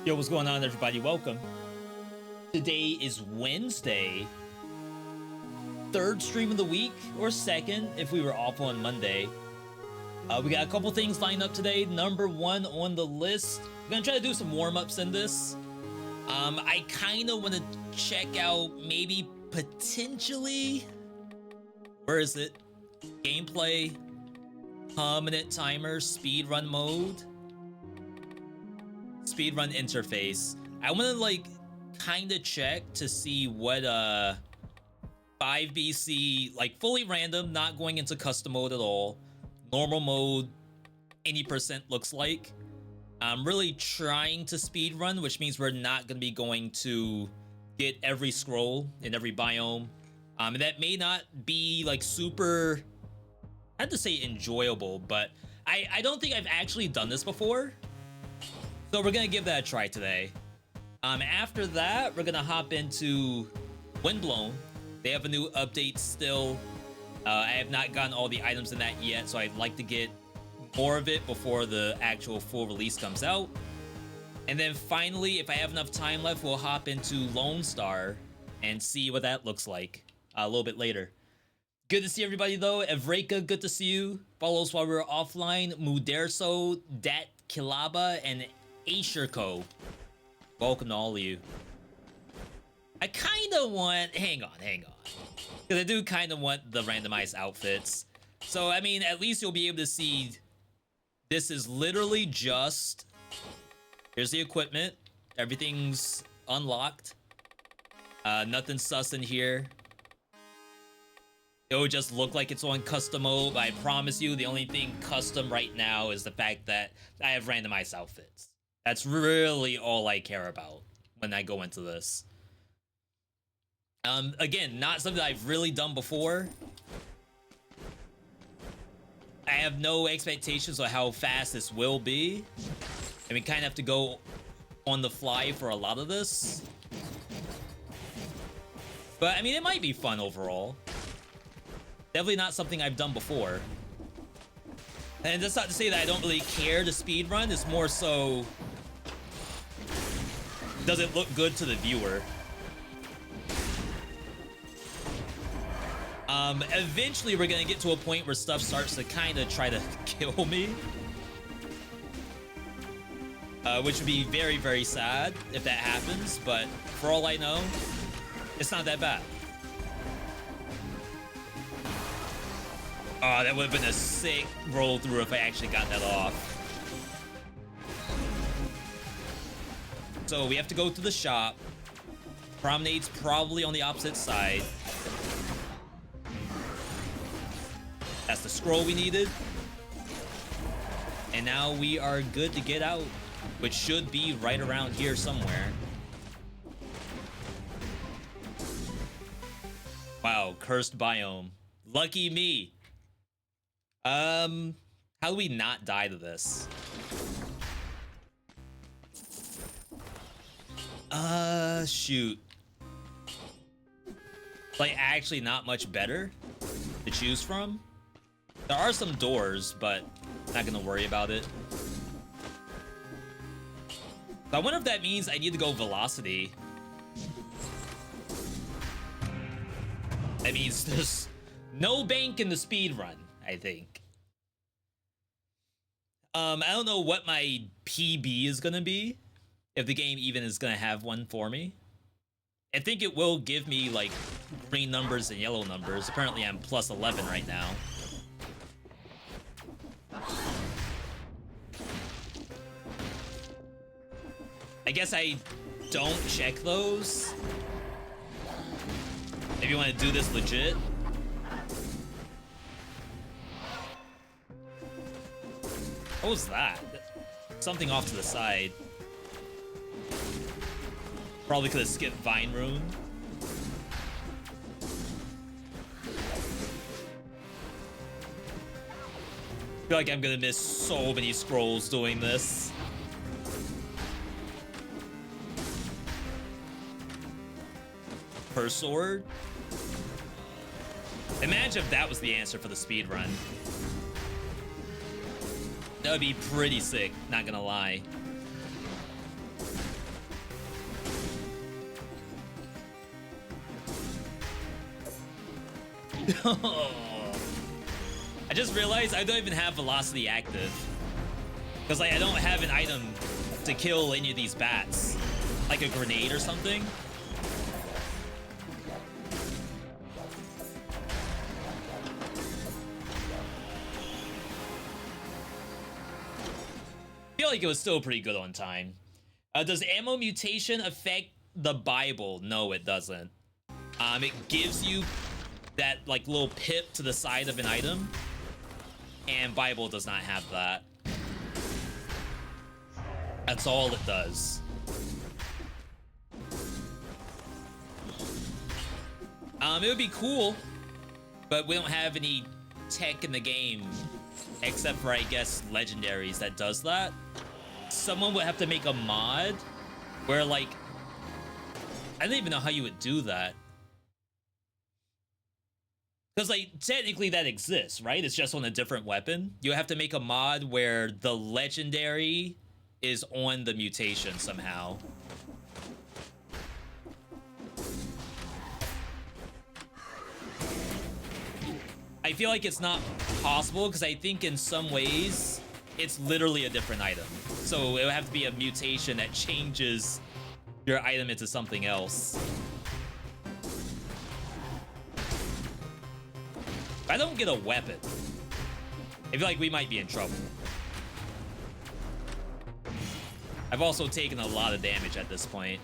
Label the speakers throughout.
Speaker 1: Yo, what's going on, everybody? Welcome. Today is Wednesday. Third stream of the week, or second if we were off on Monday. We got a couple things lined up today. Number one on the list, we're gonna try to do some warm-ups in this. I kind of want to check out maybe potentially, where is it? Gameplay, permanent timer, speedrun mode, speedrun interface. I want to like kind of check to see what 5BC, like fully random, not going into custom mode at all, normal mode, any percent looks like. I'm really trying to speedrun, which means we're not going to be going to get every scroll in every biome. And that may not be like super, I have to say enjoyable, but I don't think I've actually done this before. So we're going to give that a try today. After that, we're going to hop into Windblown. They have a new update still. I have not gotten all the items in that yet, so I'd like to get more of it before the actual full release comes out. And then finally, if I have enough time left, we'll hop into Lone Star and see what that looks like a little bit later. Good to see everybody though. Evreka, good to see you. Follows while we were offline. Muderso, Dat Kilaba, and Asherco. Welcome to all of you. I kind of want, hang on. Because I do kind of want the randomized outfits. So, I mean, at least you'll be able to see this is literally just, here's the equipment. Everything's unlocked. Nothing sus in here. It would just look like it's on custom mode, but I promise you the only thing custom right now is the fact that I have randomized outfits. That's really all I care about when I go into this. Again, not something I've really done before. I have no expectations of how fast this will be. And we kind of have to go on the fly for a lot of this. But, I mean, it might be fun overall. Definitely not something I've done before. And that's not to say that I don't really care to speedrun. It's more so, does it look good to the viewer? Eventually we're gonna get to a point where stuff starts to kind of try to kill me. Which would be very, very sad if that happens, but for all I know, it's not that bad. Oh, that would have been a sick roll through if I actually got that off. So we have to go to the shop. Promenade's probably on the opposite side. That's the scroll we needed. And now we are good to get out, which should be right around here somewhere. Wow, cursed biome. Lucky me. How do we not die to this? Shoot. Like, actually not much better to choose from. There are some doors, but not gonna worry about it. So I wonder if that means I need to go velocity. That means there's no bank in the speed run, I think. I don't know what my PB is gonna be, if the game even is gonna have one for me. I think it will give me like green numbers and yellow numbers. Apparently I'm plus 11 right now. I guess I don't check those. Maybe you want to do this legit. What was that? Something off to the side. Probably could have skipped Vine Rune. I feel like I'm gonna miss so many scrolls doing this. Per sword? Imagine if that was the answer for the speed run. That would be pretty sick, not gonna lie. I just realized I don't even have velocity active. Because like I don't have an item to kill any of these bats. Like a grenade or something. I feel like it was still pretty good on time. Does ammo mutation affect the Bible? No, it doesn't. It gives you that like little pip to the side of an item, and Bible does not have that. That's all it does. It would be cool, but we don't have any tech in the game except for, I guess, legendaries that does that. Someone would have to make a mod where, like, I don't even know how you would do that. Because, like, technically that exists, right? It's just on a different weapon. You have to make a mod where the legendary is on the mutation somehow. I feel like it's not possible because I think in some ways it's literally a different item. So it would have to be a mutation that changes your item into something else. If I don't get a weapon, I feel like we might be in trouble. I've also taken a lot of damage at this point.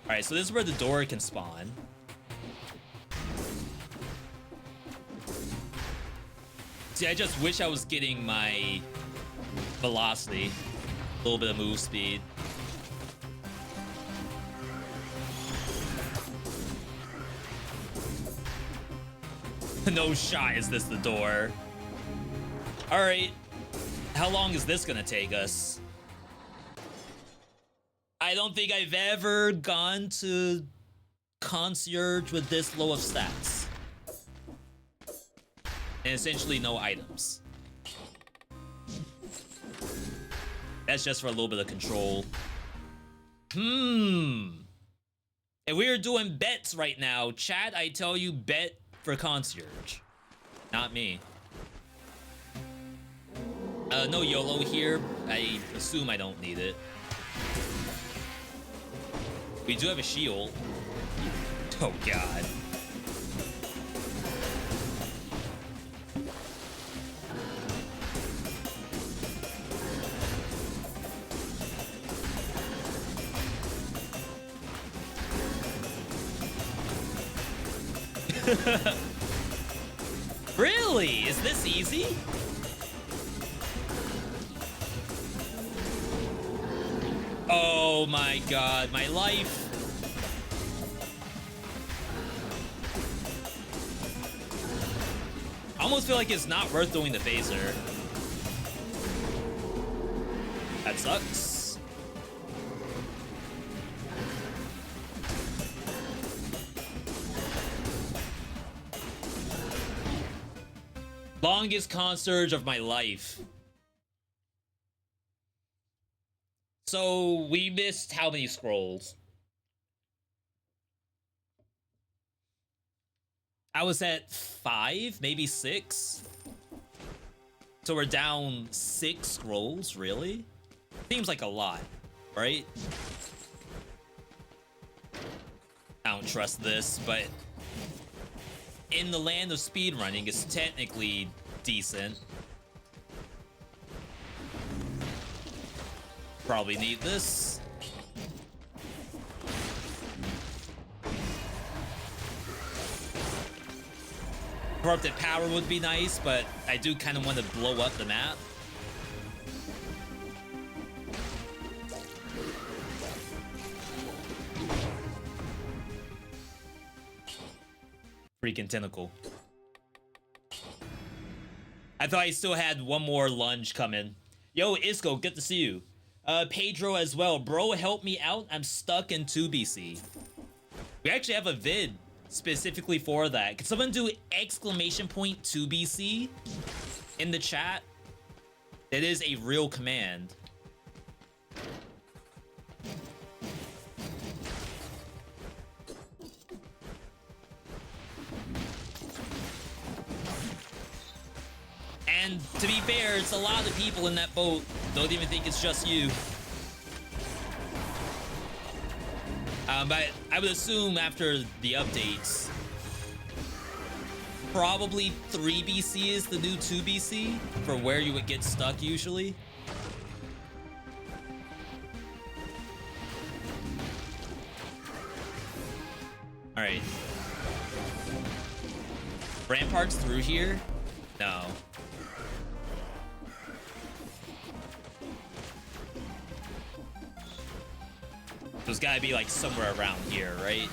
Speaker 1: Alright, so this is where the door can spawn. See, I just wish I was getting my velocity. A little bit of move speed. No shot is this the door. Alright. How long is this gonna take us? I don't think I've ever gone to concierge with this low of stats. And essentially no items. That's just for a little bit of control. If we were doing bets right now, chat, I tell you bet for concierge. Not me. No YOLO here. I assume I don't need it. We do have a shield. Oh god. Really? Is this easy? Oh my god, my life. I almost feel like it's not worth doing the phaser. That sucks. Longest concierge of my life. So we missed how many scrolls? I was at 5, maybe 6. So we're down 6 scrolls, really? Seems like a lot, right? I don't trust this, but in the land of speedrunning, it's technically decent. Probably need this. Corrupted power would be nice, but I do kind of want to blow up the map. Freaking tentacle. I thought I still had one more lunge coming. Yo, Isco, good to see you. Pedro as well. Bro, help me out. I'm stuck in 2BC. We actually have a vid specifically for that. Can someone do exclamation point 2BC in the chat? That is a real command. And to be fair, it's a lot of people in that boat. Don't even think it's just you. But I would assume after the updates, probably 3 BC is the new 2 BC for where you would get stuck usually. All right. Ramparts through here? No. There's gotta be like somewhere around here, right?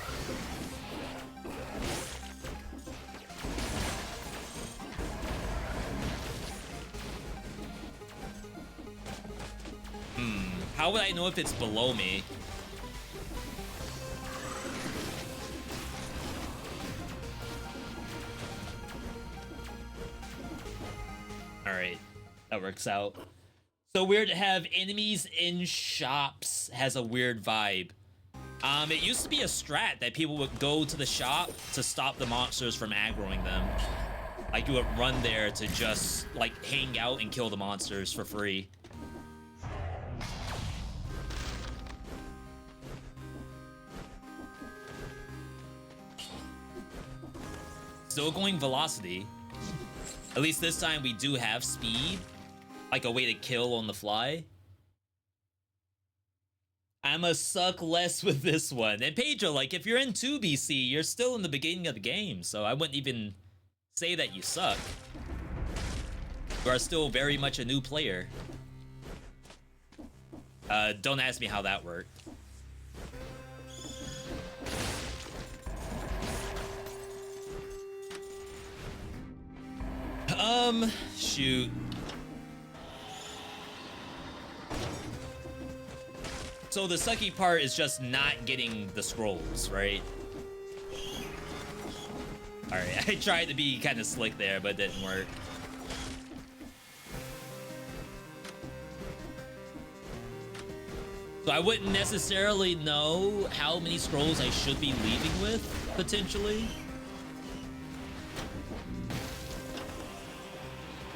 Speaker 1: How would I know if it's below me? Alright, that works out. So weird to have enemies in shops has a weird vibe. It used to be a strat that people would go to the shop to stop the monsters from aggroing them. Like you would run there to just like hang out and kill the monsters for free. Still going velocity. At least this time we do have speed. Like a way to kill on the fly. I'ma suck less with this one. And Pedro, like, if you're in 2 BC, you're still in the beginning of the game, so I wouldn't even say that you suck. You are still very much a new player. Don't ask me how that worked. Shoot. So the sucky part is just not getting the scrolls, right? Alright, I tried to be kind of slick there, but it didn't work. So I wouldn't necessarily know how many scrolls I should be leaving with, potentially.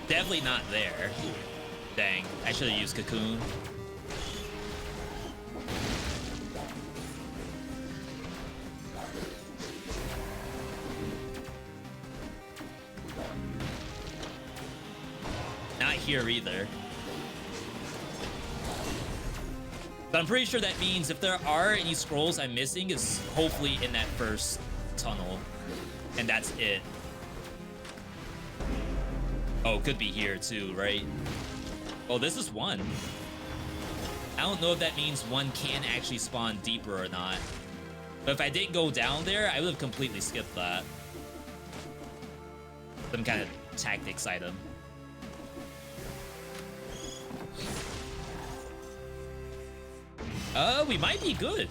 Speaker 1: Definitely not there. Dang, I should have used Cocoon. Not here either. But I'm pretty sure that means if there are any scrolls I'm missing, it's hopefully in that first tunnel. And that's it. Oh, could be here too, right? Oh, this is one. I don't know if that means one can actually spawn deeper or not. But if I didn't go down there, I would have completely skipped that. Some kind of tactics item. We might be good.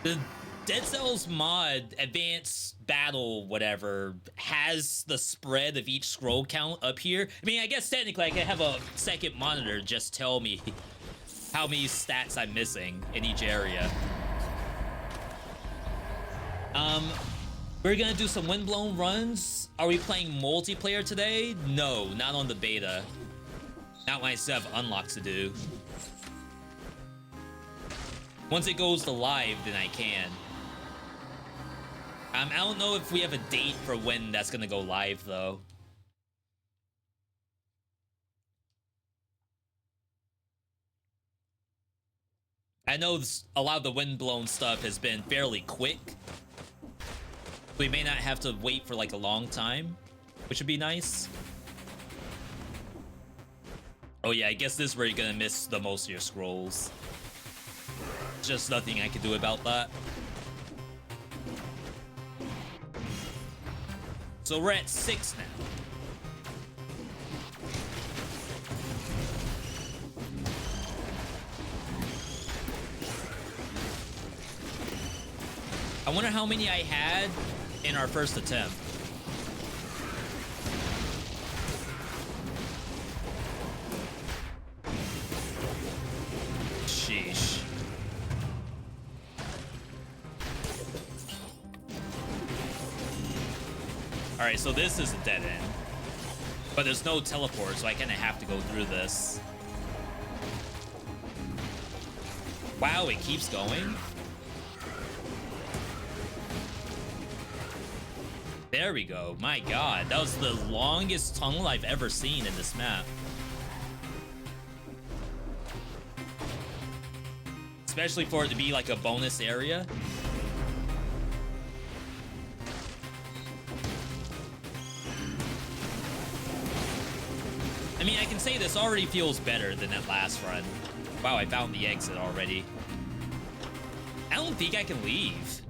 Speaker 1: The Dead Cells mod, Advanced Battle, whatever, has the spread of each scroll count up here. I mean, I guess technically I can have a second monitor just tell me how many stats I'm missing in each area. We're gonna do some Windblown runs. Are we playing multiplayer today? No, not on the beta. Not when I still have unlocks to do. Once it goes to live, then I can. I don't know if we have a date for when that's gonna go live, though. I know a lot of the Windblown stuff has been fairly quick. We may not have to wait for like a long time, which would be nice. Oh yeah, I guess this is where you're gonna miss the most of your scrolls. Just nothing I can do about that. So we're at 6 now. I wonder how many I had in our first attempt. Sheesh. Alright, so this is a dead end. But there's no teleport, so I kind of have to go through this. Wow, it keeps going? There we go. My god, that was the longest tunnel I've ever seen in this map. Especially for it to be like a bonus area. I mean, I can say this already feels better than that last run. Wow, I found the exit already. I don't think I can leave.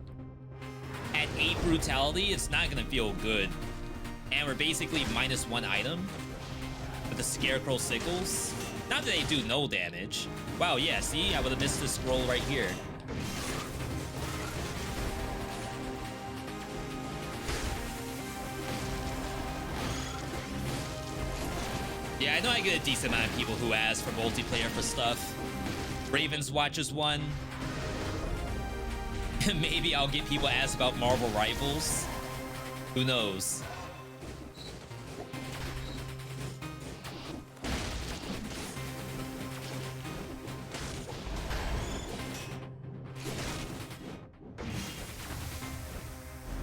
Speaker 1: At 8 brutality, it's not gonna feel good. And we're basically -1 item with the Scarecrow Sickles. Not that they do no damage. Wow, yeah, see? I would have missed this scroll right here. Yeah, I know I get a decent amount of people who ask for multiplayer for stuff. Ravens watches one. Maybe I'll get people ask about Marvel Rivals. Who knows?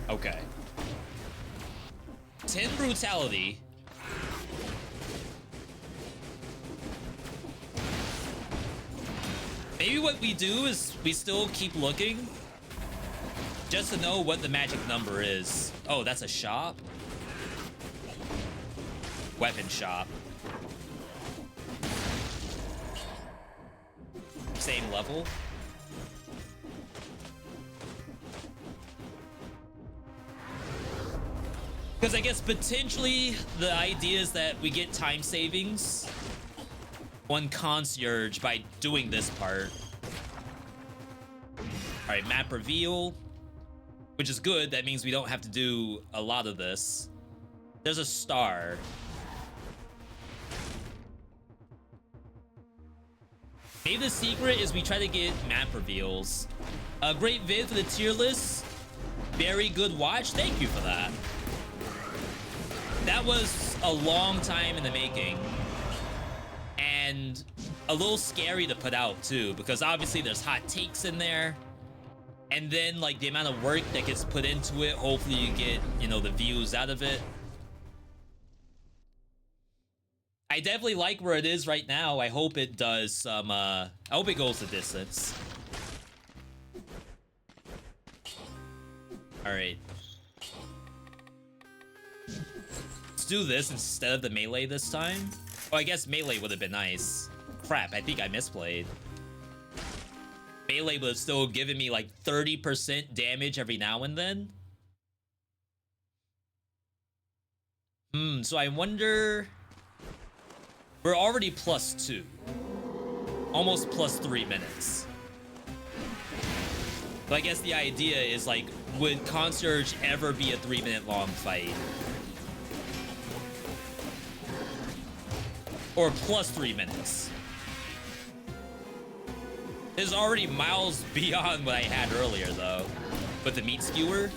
Speaker 1: Okay. 10 brutality. Maybe what we do is we still keep looking just to know what the magic number is. Oh, that's a shop? Weapon shop. Same level. Because I guess potentially the idea is that we get time savings on concierge by doing this part. Alright, map reveal. Which is good, that means we don't have to do a lot of this. There's a star. Maybe the secret is we try to get map reveals. A great vid for the tier list. Very good watch, thank you for that. That was a long time in the making. And a little scary to put out too, because obviously there's hot takes in there. And then, like, the amount of work that gets put into it, hopefully you get, you know, the views out of it. I definitely like where it is right now. I hope it does some, I hope it goes the distance. Alright. Let's do this instead of the melee this time. Oh, I guess melee would have been nice. Crap, I think I misplayed. Melee was still giving me like 30% damage every now and then. So I wonder... We're already +2. Almost +3 minutes. So I guess the idea is like, would Concierge ever be a 3-minute long fight? Or +3 minutes? Is already miles beyond what I had earlier, though. But the meat skewer?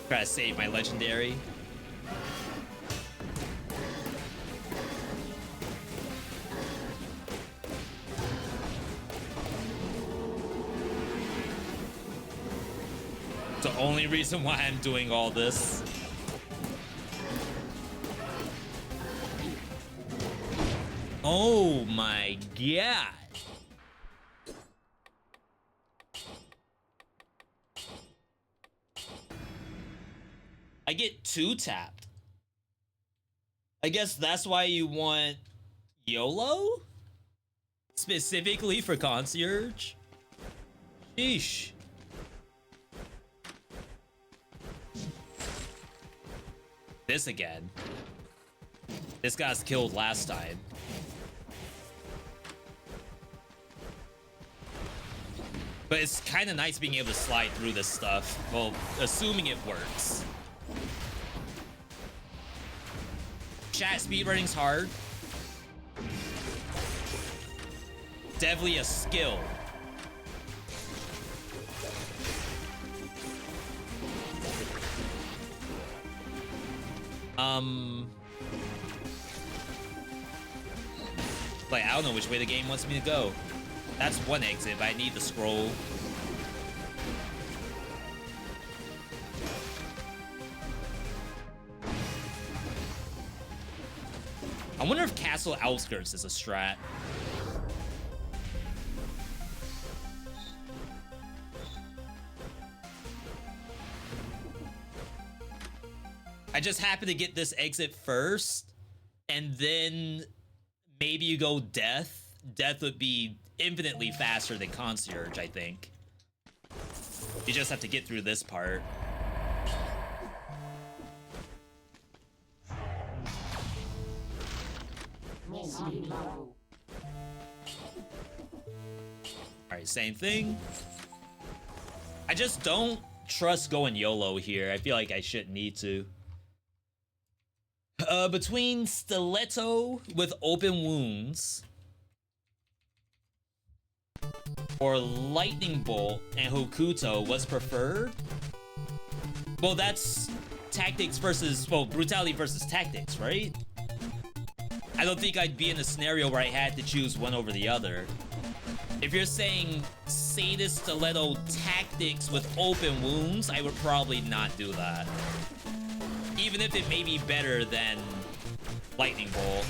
Speaker 1: Try to save my legendary. The only reason why I'm doing all this. Oh my god. I get 2 tapped. I guess that's why you want YOLO? Specifically for Concierge? Sheesh. This again. This guy's killed last time. But it's kind of nice being able to slide through this stuff. Well, assuming it works. Chat, speedrunning's hard. Definitely a skill. Like, I don't know which way the game wants me to go. That's one exit, but I need the scroll. I wonder if Castle Outskirts is a strat. I just happen to get this exit first, and then maybe you go Death. Death would be infinitely faster than Concierge, I think. You just have to get through this part. Alright, same thing. I just don't trust going YOLO here. I feel like I shouldn't need to. Between Stiletto with open wounds or Lightning Bolt and Hokuto, what's preferred? Well, that's tactics versus, well, brutality versus tactics, right? I don't think I'd be in a scenario where I had to choose one over the other. If you're saying Sadist Stiletto tactics with open wounds, I would probably not do that. Even if it may be better than Lightning Bolt.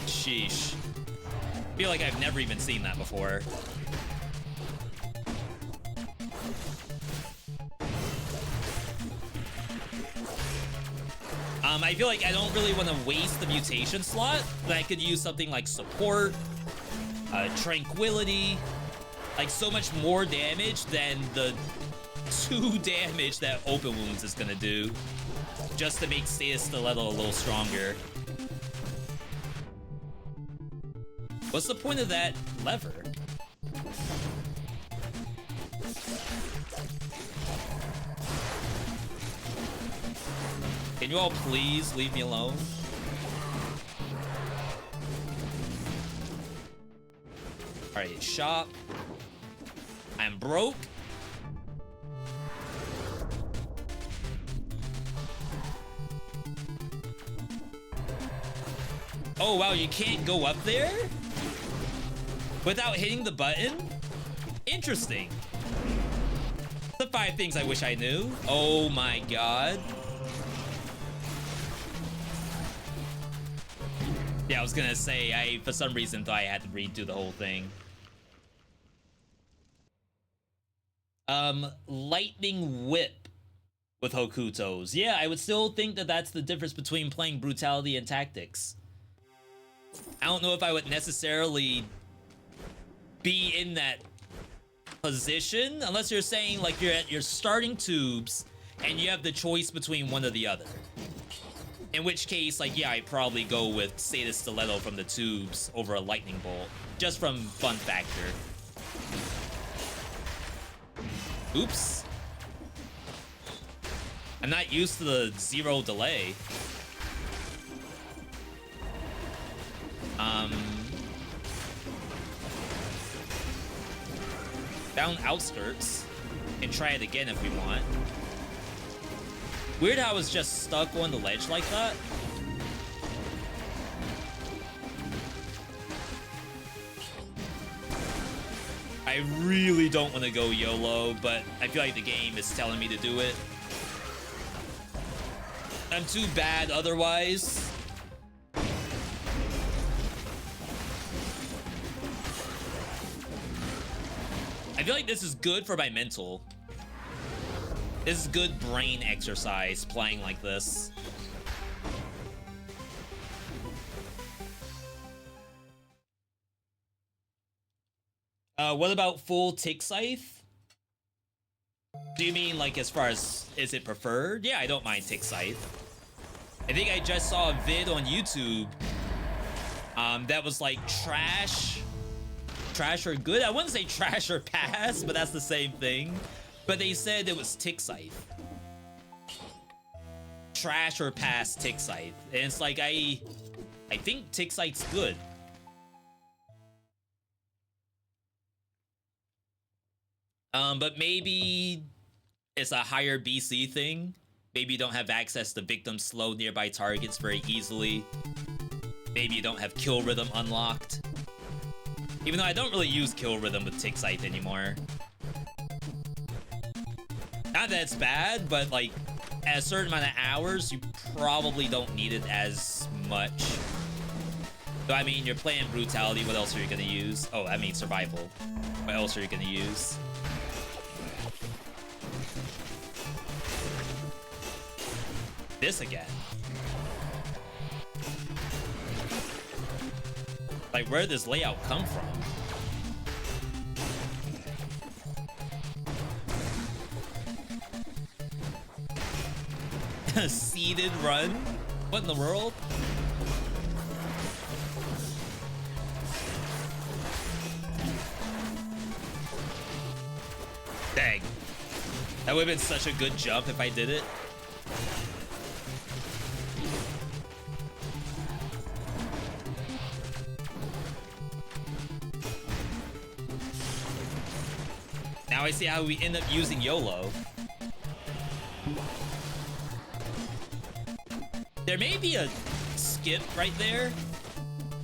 Speaker 1: Sheesh. I feel like I've never even seen that before. I feel like I don't really want to waste the mutation slot, but I could use something like support, tranquility, like so much more damage than the 2 damage that open wounds is gonna do, just to make Status Stiletto a little stronger. What's the point of that lever? Can you all please leave me alone? Alright, shop. I'm broke. Oh wow, you can't go up there? Without hitting the button? Interesting. The 5 things I wish I knew. Oh my god. Yeah, I was gonna say, I for some reason thought I had to redo the whole thing. Lightning Whip with Hokutos. Yeah, I would still think that that's the difference between playing brutality and tactics. I don't know if I would necessarily be in that position, unless you're saying like you're at your starting tubes and you have the choice between one or the other. In which case, like, yeah, I'd probably go with Sadist Stiletto from the tubes over a Lightning Bolt, just from fun factor. Oops. I'm not used to the 0 delay. Down Outskirts, and try it again if we want. Weird how I was just stuck on the ledge like that. I really don't want to go YOLO, but I feel like the game is telling me to do it. I'm too bad otherwise. I feel like this is good for my mental. This is good brain exercise, playing like this. What about full Tick Scythe? Do you mean like as far as, is it preferred? Yeah, I don't mind Tick Scythe. I think I just saw a vid on YouTube that was like trash or good. I wouldn't say trash or pass, but that's the same thing. But they said it was Tick Scythe. trash or pass Tick Scythe. And it's like, I think Tick Scythe's good. But maybe it's a higher BC thing. Maybe you don't have access to victims slow nearby targets very easily. Maybe you don't have kill rhythm unlocked. Even though I don't really use kill rhythm with Tick Scythe anymore. Not that it's bad, but like at a certain amount of hours, you probably don't need it as much. So I mean, you're playing brutality. What else are you gonna use? Oh, I mean survival. What else are you gonna use? This again. Like, where did this layout come from? A seeded run? What in the world? Dang. That would have been such a good jump if I did it. Now I see how we end up using YOLO. There may be a skip right there.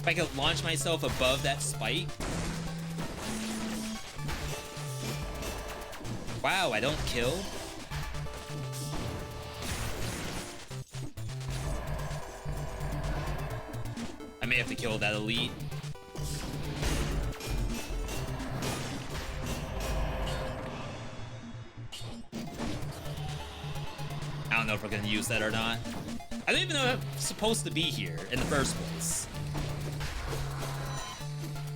Speaker 1: If I could launch myself above that spike. Wow, I don't kill. I may have to kill that elite. I don't know if we're gonna use that or not. I don't even know if I'm supposed to be here in the first place.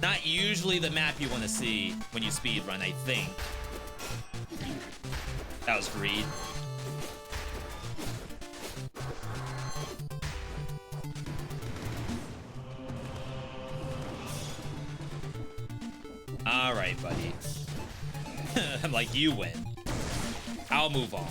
Speaker 1: Not usually the map you want to see when you speedrun, I think. That was greed. Alright, buddy. I'm like, you win. I'll move on.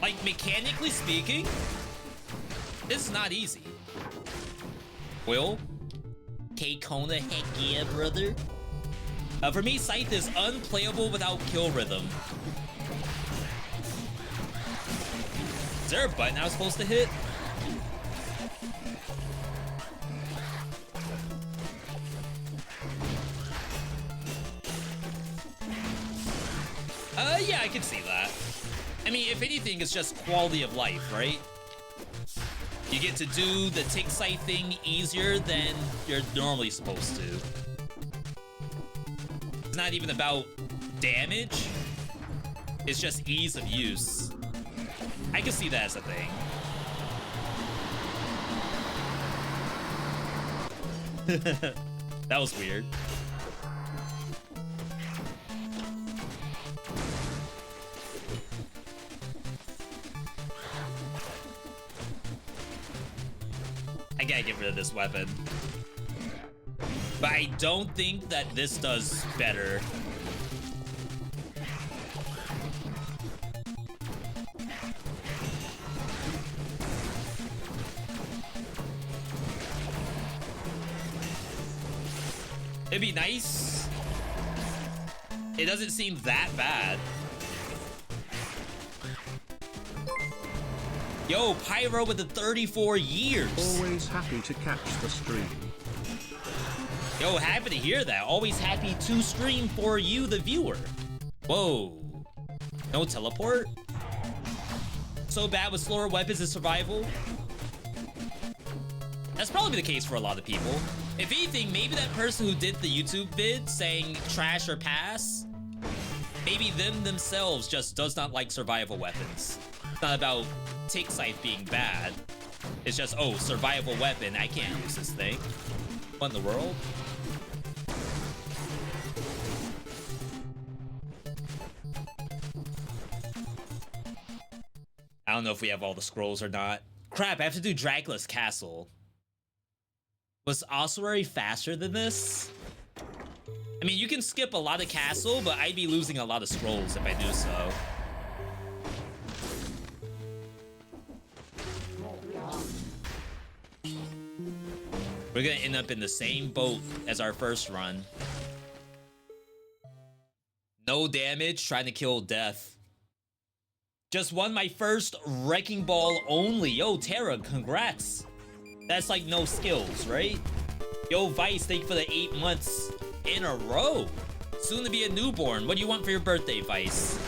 Speaker 1: Like, mechanically speaking, this is not easy. Will? K-Kona, heck yeah, brother. For me, Scythe is unplayable without kill rhythm. Is there a button I was supposed to hit? Yeah, I can see that. I mean, if anything, it's just quality of life, right? You get to do the Tick Scythe thing easier than you're normally supposed to. It's not even about damage. It's just ease of use. I can see that as a thing. That was weird. I gotta get rid of this weapon. But I don't think that this does better. It'd be nice. It doesn't seem that bad. Yo, Pyro with the 34 years.
Speaker 2: Always happy to catch the stream.
Speaker 1: Yo, happy to hear that. Always happy to stream for you, the viewer. Whoa. No teleport? So bad with slower weapons and survival? That's probably the case for a lot of people. If anything, maybe that person who did the YouTube vid saying trash or pass, maybe them themselves just does not like survival weapons. It's not about Tick Scythe being bad. It's just, oh, survival weapon, I can't use this thing. What in the world? I don't know if we have all the scrolls or not. Crap, I have to do Dracula's Castle. Was Ossuary faster than this? I mean, you can skip a lot of castle, but I'd be losing a lot of scrolls if I do so. We're gonna end up in the same boat as our first run. No damage, trying to kill death. Just won my first Wrecking Ball only. Yo, Terra, congrats. That's like no skills, right? Yo, Vice, thank you for the 8 months in a row. Soon to be a newborn. What do you want for your birthday, Vice?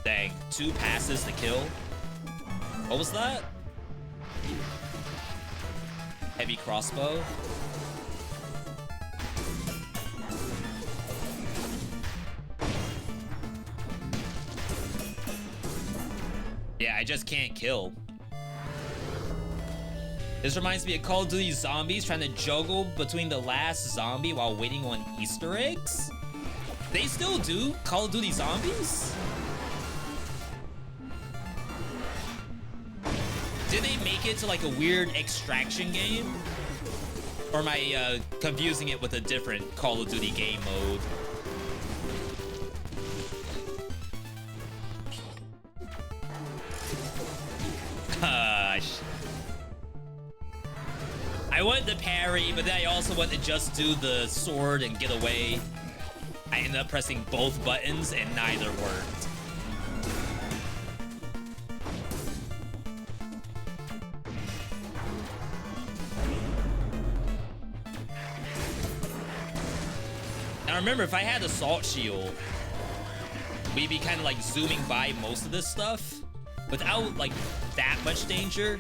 Speaker 1: Dang, 2 passes to kill. What was that? Heavy crossbow. Yeah, I just can't kill. This reminds me of Call of Duty Zombies trying to juggle between the last zombie while waiting on Easter eggs. They still do Call of Duty Zombies? Did they make it to like a weird extraction game? Or am I confusing it with a different Call of Duty game mode? Gosh. I wanted to parry, but then I also wanted to just do the sword and get away. I ended up pressing both buttons and neither worked. Now remember, if I had Assault Shield, we'd be kind of like zooming by most of this stuff without like that much danger.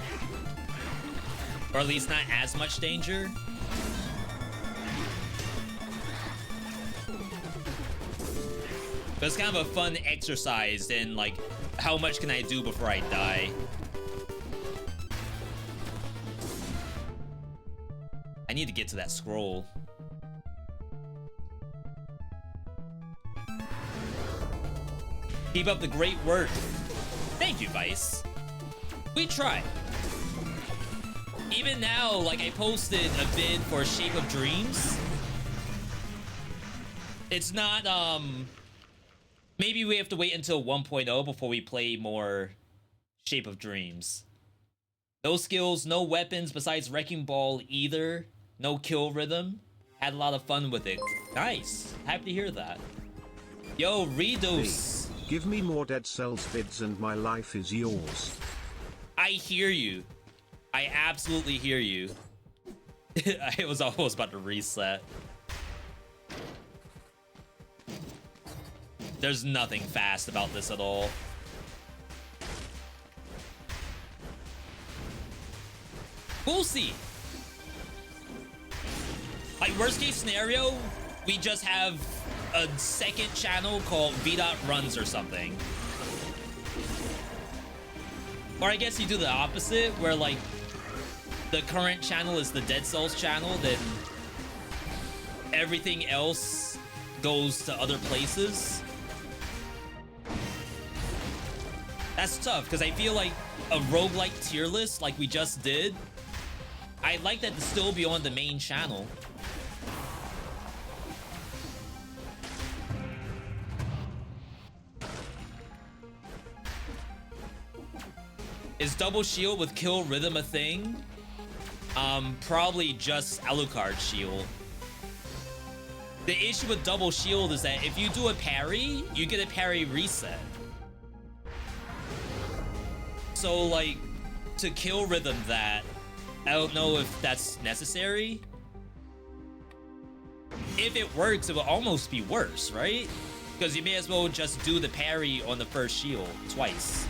Speaker 1: Or at least not as much danger. But it's kind of a fun exercise in like, how much can I do before I die? I need to get to that scroll. Keep up the great work. Thank you, Vice. We try. Even now, like I posted a vid for Shape of Dreams. It's not, maybe we have to wait until 1.0 before we play more Shape of Dreams. No skills, no weapons besides Wrecking Ball either. No kill rhythm. Had a lot of fun with it. Nice. Happy to hear that. Yo, Redos.
Speaker 2: Give me more Dead Cells vids and my life is yours.
Speaker 1: I hear you. I absolutely hear you. I was almost about to reset. There's nothing fast about this at all. We'll see. Like, worst case scenario, we just have a second channel called VeeDotRuns or something. Or I guess you do the opposite, where like the current channel is the Dead Cells channel, then everything else goes to other places. That's tough, because I feel like a roguelike tier list like we just did, I'd like that to still be on the main channel. Is double shield with kill rhythm a thing? Probably just Alucard shield. The issue with double shield is that if you do a parry, you get a parry reset. So like, to kill rhythm that, I don't know if that's necessary. If it works, it will almost be worse, right? Because you may as well just do the parry on the first shield twice.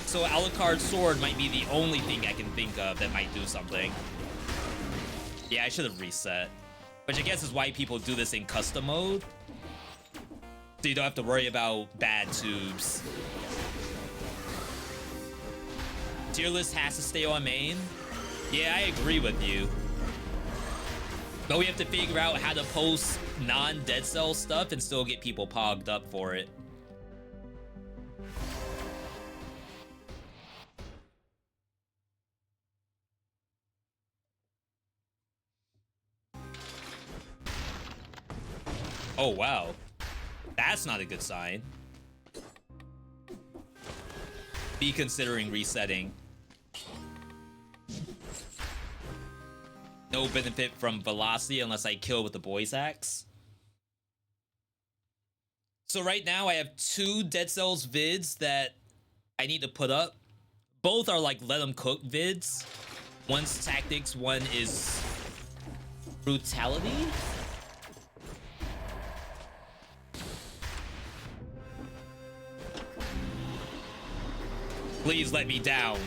Speaker 1: So Alucard's sword might be the only thing I can think of that might do something. Yeah, I should have reset. Which I guess is why people do this in custom mode. So you don't have to worry about bad tubes. Tier list has to stay on main. Yeah, I agree with you. But we have to figure out how to post non-Dead Cell stuff and still get people pogged up for it. Oh, wow. That's not a good sign. Be considering resetting. No benefit from velocity unless I kill with the boys axe. So right now I have 2 Dead Cells vids that I need to put up. Both are like let them cook vids. One's tactics, one is brutality. Please let me down.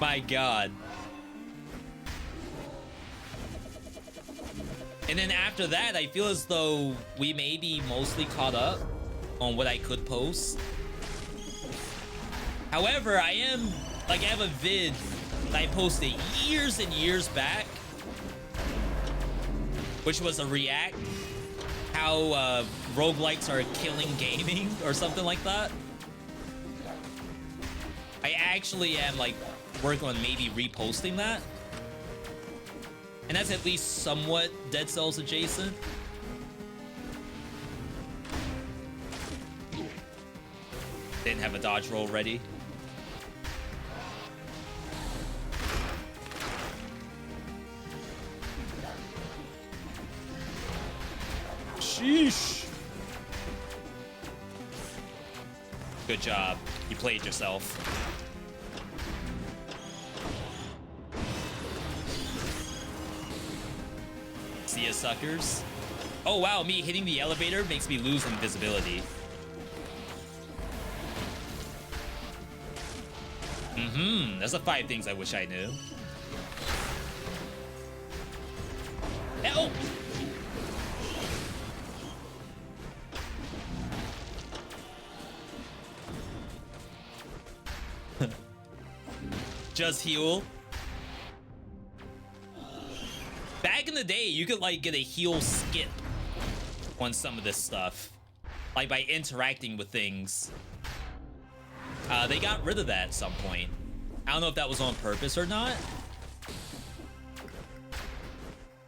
Speaker 1: My God. And then after that, I feel as though we may be mostly caught up on what I could post. However, I have a vid that I posted years and years back, which was a react, how roguelikes are killing gaming or something like that. I actually am like working on maybe reposting that. And that's at least somewhat Dead Cells adjacent. Didn't have a dodge roll ready. Sheesh. Good job. You played yourself. See ya, suckers. Oh wow, me hitting the elevator makes me lose invisibility. That's the 5 things I wish I knew. Help! Just heal. Back in the day, you could like get a heal skip on some of this stuff, like by interacting with things. They got rid of that at some point. I don't know if that was on purpose or not.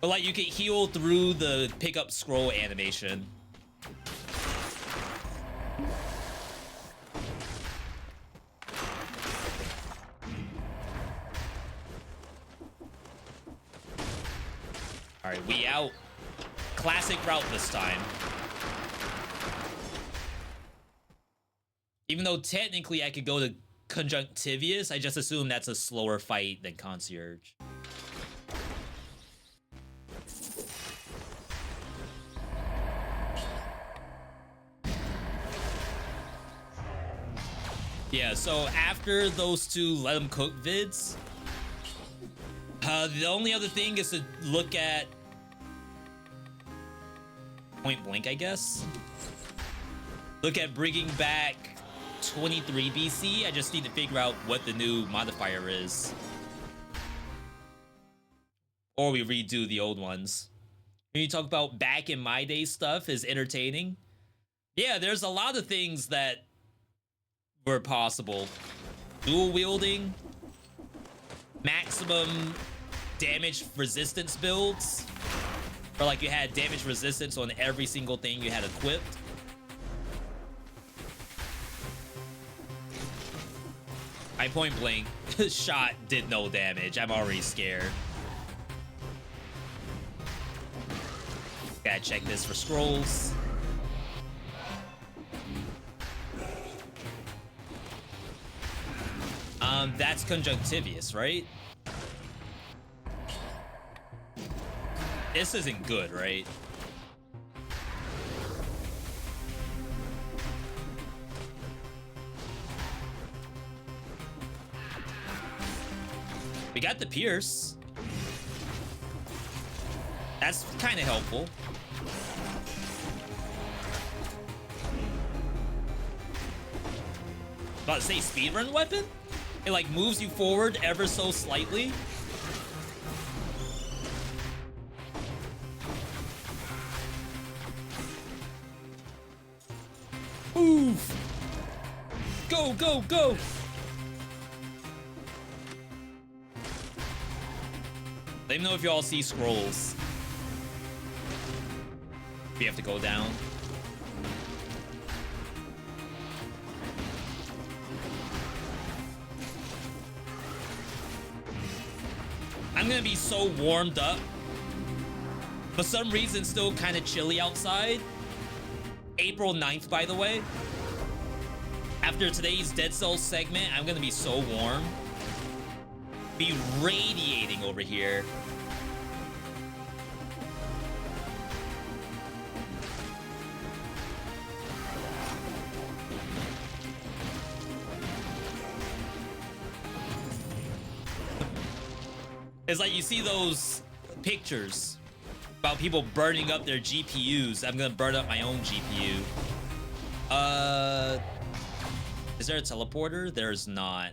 Speaker 1: But like you could heal through the pickup scroll animation. All right, we out. Classic route this time. Even though technically I could go to Conjunctivius, I just assume that's a slower fight than Concierge. Yeah, so after those 2 let them cook vids, the only other thing is to look at Point Blank, I guess. Look at bringing back 23 BC. I just need to figure out what the new modifier is. Or we redo the old ones. When you talk about back in my day stuff is entertaining. Yeah, there's a lot of things that were possible. Dual wielding, maximum damage resistance builds, or like you had damage resistance on every single thing you had equipped. My Point Blank shot did no damage. I'm already scared. Gotta check this for scrolls. That's Conjunctivius, right? This isn't good, right? We got the Pierce. That's kind of helpful. About to say speedrun weapon? It like moves you forward ever so slightly. Move! Go, go, go! Let me know if you all see scrolls. We have to go down. I'm gonna be so warmed up. For some reason, it's still kind of chilly outside. April 9th, by the way. After today's Dead Cells segment, I'm gonna be so warm. Be radiating over here. It's like you see those pictures about people burning up their GPUs. I'm gonna burn up my own GPU. Is there a teleporter? There's not.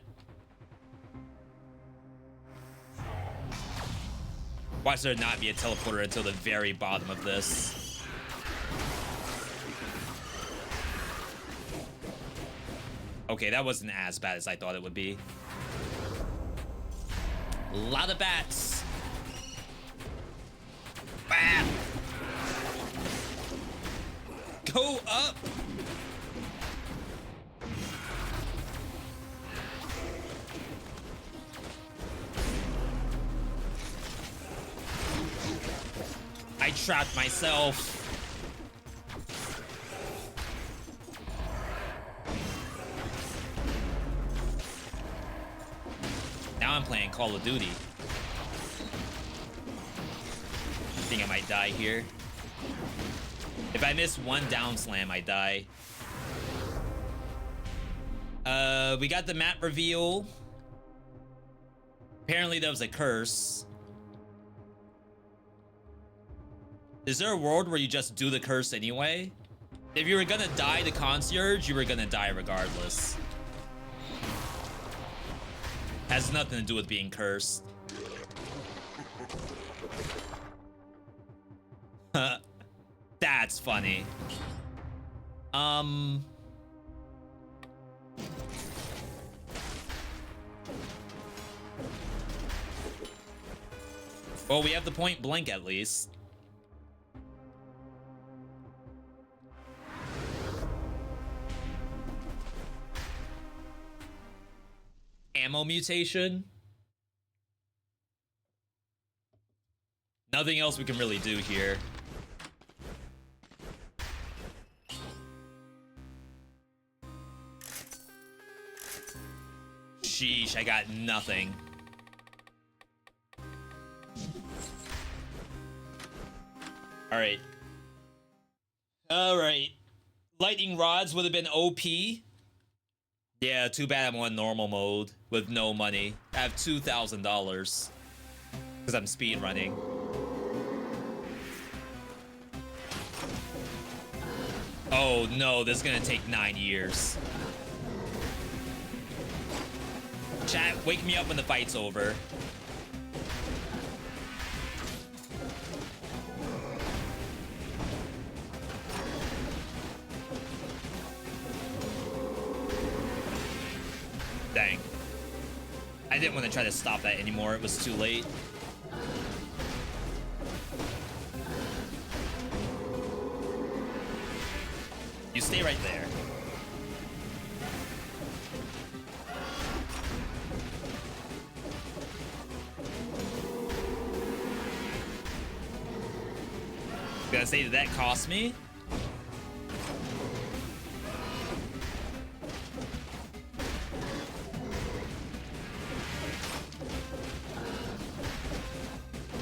Speaker 1: Why should there not be a teleporter until the very bottom of this? Okay, that wasn't as bad as I thought it would be. A lot of bats. Bam! Go up! I trapped myself. Now I'm playing Call of Duty. I think I might die here. If I miss one down slam, I die. We got the map reveal. Apparently there was a curse. Is there a world where you just do the curse anyway? If you were gonna die to concierge, you were gonna die regardless. Has nothing to do with being cursed. That's funny. Well, we have the point blank at least. Ammo mutation. Nothing else we can really do here. Sheesh, I got nothing. Alright. Alright. Lightning rods would have been OP. Yeah, too bad I'm on normal mode with no money. I have $2,000 because I'm speedrunning. Oh no, this is gonna take 9 years. Chat, wake me up when the fight's over. Dang. I didn't want to try to stop that anymore. It was too late. You stay right there. Gonna say, did that cost me?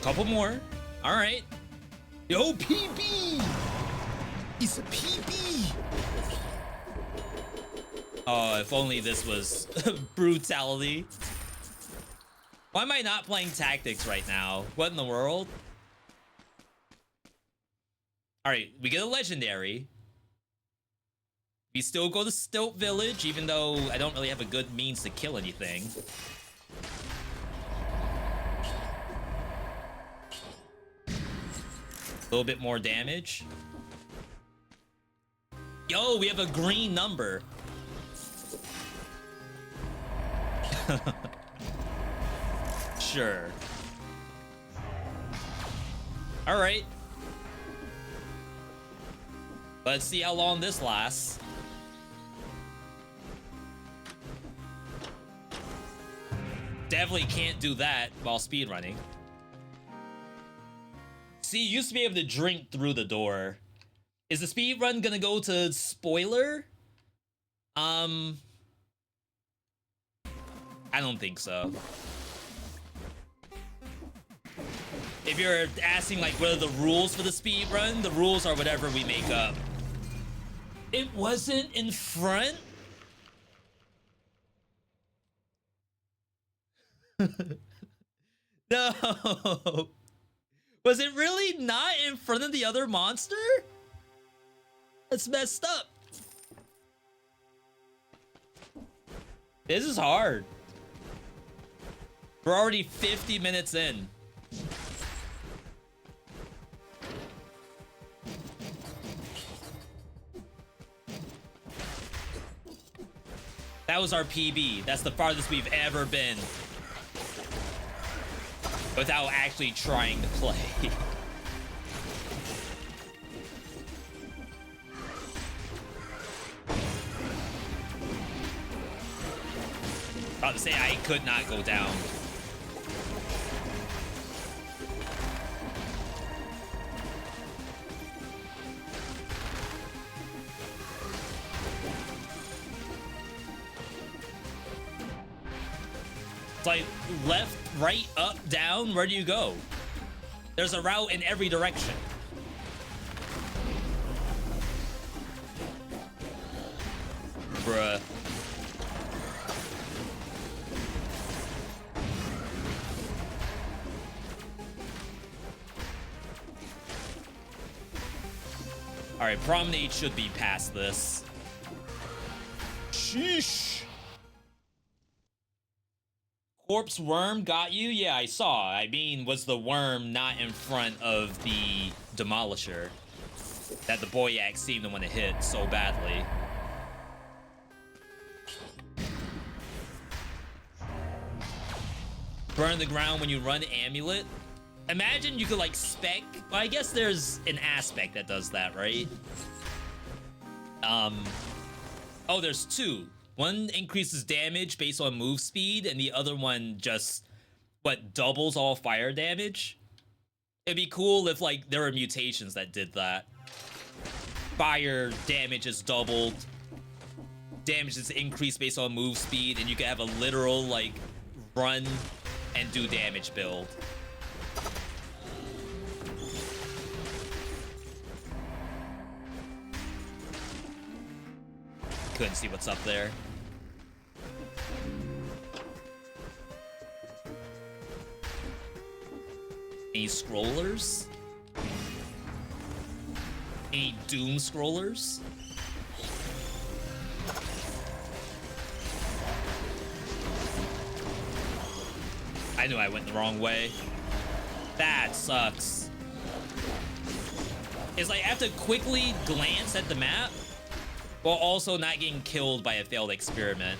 Speaker 1: Couple more. All right. Yo, PB. It's a PB. Oh, if only this was brutality. Why am I not playing tactics right now? What in the world? All right, we get a legendary. We still go to Stilt Village, even though I don't really have a good means to kill anything. A little bit more damage. Yo, we have a green number. Sure. All right. Let's see how long this lasts. Definitely can't do that while speedrunning. See, you used to be able to drink through the door. Is the speedrun gonna go to spoiler? I don't think so. If you're asking like what are the rules for the speedrun, the rules are whatever we make up. It wasn't in front? No. Was it really not in front of the other monster? That's messed up. This is hard. We're already 50 minutes in. That was our PB. That's the farthest we've ever been without actually trying to play. About to say, I could not go down. It's like left, right, up, down. Where do you go? There's a route in every direction. Bruh. All right, Promenade should be past this. Sheesh. Corpse worm got you? Yeah, I saw. I mean, was the worm not in front of the demolisher that the Boyac seemed to want to hit so badly? Burn the ground when you run amulet. Imagine you could like spec. Well, I guess there's an aspect that does that, right? Oh, there's two. One increases damage based on move speed, and the other one just, what, doubles all fire damage? It'd be cool if, like, there were mutations that did that. Fire damage is doubled. Damage is increased based on move speed, and you could have a literal, like, run and do damage build. Couldn't see what's up there. Any scrollers? Any doom scrollers? I knew I went the wrong way. That sucks. It's like I have to quickly glance at the map while also not getting killed by a failed experiment.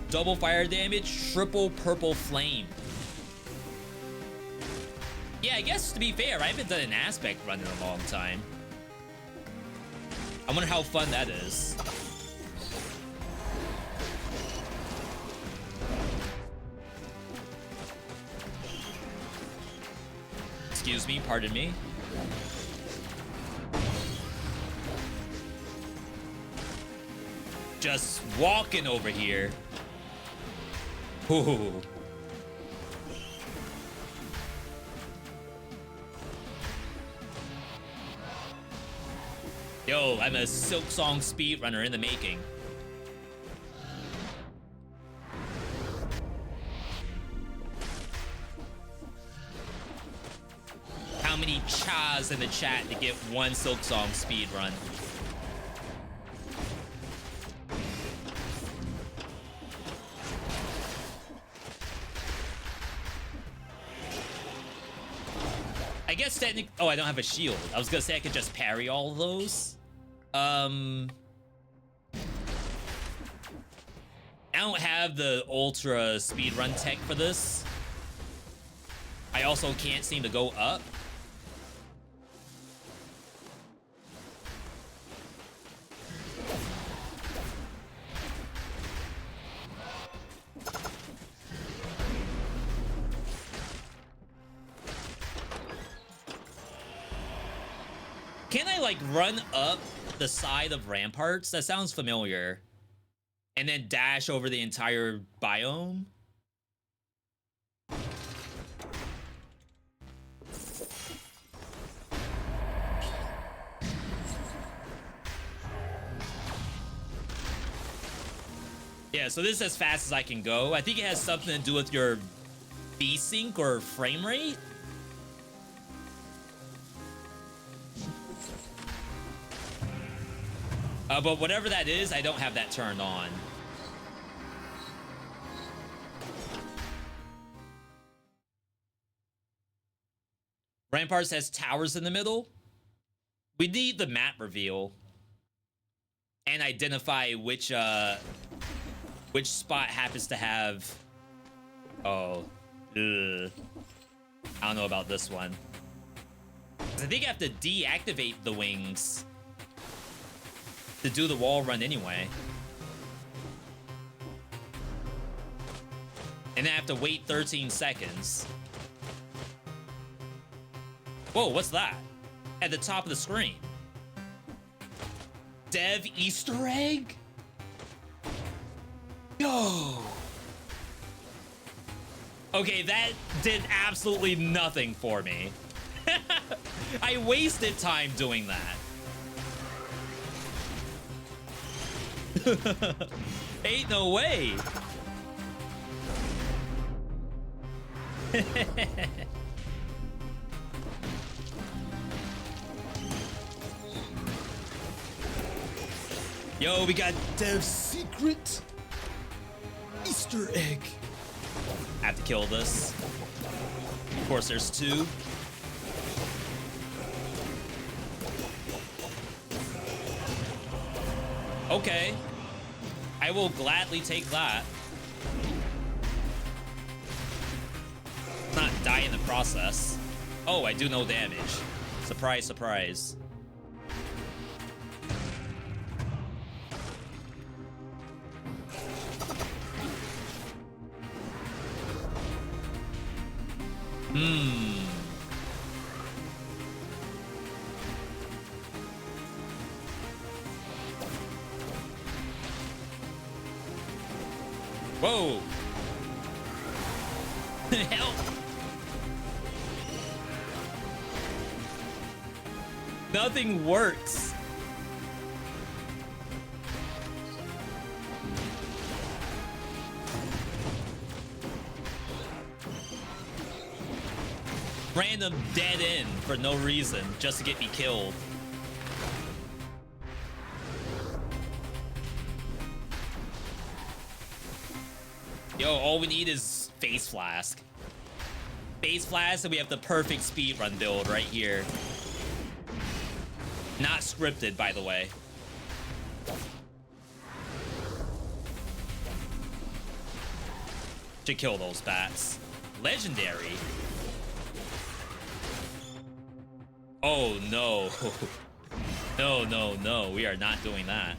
Speaker 1: Double fire damage, triple purple flame. Yeah, I guess to be fair, I haven't done an aspect run in a long time. I wonder how fun that is. Excuse me, pardon me. Just walking over here. Ooh. Yo, I'm a Silksong speedrunner in the making. How many chas in the chat to get one Silksong speedrun? I guess technically... Oh, I don't have a shield. I was gonna say I could just parry all of those. I don't have the ultra speedrun tech for this. I also can't seem to go up. Can I, like, run up the side of ramparts? That sounds familiar. And then dash over the entire biome? Yeah, so this is as fast as I can go. I think it has something to do with your V-sync or frame rate. But whatever that is, I don't have that turned on. Ramparts has towers in the middle. We need the map reveal and identify which spot happens to have. Oh, ugh. I don't know about this one. 'Cause I think I have to deactivate the wings to do the wall run anyway. And then I have to wait 13 seconds. Whoa, what's that? At the top of the screen. Dev Easter egg? Yo! Okay, that did absolutely nothing for me. I wasted time doing that. Ain't no way. Yo, we got Dev's secret Easter egg. I have to kill this. Of course, there's two. Okay. I will gladly take that. Not die in the process. Oh, I do no damage. Surprise, surprise. Whoa. Help. Nothing works. Random dead end for no reason, just to get me killed. Yo, all we need is Face Flask. Face Flask, and we have the perfect speedrun build right here. Not scripted, by the way. Should kill those bats. Legendary. Oh, no. No, no, no. We are not doing that.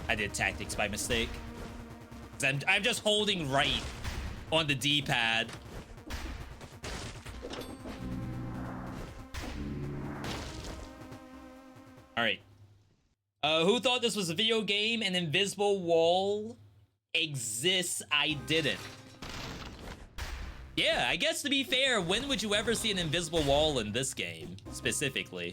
Speaker 1: I did tactics by mistake. I'm just holding right on the D-pad. All right. Who thought this was a video game? An invisible wall exists. I didn't. Yeah, I guess to be fair, when would you ever see an invisible wall in this game, specifically?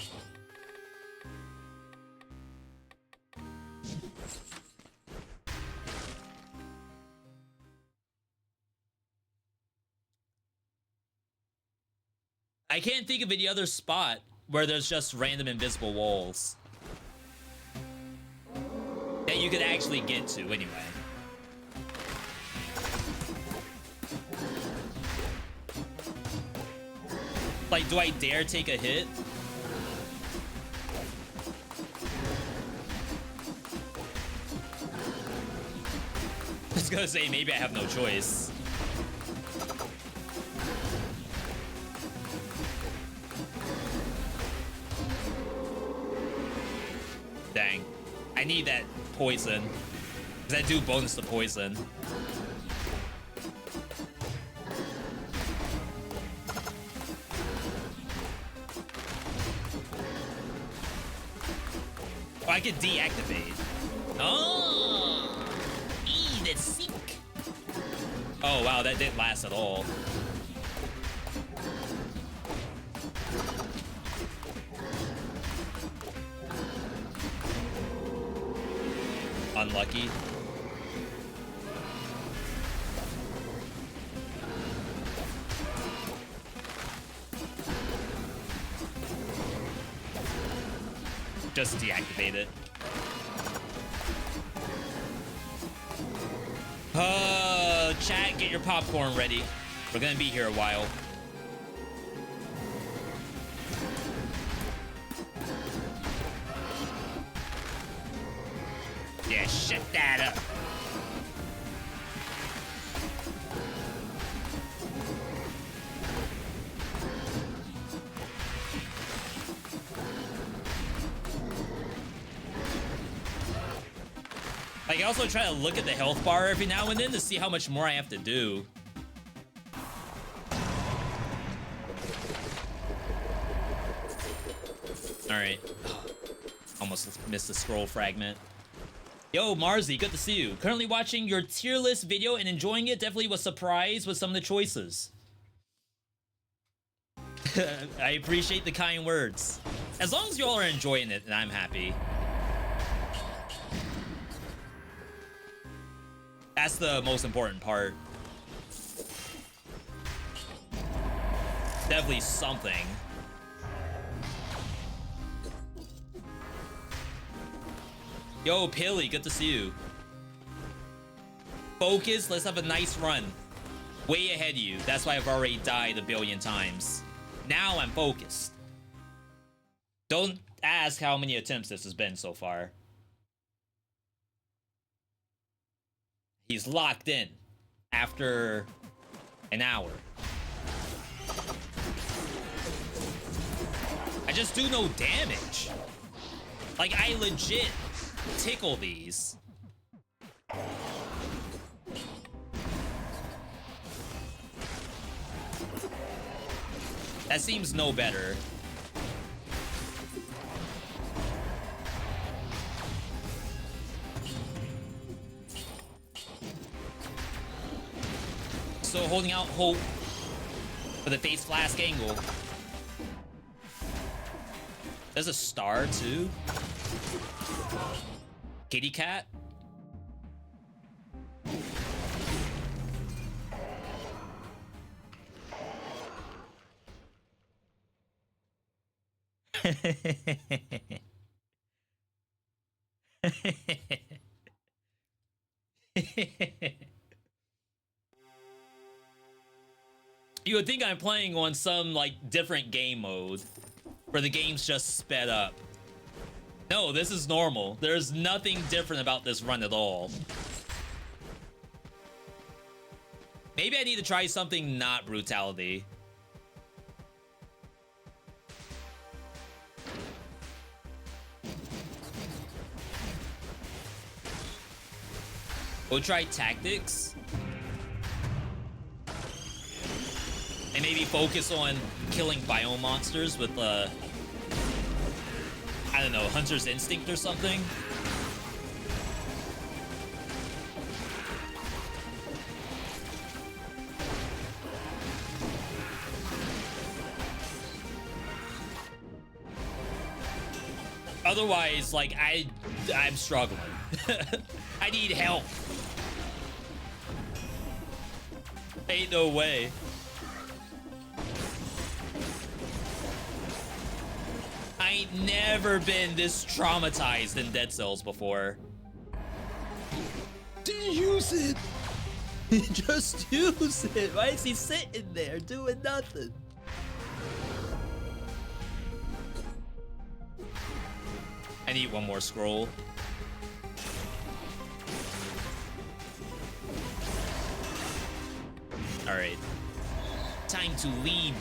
Speaker 1: I can't think of any other spot where there's just random invisible walls that you could actually get to anyway. Like, do I dare take a hit? I was gonna say, maybe I have no choice. Dang. I need that poison. Because I do bonus the poison. Oh, I can deactivate. Oh! That's sick. Oh, wow, that didn't last at all. Unlucky. Just deactivate it. Chat, get your popcorn ready. We're gonna be here a while. Yeah, shut that up. Like, I also try to look at the health bar every now and then to see how much more I have to do. Alright. Almost missed the scroll fragment. Yo, Marzi, good to see you. Currently watching your tier list video and enjoying it. Definitely was surprised with some of the choices. I appreciate the kind words. As long as you all are enjoying it, then I'm happy. That's the most important part. Definitely something. Yo, Pilly, good to see you. Focus, let's have a nice run. Way ahead of you. That's why I've already died a billion times. Now I'm focused. Don't ask how many attempts this has been so far. He's locked in after an hour. I just do no damage. Like, I legit tickle these. That seems no better. So holding out hope for the face flask angle. There's a star too. Kitty cat. You would think I'm playing on some, like, different game mode where the game's just sped up. No, this is normal. There's nothing different about this run at all. Maybe I need to try something not brutality. We'll try tactics. And maybe focus on killing biome monsters with, I don't know, Hunter's Instinct or something. Otherwise, like, I'm struggling. I need help. Ain't no way. I ain't never been this traumatized in Dead Cells before.
Speaker 3: Use it. Just use it. Why is he sitting there doing nothing?
Speaker 1: I need one more scroll. Alright. Time to leave.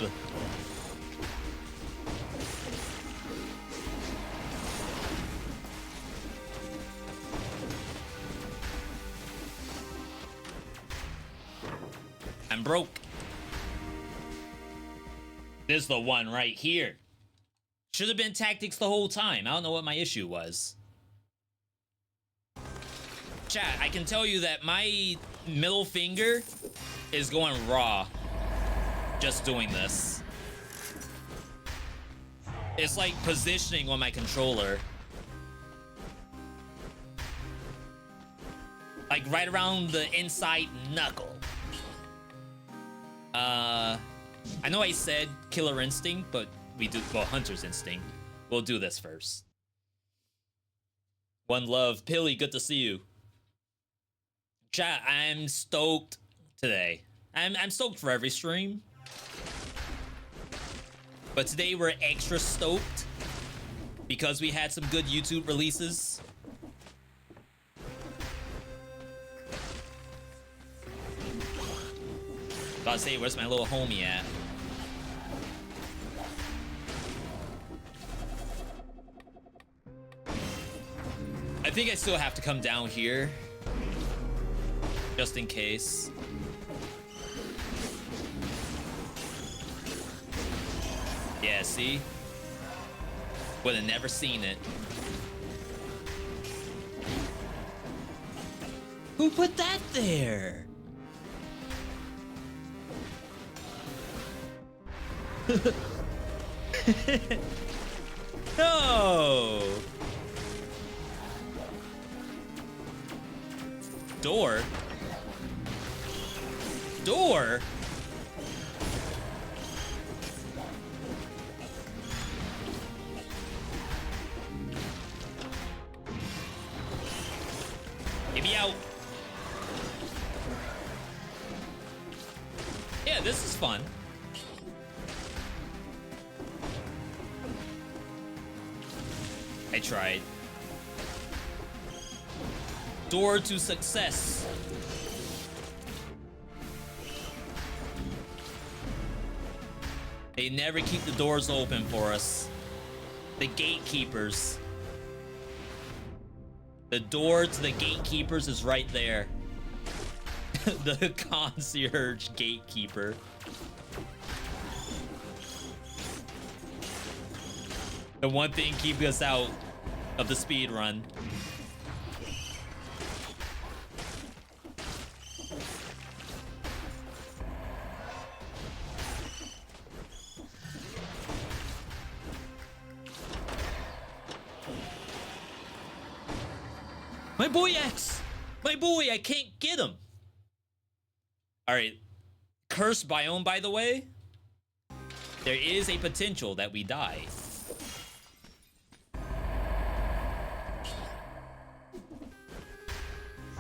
Speaker 1: I'm broke. This is the one right here. Should have been tactics the whole time. I don't know what my issue was. Chat, I can tell you that my middle finger is going raw just doing this. It's like positioning on my controller. Like right around the inside knuckle. I know I said Killer Instinct, but we do, well, Hunter's Instinct. We'll do this first. One love. Pilly, good to see you. Chat, I'm stoked today. I'm stoked for every stream. But today we're extra stoked because we had some good YouTube releases. About to say, where's my little homie at? I think I still have to come down here. Just in case. Yeah, see? Would have never seen it. Who put that there? No! Door? Door? Get me out. Yeah, this is fun. I tried. Door to success. They never keep the doors open for us. The gatekeepers. The door to the gatekeepers is right there. The concierge gatekeeper. The one thing keeping us out of the speed run. My boy X! My boy, I can't get him! Alright. Cursed biome, by the way. There is a potential that we die.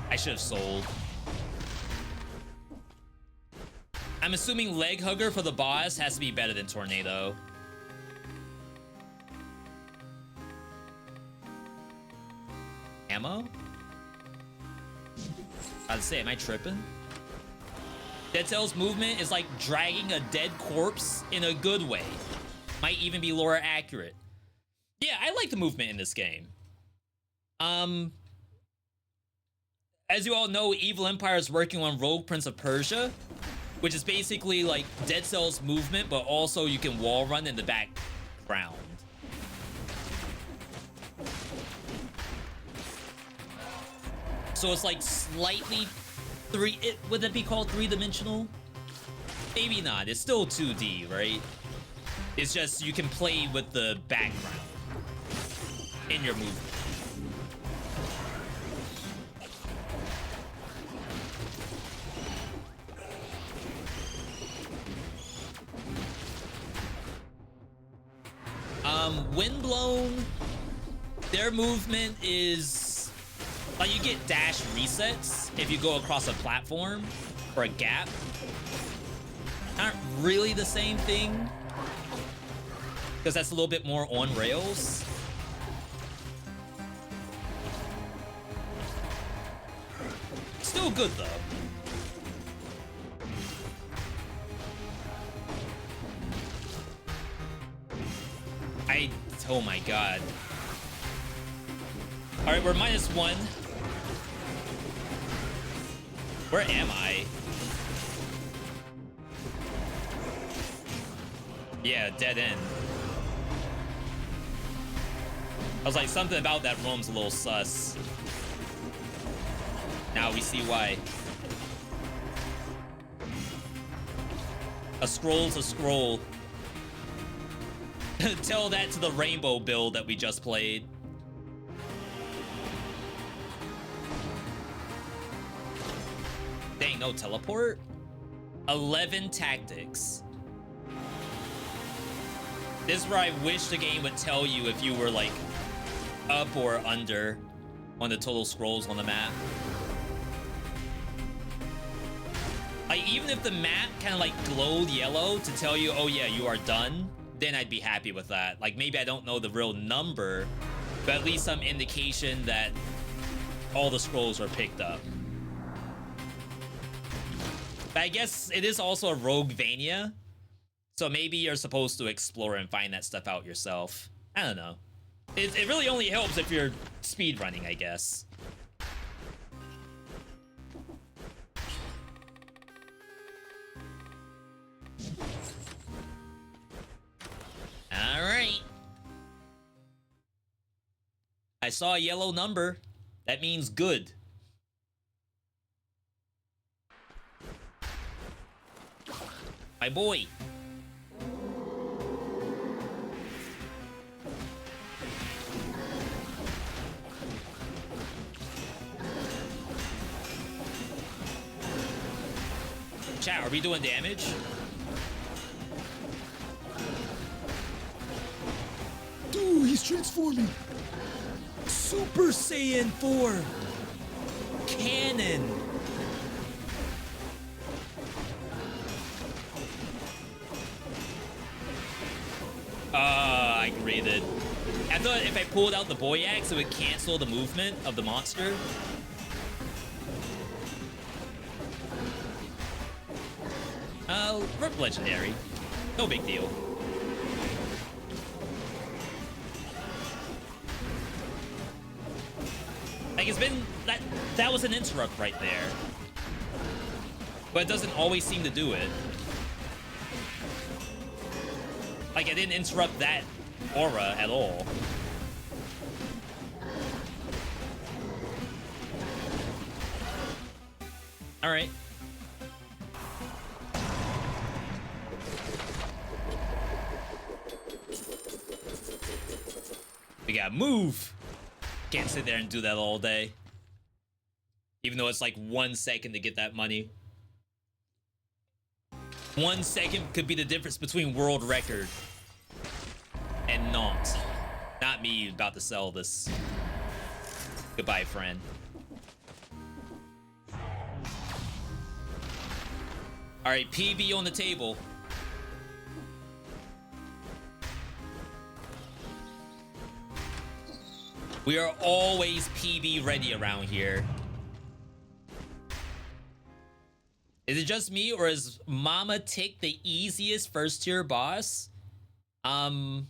Speaker 1: I should have sold. I'm assuming Leg Hugger for the boss has to be better than Tornado. Ammo? I'd say, am I tripping? Dead Cell's movement is like dragging a dead corpse in a good way. Might even be lore accurate. Yeah, I like the movement in this game. As you all know, Evil Empire is working on Rogue Prince of Persia, which is basically like Dead Cell's movement, but also you can wall run in the background. So it's like slightly would that be called three-dimensional? Maybe not. It's still 2D, right? It's just you can play with the background in your movement. Windblown, their movement is like you get dash resets if you go across a platform or a gap. Not really the same thing because that's a little bit more on rails. Still good though. Oh my god. Alright, we're -1. Where am I? Yeah, dead end. I was like, something about that room's a little sus. Now we see why. A scroll's a scroll. Tell that to the rainbow build that we just played. Dang, no teleport? 11 tactics. This is where I wish the game would tell you if you were like up or under on the total scrolls on the map. Like, even if the map kind of like glowed yellow to tell you, oh yeah, you are done, then I'd be happy with that. Like, maybe I don't know the real number, but at least some indication that all the scrolls are picked up. But I guess it is also a Roguevania, so maybe you're supposed to explore and find that stuff out yourself. I don't know. It really only helps if you're speedrunning, I guess. All right. I saw a yellow number. That means good. My boy. Chat, are we doing damage? Dude, he's transforming. Super Saiyan 4. Cannon. I graded. I thought if I pulled out the boy axe, it would cancel the movement of the monster. Rip legendary. No big deal. Like, it's been that was an interrupt right there. But it doesn't always seem to do it. Like, I didn't interrupt that aura at all. All right. We gotta move. Can't sit there and do that all day. Even though it's like 1 second to get that money. 1 second could be the difference between world record and not. Not me about to sell this. Goodbye, friend. All right, PB on the table. We are always PB ready around here. Is it just me, or is Mama Tick the easiest first tier boss? I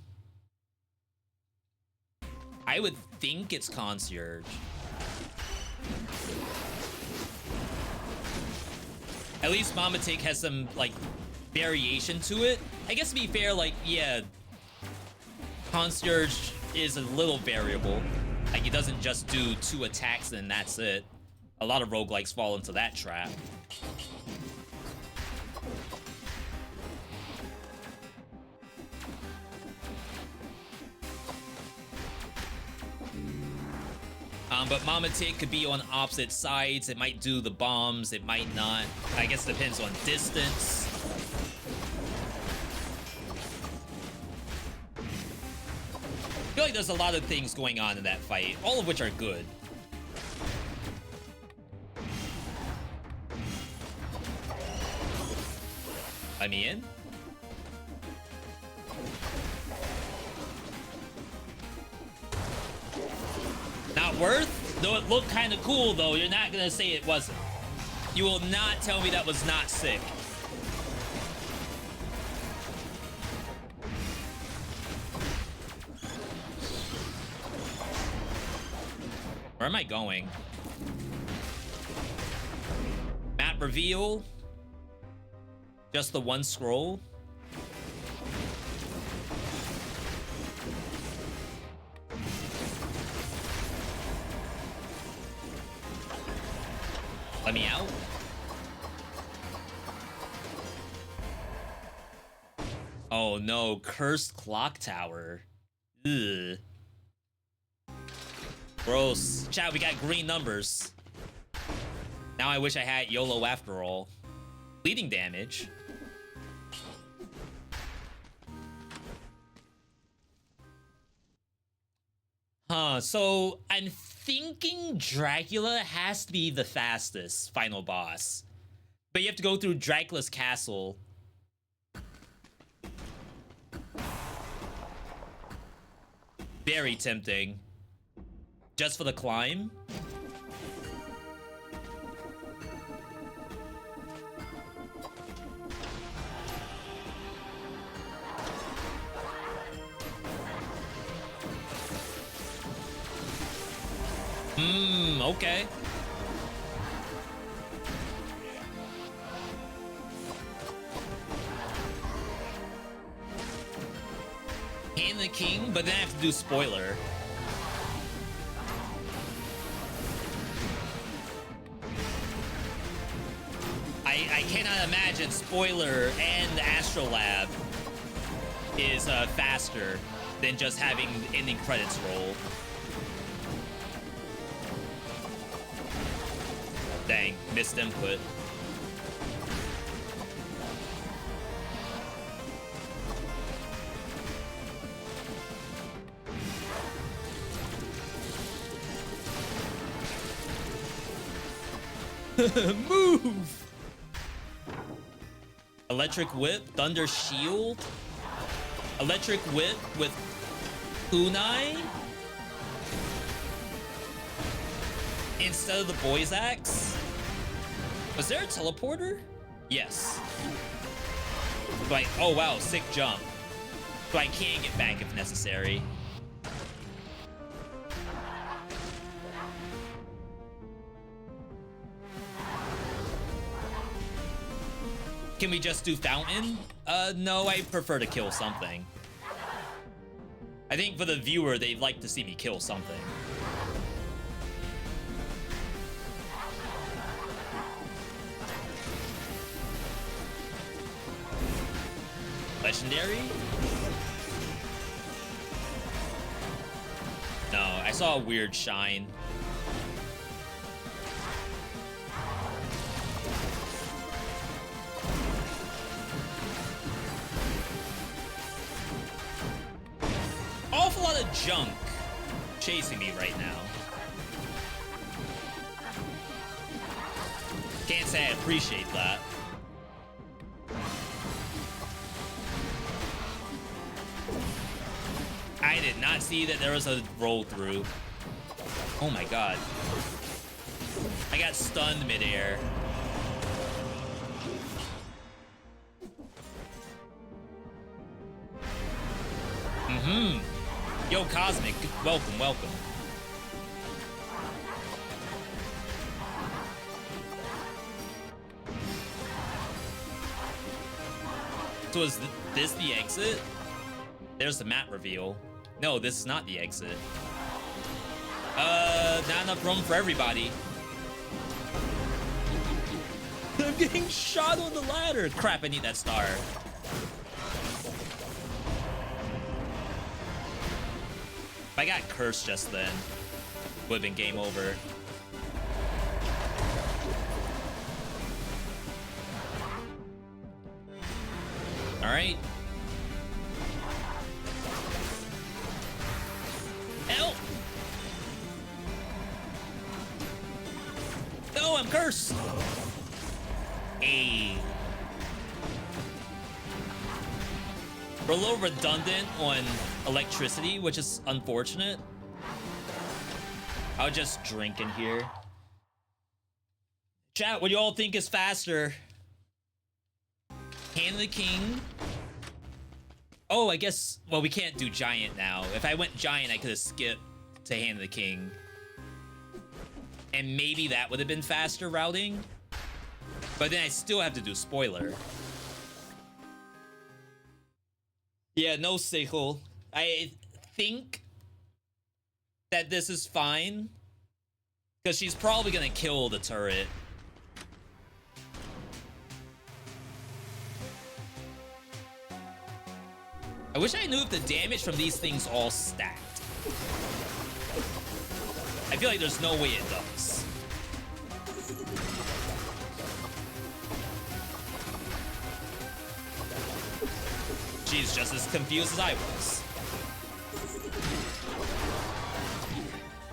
Speaker 1: would think it's Concierge. At least Mama Tick has some, like, variation to it. I guess to be fair, like, yeah, Concierge is a little variable. Like, he doesn't just do 2 attacks and that's it. A lot of roguelikes fall into that trap. But Mama Tick could be on opposite sides. It might do the bombs, it might not. I guess it depends on distance. I feel like there's a lot of things going on in that fight, all of which are good. Let me in. Not worth? Though it looked kind of cool, though. You're not gonna say it wasn't. You will not tell me that was not sick. Where am I going? Map reveal. Just the one scroll. Let me out. Oh no, cursed clock tower. Ugh. Gross. Chat, we got green numbers. Now I wish I had YOLO after all. Bleeding damage. Huh, so I'm thinking Dracula has to be the fastest final boss. But you have to go through Dracula's castle. Very tempting. Just for the climb? Okay. Hand the king, but then I have to do spoiler. I cannot imagine spoiler and the Astrolab is faster than just having ending credits roll. Dang, missed input. Move! Electric whip, thunder shield, electric whip with kunai instead of the boy's axe. Was there a teleporter? Yes. Like, oh wow, sick jump. So I can get back if necessary. Can we just do fountain? No, I prefer to kill something. I think for the viewer, they'd like to see me kill something. Legendary? No, I saw a weird shine. Awful lot of junk chasing me right now. Can't say I appreciate that. I did not see that there was a roll through. Oh my god. I got stunned midair. Yo, Cosmic, welcome, welcome. So is this the exit? There's the map reveal. No, this is not the exit. Not enough room for everybody. I'm getting shot on the ladder. Crap, I need that star. If I got cursed just then, would have been game over. All right. Help! No, I'm cursed. Hey. We're a little redundant on electricity, which is unfortunate. I'll just drink in here. Chat, what do you all think is faster? Hand of the King. Oh, I guess, well, we can't do Giant now. If I went Giant, I could have skipped to Hand of the King. And maybe that would have been faster routing. But then I still have to do Spoiler. Yeah, no Sickle. I think that this is fine. Because she's probably going to kill the turret. I wish I knew if the damage from these things all stacked. I feel like there's no way it does. She's just as confused as I was.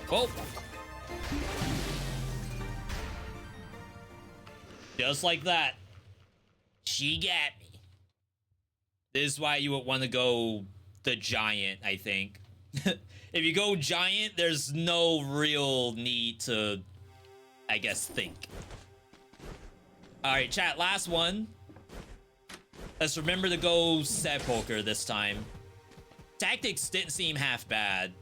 Speaker 1: Oh. Just like that. She got me. This is why you would want to go the Giant, I think. If you go Giant, there's no real need to, I guess, think. Alright, chat, last one. Let's remember to go Sepulcher this time. Tactics didn't seem half bad.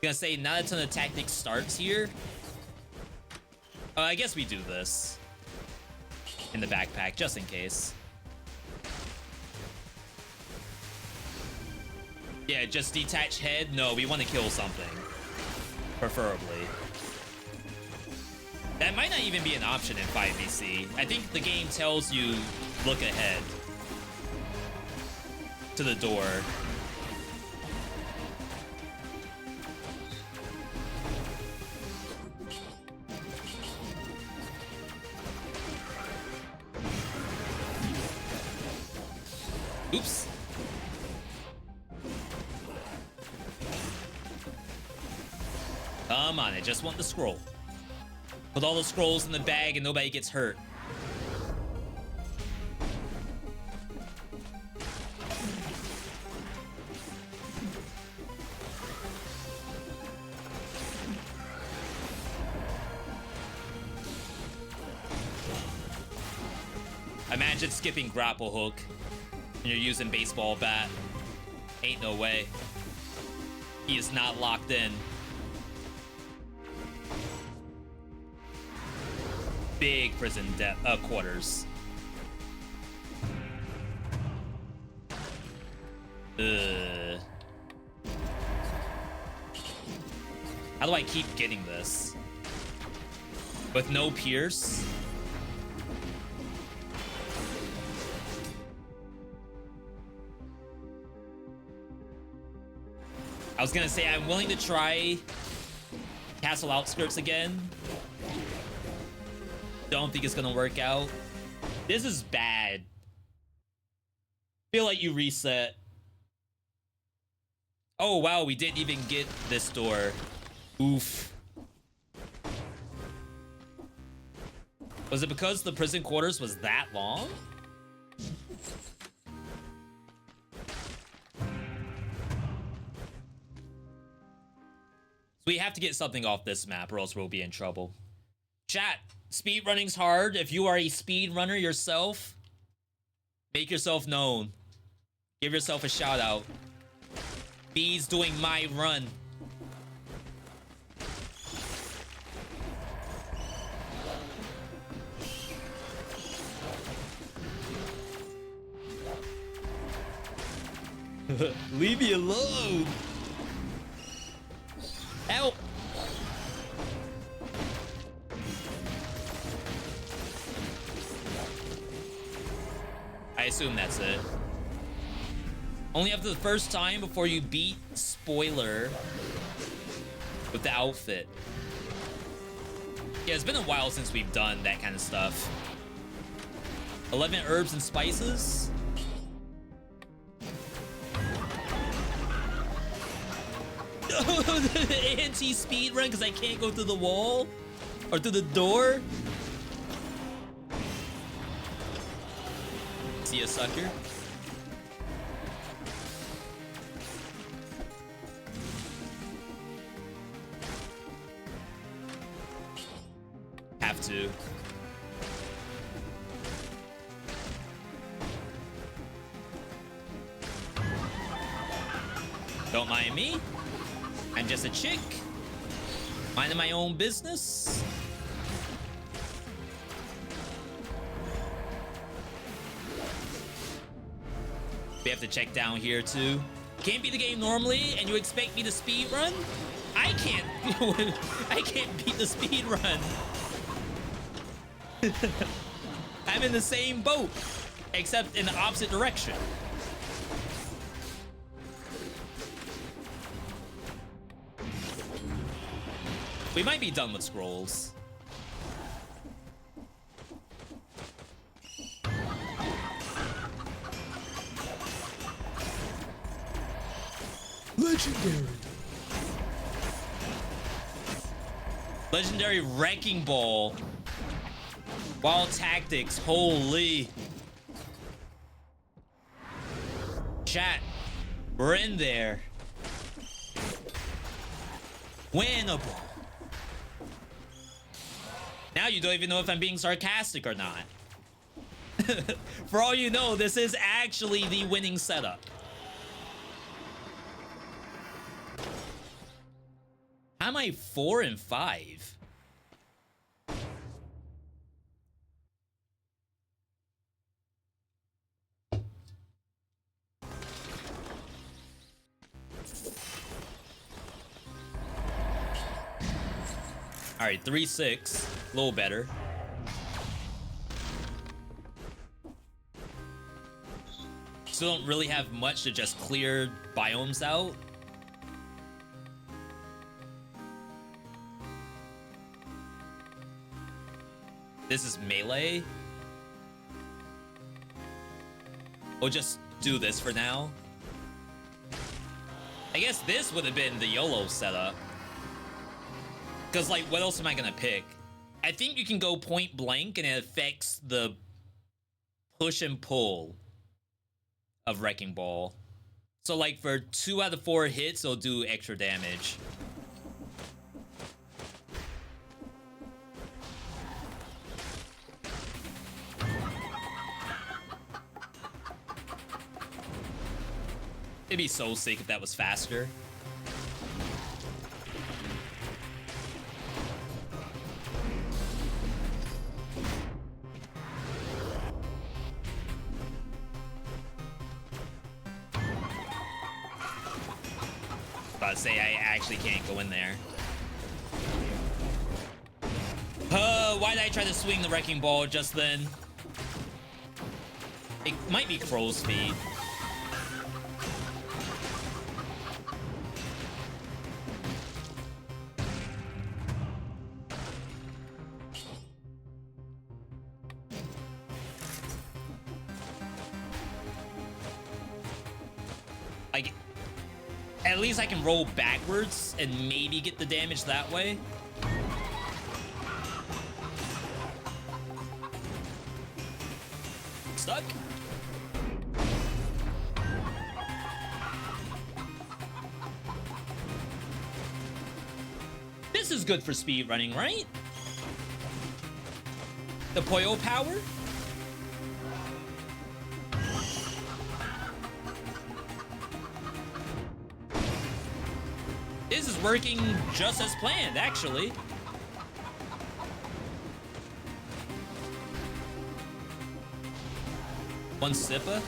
Speaker 1: Gonna say, not a ton of tactics starts here. I guess we do this in the backpack, just in case. Yeah, just detach head? No, we want to kill something. Preferably. That might not even be an option in 5VC. I think the game tells you look ahead to the door. Oops. Come on, I just want the scroll. Put all the scrolls in the bag and nobody gets hurt. Imagine skipping grapple hook when you're using baseball bat. Ain't no way. He is not locked in. Big prison quarters. Ugh. How do I keep getting this? With no pierce? I was gonna say I'm willing to try Castle Outskirts again. Don't think it's gonna work out. This is bad. Feel like you reset. Oh wow, we didn't even get this door. Oof. Was it because the prison quarters was that long? We have to get something off this map or else we'll be in trouble. Chat, speedrunning's hard. If you are a speedrunner yourself, make yourself known. Give yourself a shout out. B's doing my run. Leave me alone. Help! I assume that's it. Only after the first time before you beat Spoiler with the outfit. Yeah, it's been a while since we've done that kind of stuff. 11 herbs and spices? Anti-speed run because I can't go through the wall or through the door. See a sucker. Have to. Don't mind me. I'm just a chick. Minding my own business. We have to check down here too. Can't beat the game normally, and you expect me to speed run? I can't. I can't beat the speed run. I'm in the same boat, except in the opposite direction. We might be done with scrolls.
Speaker 3: Legendary.
Speaker 1: Legendary Wrecking Ball. Wild Tactics. Holy. Chat. We're in there. Winnable. Now you don't even know if I'm being sarcastic or not. For all you know, this is actually the winning setup. How am I 4 and 5? All right, 3-6, a little better. Still don't really have much to just clear biomes out. This is melee. We'll just do this for now. I guess this would have been the YOLO setup. Because, like, what else am I gonna pick? I think you can go point blank and it affects the push and pull of Wrecking Ball. So, like, for 2 out of 4 hits, it'll do extra damage. It'd be so sick if that was faster. About to say I actually can't go in there. Why did I try to swing the Wrecking Ball just then? It might be crow's feet. Like, at least I can roll backwards and maybe get the damage that way. Stuck? This is good for speed running, right? The Poyo power? This is working just as planned, actually. One Sippa.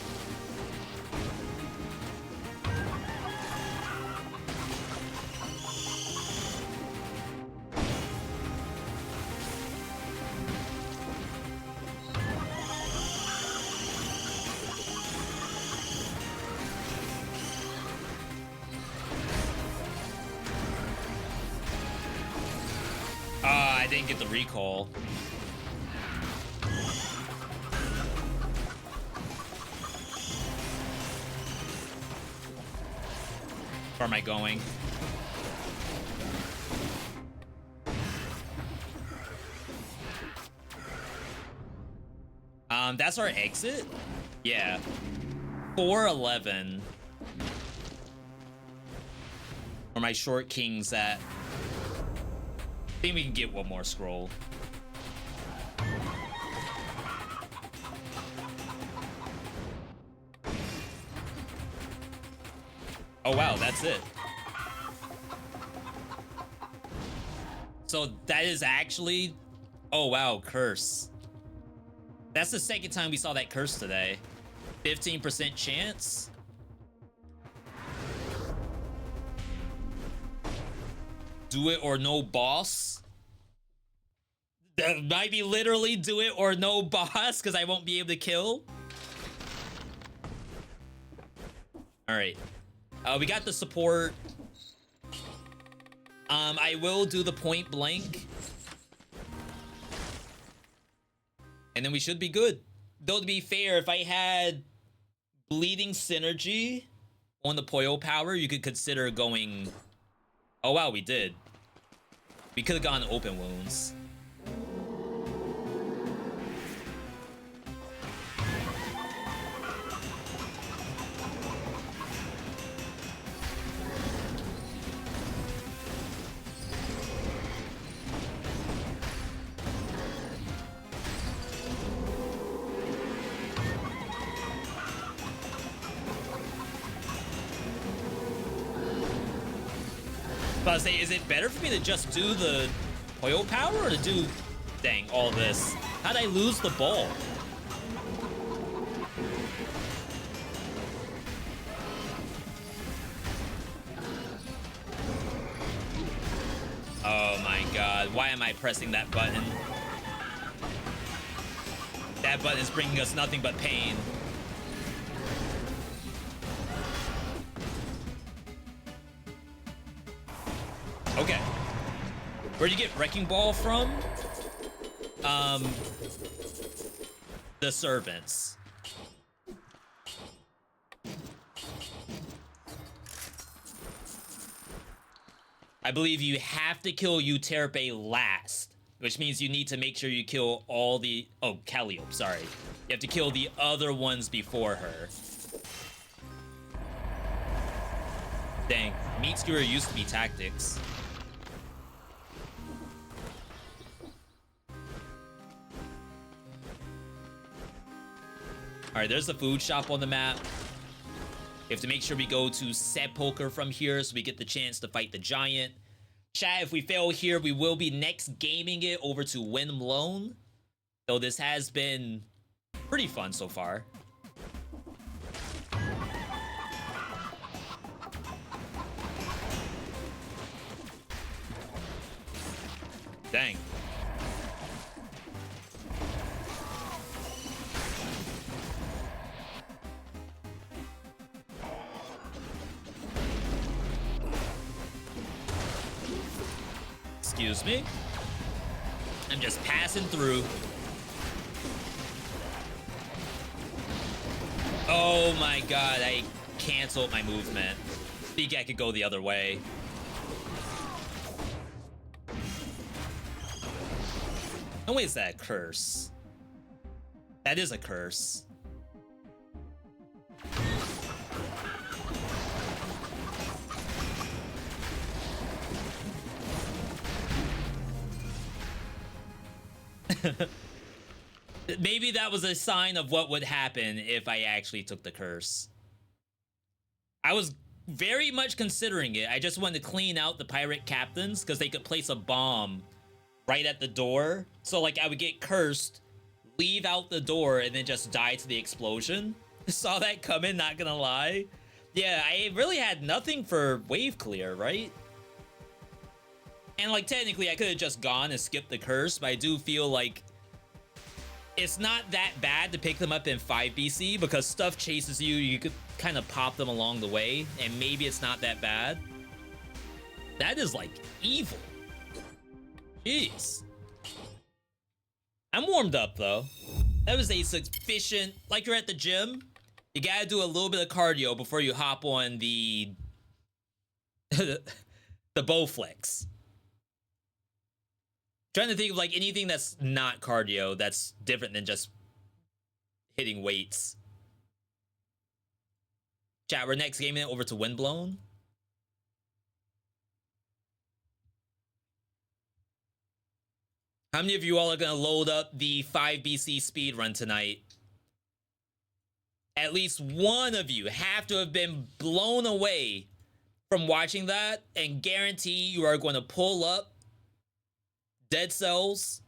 Speaker 1: I didn't get the recall. Where am I going? That's our exit? Yeah. 411. Where my short king's at. I think we can get one more scroll. Oh wow, that's it. So that is actually... Oh wow, curse. That's the second time we saw that curse today. 15% chance. Do it or no boss. That might be literally do it or no boss, because I won't be able to kill. All right. We got the support. I will do the point blank. And then we should be good. Though, to be fair, if I had bleeding synergy on the Poyo power, you could consider going... Oh, wow, we did. We could have gone open wounds. But I was saying, is it better for me to just do the Poyo power or to do, dang, all this? How'd I lose the ball? Oh my god, why am I pressing that button? That button is bringing us nothing but pain. Okay. Where'd you get Wrecking Ball from? The servants. I believe you have to kill Euterpe last, which means you need to make sure you kill all the... Oh, Calliope, sorry. You have to kill the other ones before her. Dang, Meat Skewer used to be tactics. All right, there's the food shop on the map. We have to make sure we go to Sepulcher from here so we get the chance to fight the giant. Chat, if we fail here, we will be next gaming it over to Windblown. Though this has been pretty fun so far. Dang. Excuse me. I'm just passing through. Oh my god, I canceled my movement. Think I could go the other way. No way is that a curse. That is a curse. Maybe that was a sign of what would happen if I actually took the curse. I was very much considering it. I just wanted to clean out the pirate captains because they could place a bomb right at the door. So like I would get cursed, leave out the door, and then just die to the explosion. Saw that coming, not gonna lie. Yeah, I really had nothing for wave clear, right? And like technically I could have just gone and skipped the curse, but I do feel like it's not that bad to pick them up in 5 BC because stuff chases you. You could kind of pop them along the way, and maybe it's not that bad. That is like evil. Jeez. I'm warmed up though. That was a sufficient, like you're at the gym, you gotta do a little bit of cardio before you hop on the the bow flex. Trying to think of like anything that's not cardio that's different than just hitting weights. Chat, we're next gaming it over to Windblown. How many of you all are gonna load up the 5 BC speedrun tonight? At least one of you have to have been blown away from watching that and guarantee you are going to pull up Dead Cells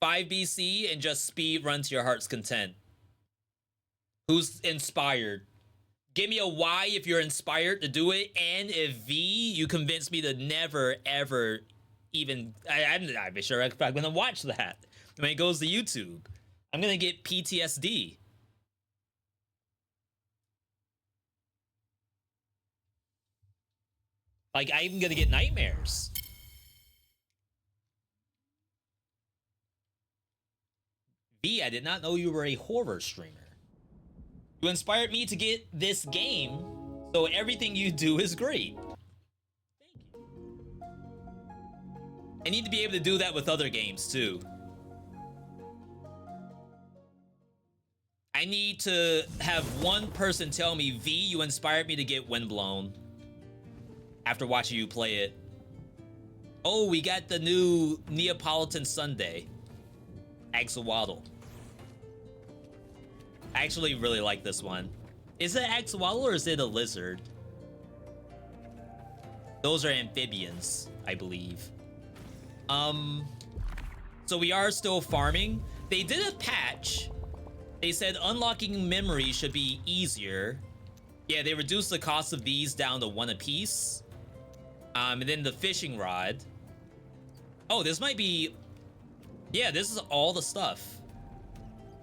Speaker 1: 5 BC and just speed run to your heart's content. Who's inspired? Give me a Y if you're inspired to do it, and if V, you convince me to never, ever even... I'm sure I'm going to watch that when it goes to YouTube. I'm going to get PTSD. Like, I'm going to get nightmares. V, I did not know you were a horror streamer. You inspired me to get this game, so everything you do is great. Thank you. I need to be able to do that with other games, too. I need to have one person tell me, V, you inspired me to get Windblown. After watching you play it. Oh, we got the new Neapolitan Sundae. Axolotl. I actually really like this one. Is it axolotl or is it a lizard? Those are amphibians, I believe. So we are still farming. They did a patch. They said unlocking memory should be easier. Yeah, they reduced the cost of these down to 1 apiece. And then the fishing rod. Oh, this might be... Yeah, this is all the stuff.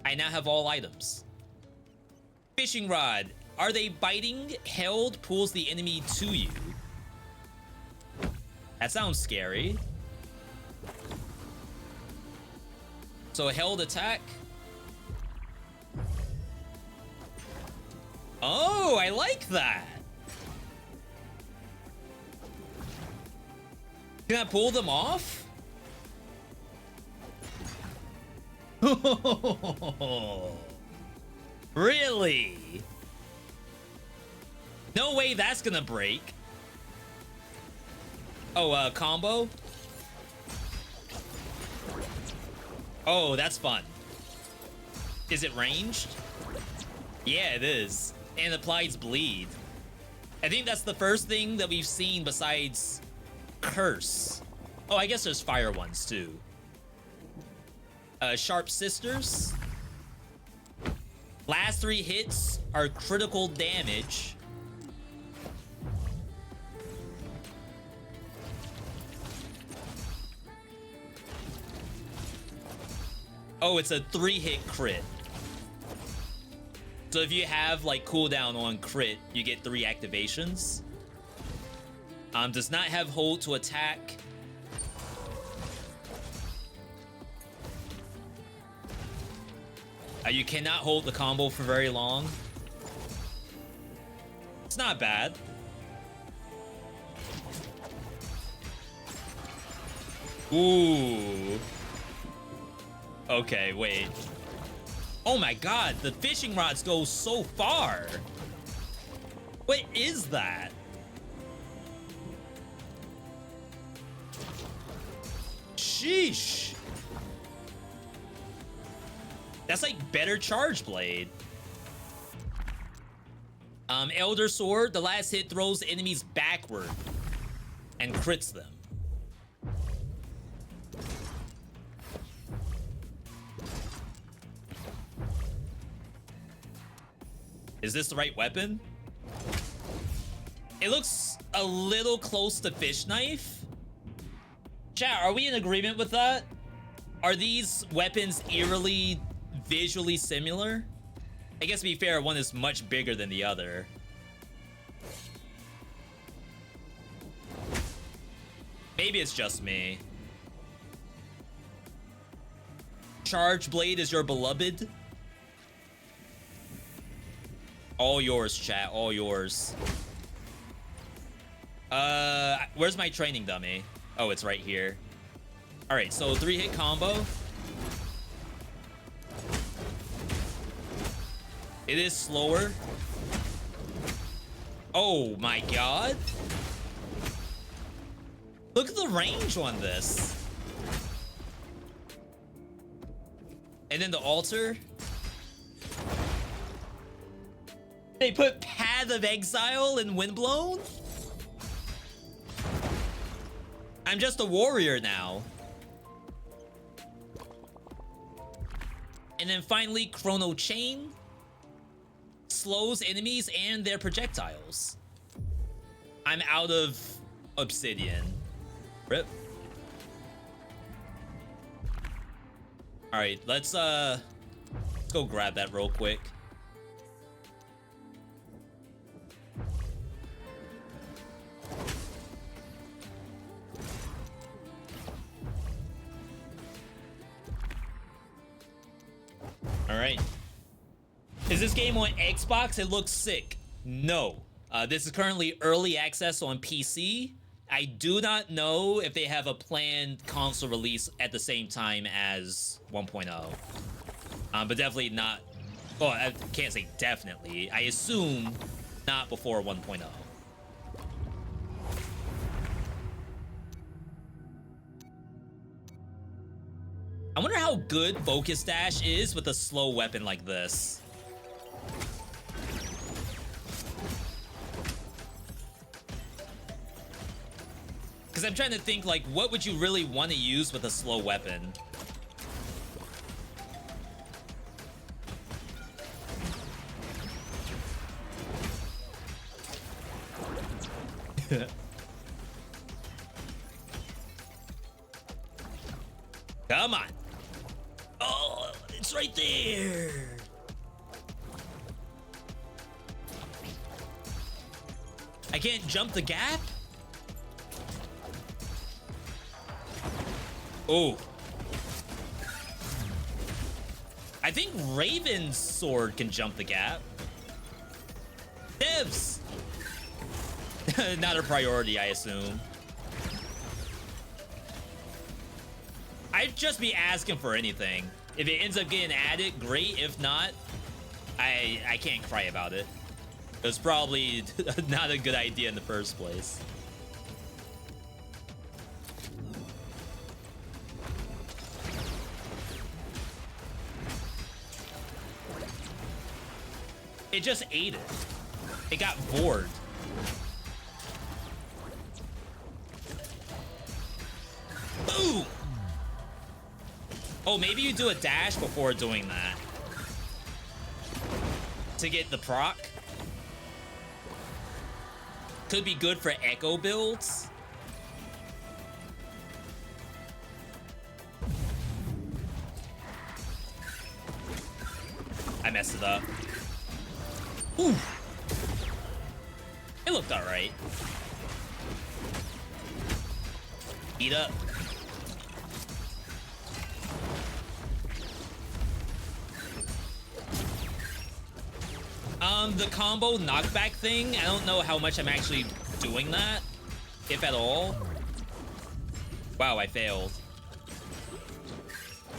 Speaker 1: I now have all items. Fishing rod. Are they biting? Held pulls the enemy to you. That sounds scary. So held attack. Oh, I like that. Can I pull them off? Really? No way that's gonna break. Oh, combo? Oh, that's fun. Is it ranged? Yeah, it is. And applies bleed. I think that's the first thing that we've seen besides curse. Oh, I guess there's fire ones too. Sharp sisters. Last 3 hits are critical damage. Oh, it's a 3-hit crit. So if you have like cooldown on crit, you get 3 activations. Does not have hold to attack. You cannot hold the combo for very long. It's not bad. Ooh. Okay, wait. Oh my god, the fishing rods go so far. What is that? Sheesh. That's like better charge blade. Elder Sword, the last hit throws enemies backward and crits them. Is this the right weapon? It looks a little close to Fish Knife. Chat, are we in agreement with that? Are these weapons eerily visually similar? I guess to be fair, one is much bigger than the other. Maybe it's just me. Charge blade is your beloved. All yours, chat. All yours. Where's my training dummy? Oh, it's right here. All right, so 3-hit combo. It is slower. Oh my god. Look at the range on this. And then the altar. They put Path of Exile in Windblown? I'm just a warrior now. And then finally, Chrono Chain slows enemies and their projectiles. I'm out of obsidian. Rip. All right, let's go grab that real quick. All right. Is this game on Xbox? It looks sick. No. This is currently early access on PC. I do not know if they have a planned console release at the same time as 1.0. But definitely not. Well, I can't say definitely. I assume not before 1.0. I wonder how good Focus Dash is with a slow weapon like this. Because I'm trying to think, like, what would you really want to use with a slow weapon? Come on. Oh, it's right there. I can't jump the gap? Oh. I think Raven's sword can jump the gap. Devs! Not a priority, I assume. I'd just be asking for anything. If it ends up getting added, great. If not, I can't cry about it. It was probably not a good idea in the first place. It just ate it. It got bored. Boom! Oh, maybe you do a dash before doing that. To get the proc. Could be good for echo builds. I messed it up. Ooh. It looked alright. Eat up. The combo knockback thing, I don't know how much I'm actually doing that, if at all. Wow, I failed.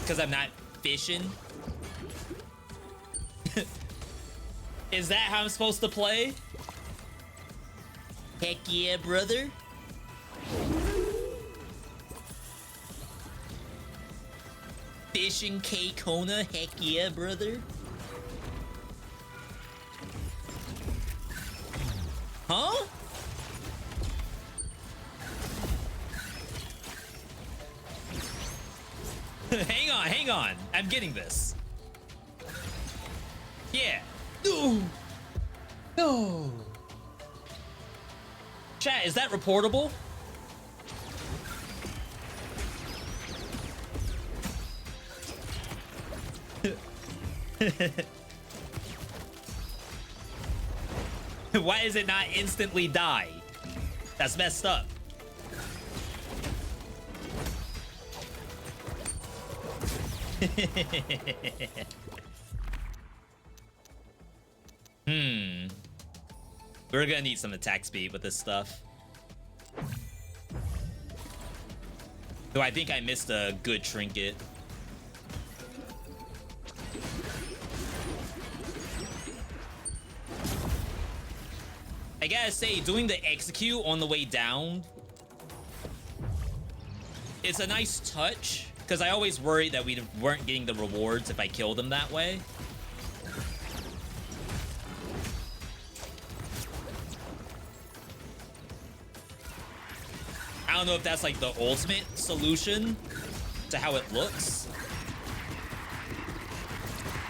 Speaker 1: Because I'm not fishing. Is that how I'm supposed to play? Heck yeah, brother. Fishing K-Kona, heck yeah, brother. Huh? Hang on. I'm getting this. Yeah. No. No. Chat, is that reportable? Why is it not instantly die? That's messed up. We're gonna need some attack speed with this stuff. Though I think I missed a good trinket. I gotta say, doing the execute on the way down, it's a nice touch, because I always worried that we weren't getting the rewards if I killed them that way. I don't know if that's like the ultimate solution to how it looks.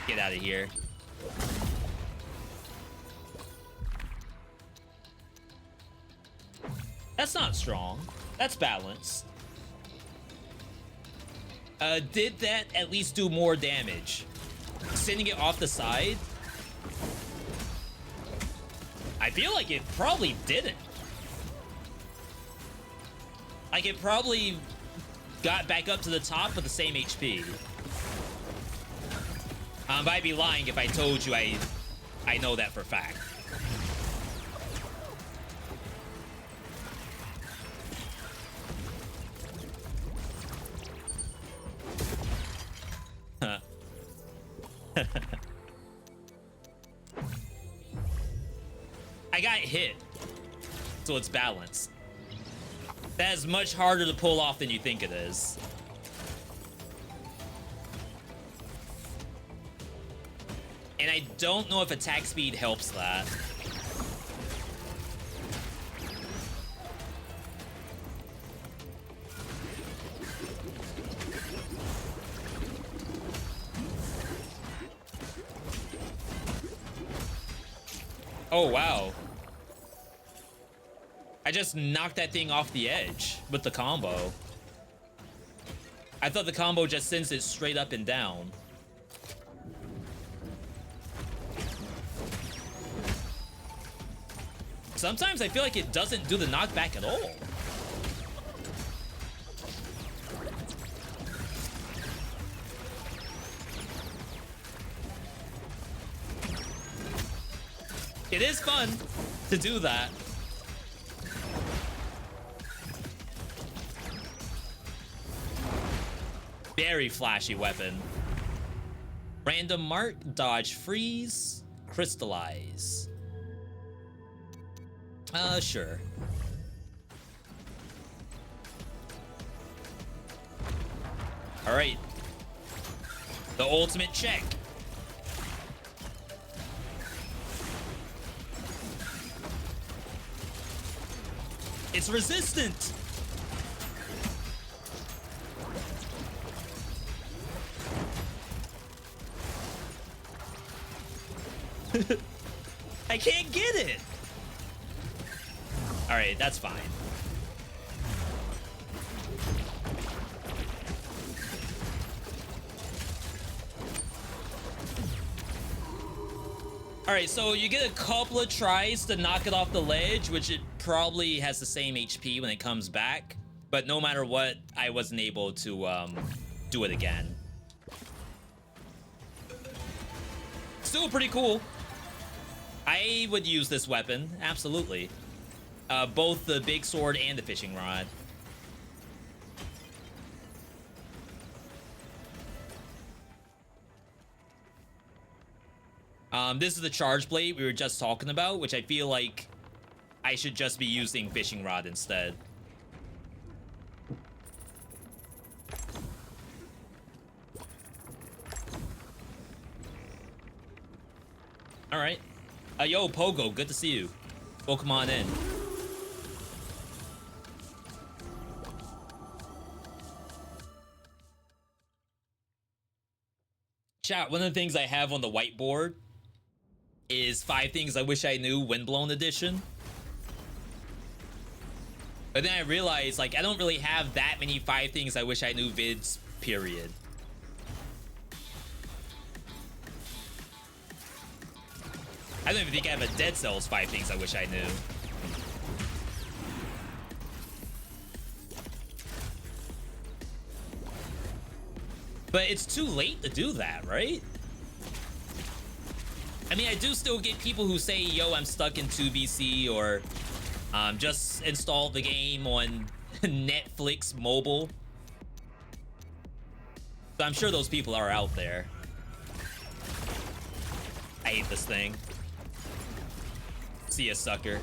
Speaker 1: Get out of here. That's not strong. That's balanced. Did that at least do more damage? Sending it off the side? I feel like it probably didn't. Like it probably got back up to the top with the same HP. But I'd be lying if I told you I know that for a fact. I got hit, so it's balanced. That is much harder to pull off than you think it is. And I don't know if attack speed helps that. Oh, wow. I just knocked that thing off the edge with the combo. I thought the combo just sends it straight up and down. Sometimes I feel like it doesn't do the knockback at all. It is fun to do that. Very flashy weapon. Random mark, dodge, freeze, crystallize. Sure. All right. The ultimate check. It's resistant. I can't get it. All right, that's fine. All right, so you get a couple of tries to knock it off the ledge, which it probably has the same HP when it comes back. But no matter what, I wasn't able to do it again. Still pretty cool. I would use this weapon, absolutely. Both the big sword and the fishing rod. This is the charge blade we were just talking about, which I feel like I should just be using fishing rod instead. All right. Yo, Pogo, good to see you. Welcome on in. Chat, one of the things I have on the whiteboard is 5 things I wish I knew Windblown edition. But then I realized, like, I don't really have that many 5 things I wish I knew vids, period. I don't even think I have a Dead Cells 5 things I wish I knew. But it's too late to do that, right? I mean, I do still get people who say, yo, I'm stuck in 2BC, or just install the game on Netflix mobile. So I'm sure those people are out there. I hate this thing. See ya, sucker.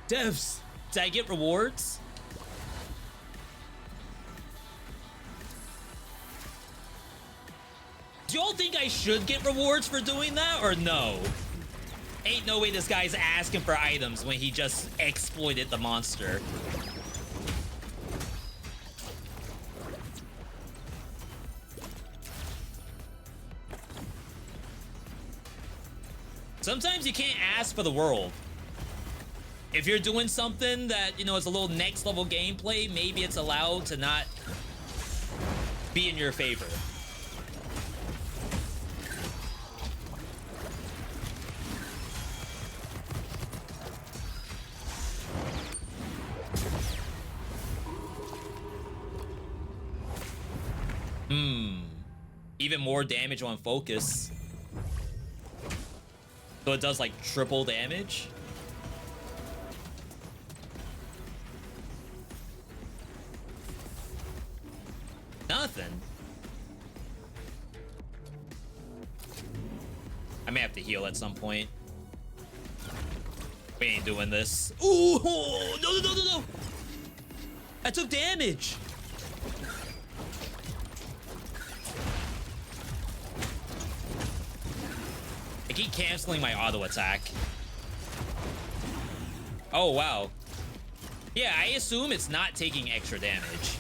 Speaker 1: Devs, did I get rewards? Do y'all think I should get rewards for doing that, or no? Ain't no way this guy's asking for items when he just exploited the monster. Sometimes you can't ask for the world. If you're doing something that, you know, is a little next level gameplay, maybe it's allowed to not be in your favor. Even more damage on focus. So it does like triple damage. Nothing. I may have to heal at some point. We ain't doing this. Ooh, no. I took damage. I keep canceling my auto attack. Oh, wow. Yeah, I assume it's not taking extra damage.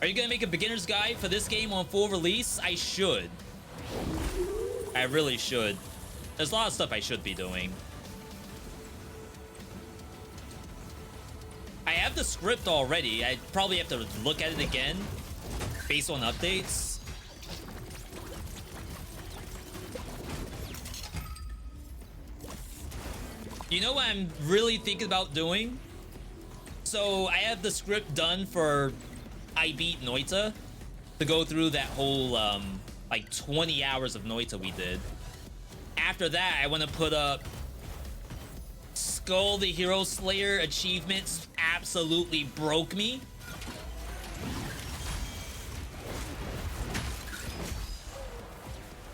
Speaker 1: Are you gonna make a beginner's guide for this game on full release? I should. I really should. There's a lot of stuff I should be doing. I have the script already. I probably have to look at it again based on updates. You know what I'm really thinking about doing? So I have the script done for I Beat Noita to go through that whole like 20 hours of Noita we did. After that, I want to put up Skull the Hero Slayer achievements absolutely broke me.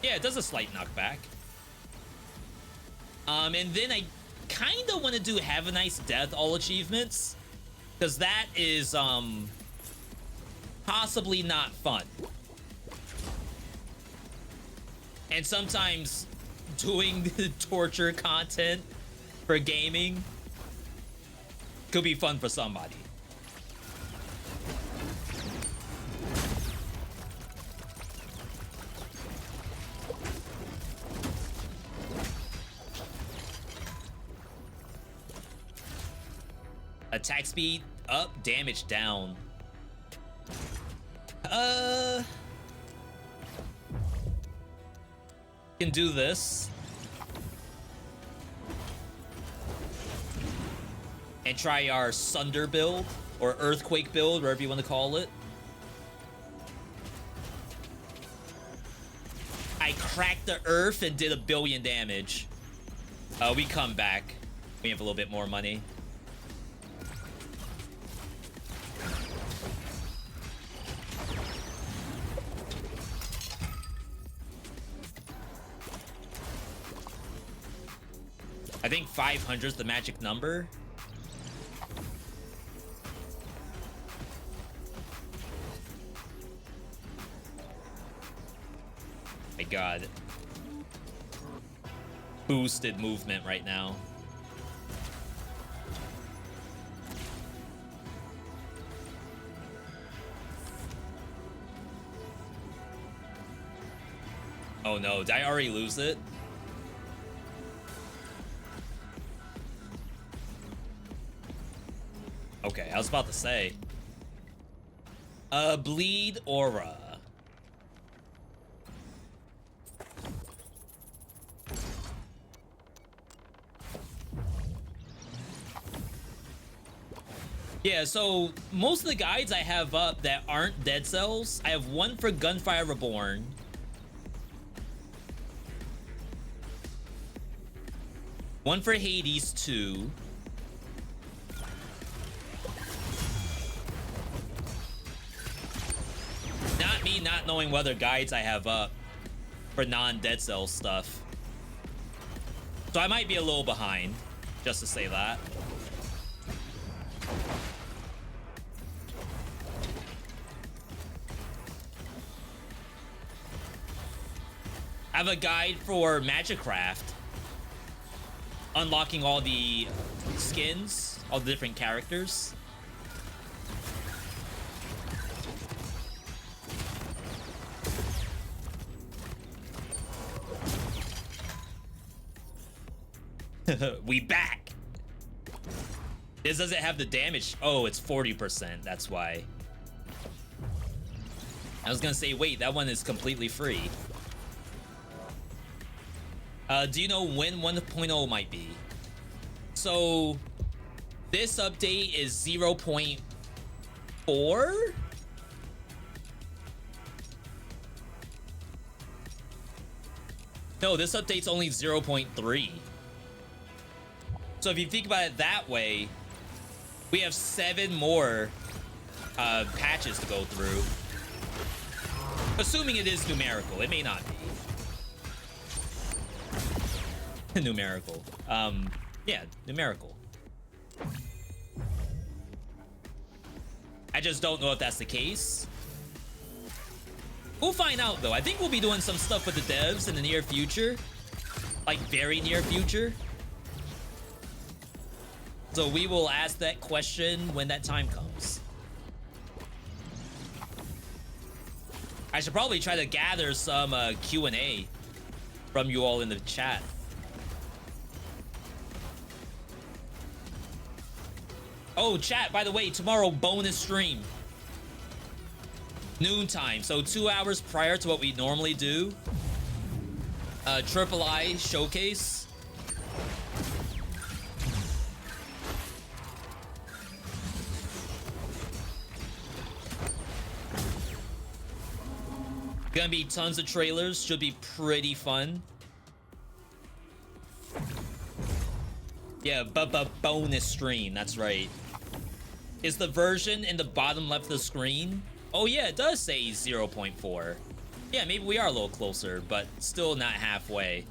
Speaker 1: Yeah, it does a slight knockback. And then I kind of want to do Have a Nice Death all achievements, because that is possibly not fun. And sometimes doing the torture content for gaming could be fun for somebody. Attack speed up, damage down. Can do this. And try our Sunder build, or Earthquake build, whatever you want to call it. I cracked the earth and did 1 billion damage. We come back. We have a little bit more money. I think 500 is the magic number. My God. Boosted movement right now. Oh no, did I already lose it? Okay, I was about to say. Bleed Aura. Yeah, so most of the guides I have up that aren't Dead Cells, I have one for Gunfire Reborn. One for Hades 2. Not me not knowing what other guides I have up for non-Dead Cells stuff. So I might be a little behind, just to say that. I have a guide for Magicraft. Unlocking all the skins, all the different characters. We back. This doesn't have the damage. Oh, it's 40%. That's why. I was gonna say, wait, that one is completely free. Do you know when 1.0 might be? So this update is 0.4. No, this update's only 0.3. So if you think about it that way, we have 7 more patches to go through. Assuming it is numerical. It may not be. Numerical. Yeah, numerical. I just don't know if that's the case. We'll find out, though. I think we'll be doing some stuff with the devs in the near future. Like, very near future. So we will ask that question when that time comes. I should probably try to gather some Q&A from you all in the chat. Oh, chat, by the way, tomorrow bonus stream. Noontime, so 2 hours prior to what we normally do. SlimyYy showcase. Gonna be tons of trailers, should be pretty fun. Yeah, bonus stream, that's right. Is the version in the bottom left of the screen? Oh yeah, it does say 0.4. Yeah, maybe we are a little closer, but still not halfway.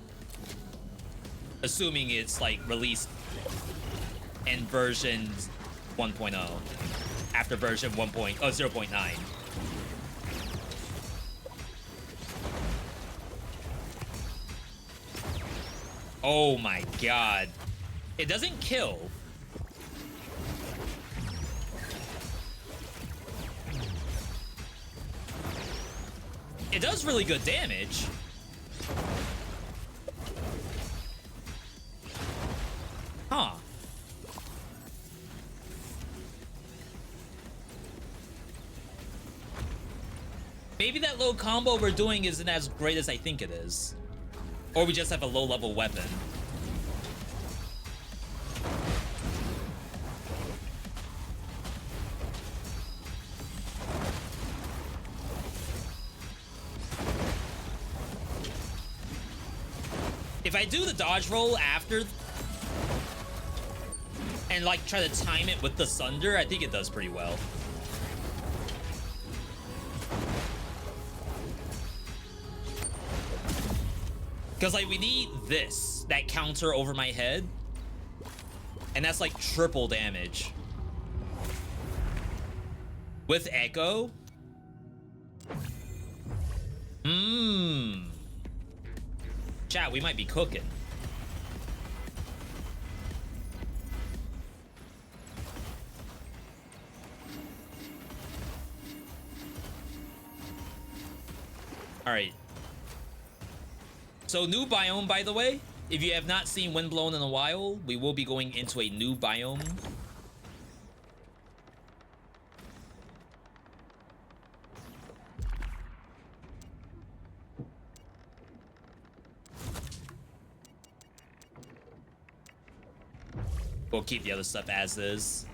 Speaker 1: Assuming it's like released in version 1.0 after version 0.9. Oh my god. It doesn't kill. It does really good damage. Huh. Maybe that low combo we're doing isn't as great as I think it is. Or we just have a low-level weapon. If I do the dodge roll after and like try to time it with the Sunder, I think it does pretty well. Because like we need this, that counter over my head. And that's like triple damage. With Echo? Chat, we might be cooking. All right. So new biome, by the way. If you have not seen Windblown in a while, we will be going into a new biome. We'll keep the other stuff as is.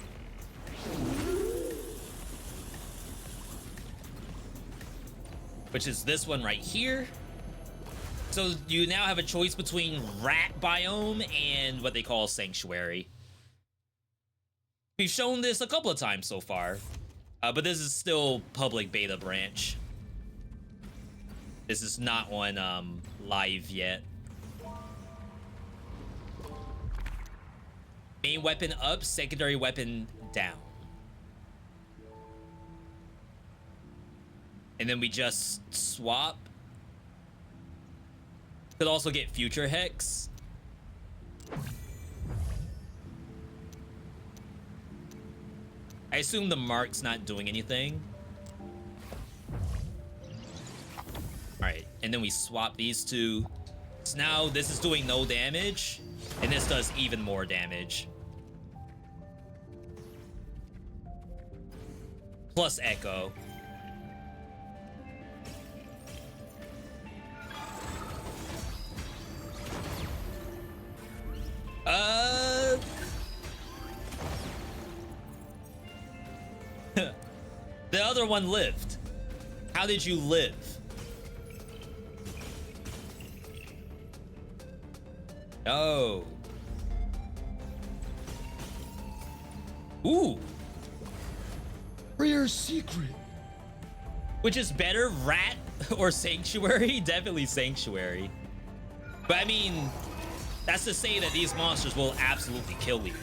Speaker 1: Which is this one right here. So you now have a choice between rat biome and what they call sanctuary. We've shown this a couple of times so far, but this is still public beta branch. This is not on live yet. Main weapon up, secondary weapon down. And then we just swap. Could also get Future Hex. I assume the mark's not doing anything. Alright, and then we swap these two. So now this is doing no damage, and this does even more damage. Plus Echo. The other one lived. How did you live? Oh. Ooh.
Speaker 3: Rare secret.
Speaker 1: Which is better, Rat or Sanctuary? Definitely Sanctuary. But I mean, that's to say that these monsters will absolutely kill you.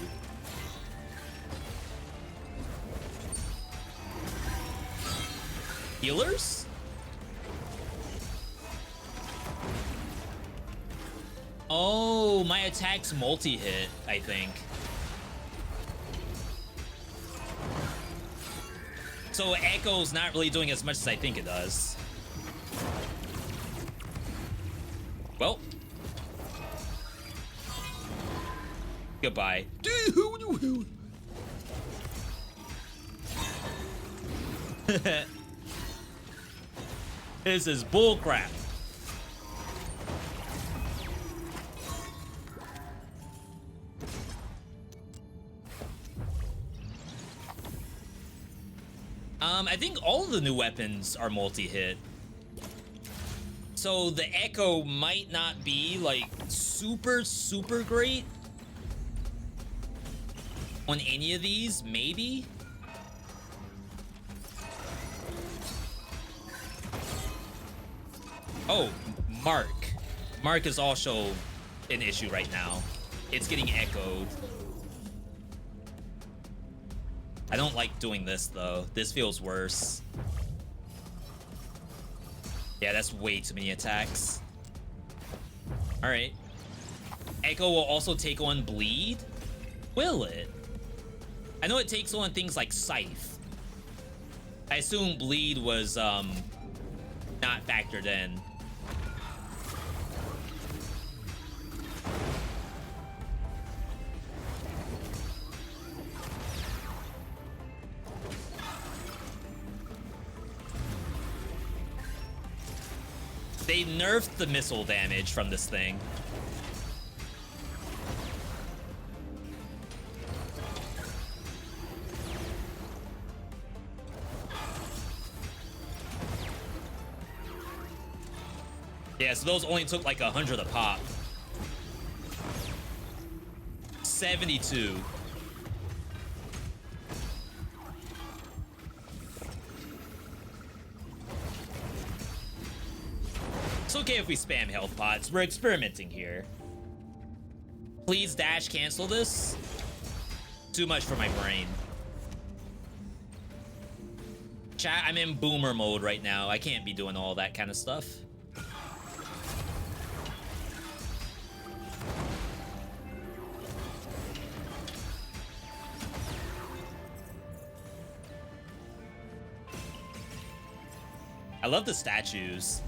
Speaker 1: Healers? Oh, my attack's multi-hit, I think. So Echo's not really doing as much as I think it does. Well. Goodbye. This is bullcrap. I think all of the new weapons are multi-hit. So the Echo might not be like super great on any of these, maybe. Oh, Mark. Mark is also an issue right now. It's getting echoed. I don't like doing this though. This feels worse. Yeah, that's way too many attacks. All right. Echo will also take on Bleed. Will it? I know it takes on things like Scythe. I assume Bleed was not factored in. They nerfed the missile damage from this thing. Yeah, so those only took like 100 a pop. 72. It's okay if we spam health pods. We're experimenting here. Please dash cancel this. Too much for my brain. Chat, I'm in boomer mode right now. I can't be doing all that kind of stuff. I love the statues.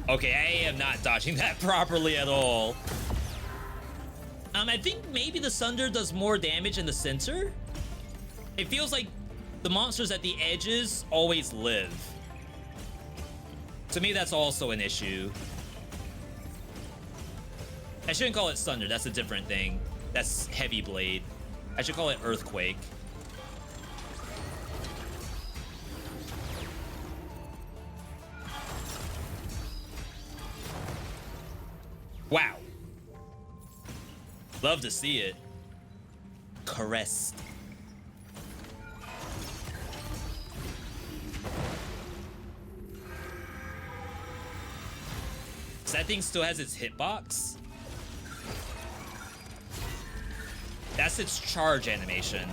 Speaker 1: Okay, I am not dodging that properly at all. I think maybe the Sunder does more damage in the center. It feels like the monsters at the edges always live. To me, that's also an issue. I shouldn't call it Sunder. That's a different thing. That's Heavy Blade. I should call it Earthquake. Wow. Love to see it. Caressed. That thing still has its hitbox. That's its charge animation.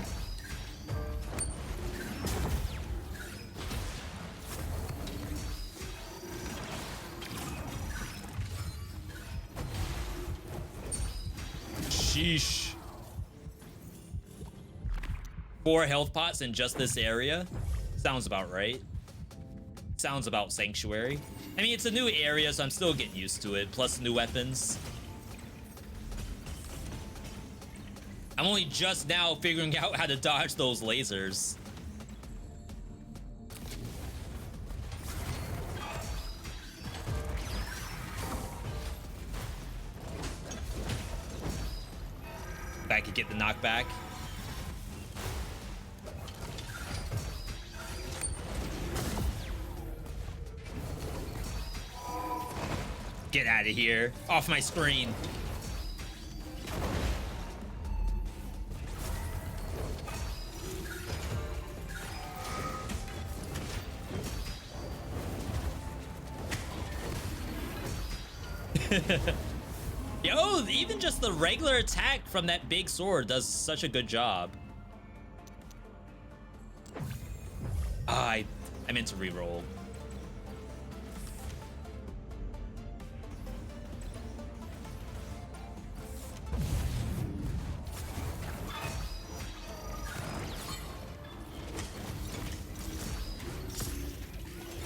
Speaker 1: Sheesh. 4 health pots in just this area? Sounds about right. Sounds about Sanctuary. I mean, it's a new area, so I'm still getting used to it. Plus new weapons. I'm only just now figuring out how to dodge those lasers. If I could get the knockback. Get out of here. Off my screen. Yo, even just the regular attack from that big sword does such a good job. I meant to reroll.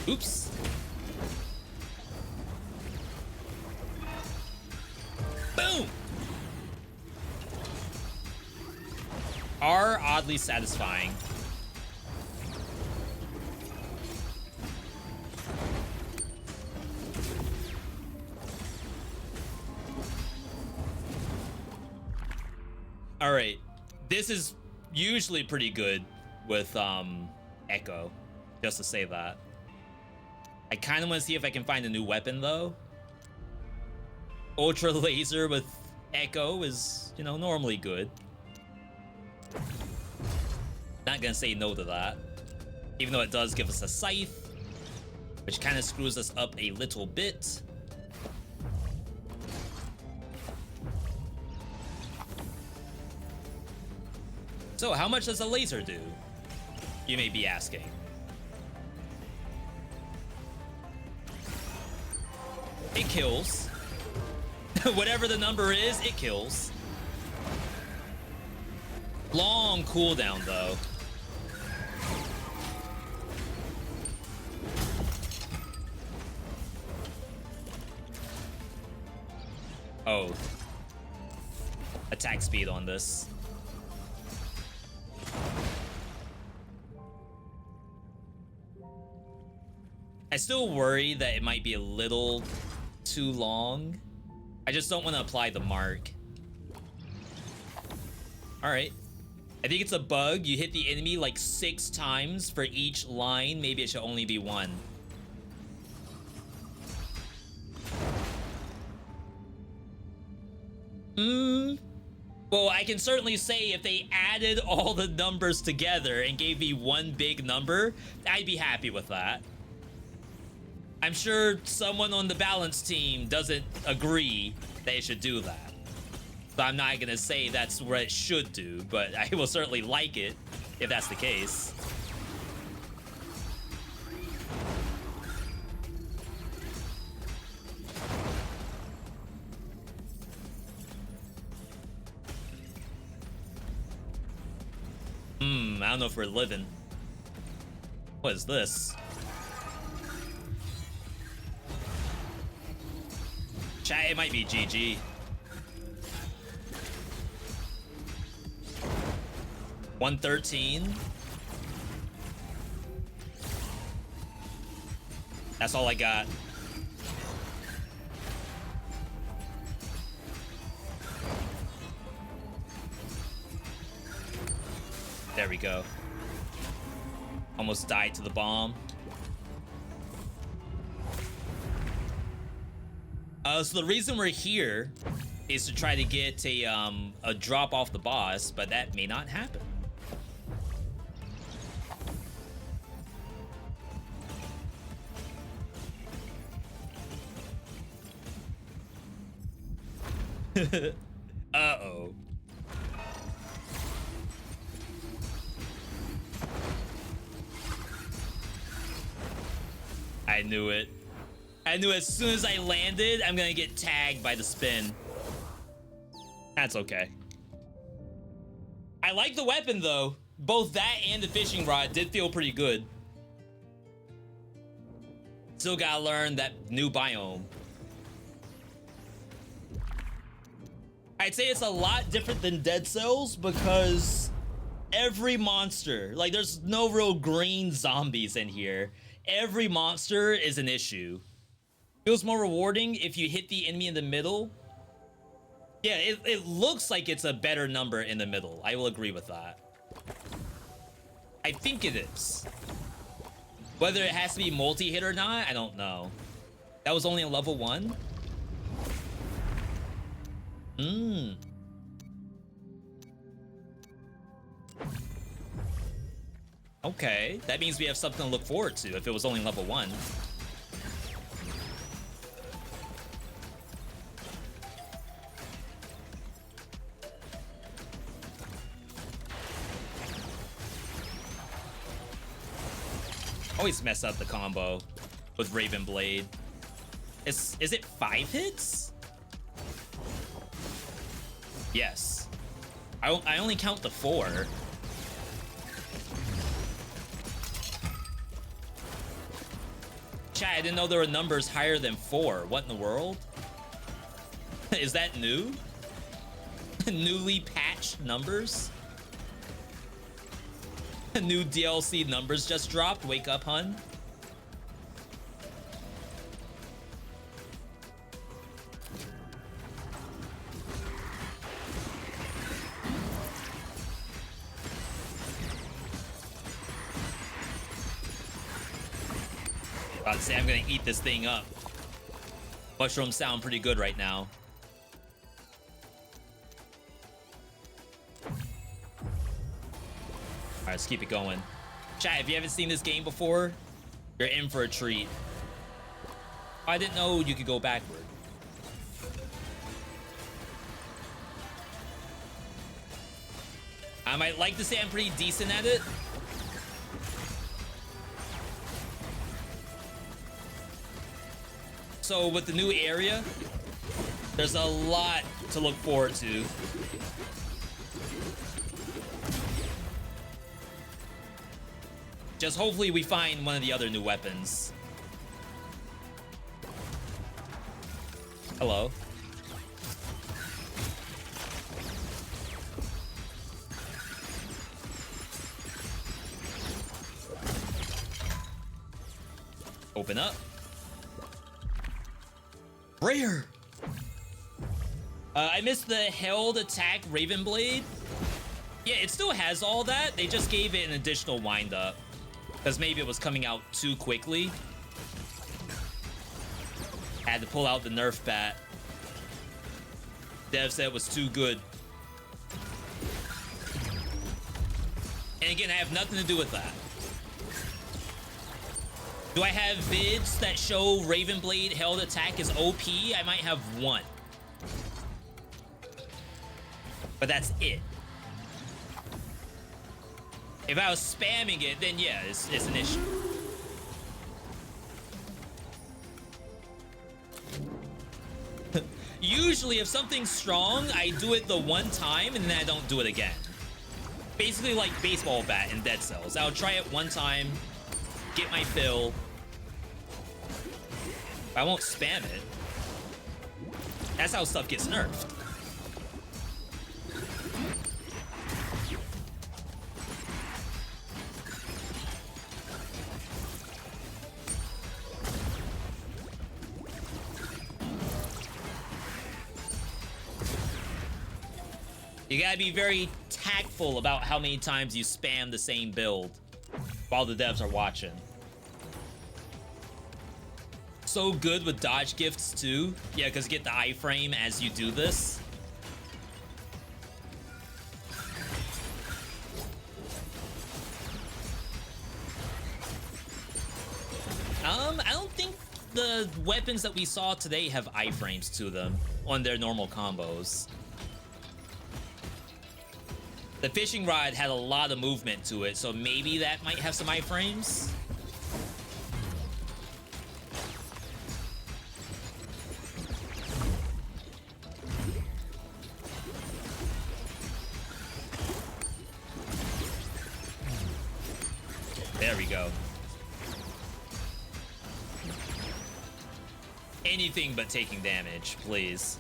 Speaker 1: Oops. Boom! Are oddly satisfying. All right. This is usually pretty good with Echo, just to say that. I kind of want to see if I can find a new weapon though. Ultra laser with Echo is, you know, normally good. Not gonna say no to that. Even though it does give us a scythe, which kind of screws us up a little bit. So, how much does a laser do? You may be asking. It kills. Whatever the number is, it kills. Long cooldown, though. Oh. Attack speed on this. I still worry that it might be a little too long. I just don't want to apply the mark. All right. I think it's a bug. You hit the enemy like 6 times for each line. Maybe it should only be 1. Well, I can certainly say if they added all the numbers together and gave me one big number, I'd be happy with that. I'm sure someone on the balance team doesn't agree they should do that. So I'm not gonna say that's what it should do, but I will certainly like it if that's the case. I don't know if we're living. What is this? Chat, it might be GG. $113. That's all I got. There we go. Almost died to the bomb. So the reason we're here is to try to get a drop off the boss, but that may not happen. Uh-oh. I knew it. I knew as soon as I landed, I'm gonna get tagged by the spin. That's okay. I like the weapon though. Both that and the fishing rod did feel pretty good. Still gotta learn that new biome. I'd say it's a lot different than Dead Cells because every monster, like there's no real green zombies in here. Every monster is an issue. Feels more rewarding if you hit the enemy in the middle. Yeah, it looks like it's a better number in the middle. I will agree with that. I think it is. Whether it has to be multi-hit or not, I don't know. That was only a level 1? Okay, that means we have something to look forward to if it was only level 1. Always mess up the combo with Raven Blade. Is it 5 hits? Yes. I only count the 4. Chat, I didn't know there were numbers higher than 4. What in the world? Is that new? Newly patched numbers? New DLC numbers just dropped. Wake up, hun. About to say I'm gonna eat this thing up. Mushrooms sound pretty good right now. All right, let's keep it going. Chat, if you haven't seen this game before, you're in for a treat. I didn't know you could go backward. I might like to say I'm pretty decent at it. So with the new area, there's a lot to look forward to. Just hopefully we find one of the other new weapons. Hello. Open up. Rare. I missed the held attack Raven Blade. Yeah, it still has all that. They just gave it an additional wind up. Because maybe it was coming out too quickly. Had to pull out the Nerf bat. Dev said it was too good. And again, I have nothing to do with that. Do I have vids that show Raven Blade held attack is OP? I might have one. But that's it. If I was spamming it, then yeah, it's an issue. Usually, if something's strong, I do it the one time and then I don't do it again. Basically like baseball bat in Dead Cells. I'll try it one time, get my fill. I won't spam it. That's how stuff gets nerfed. You gotta be very tactful about how many times you spam the same build while the devs are watching. So good with dodge gifts too. Yeah, because you get the iframe as you do this. I don't think the weapons that we saw today have iframes to them on their normal combos. The fishing rod had a lot of movement to it, so maybe that might have some iframes. There we go. Anything but taking damage, please.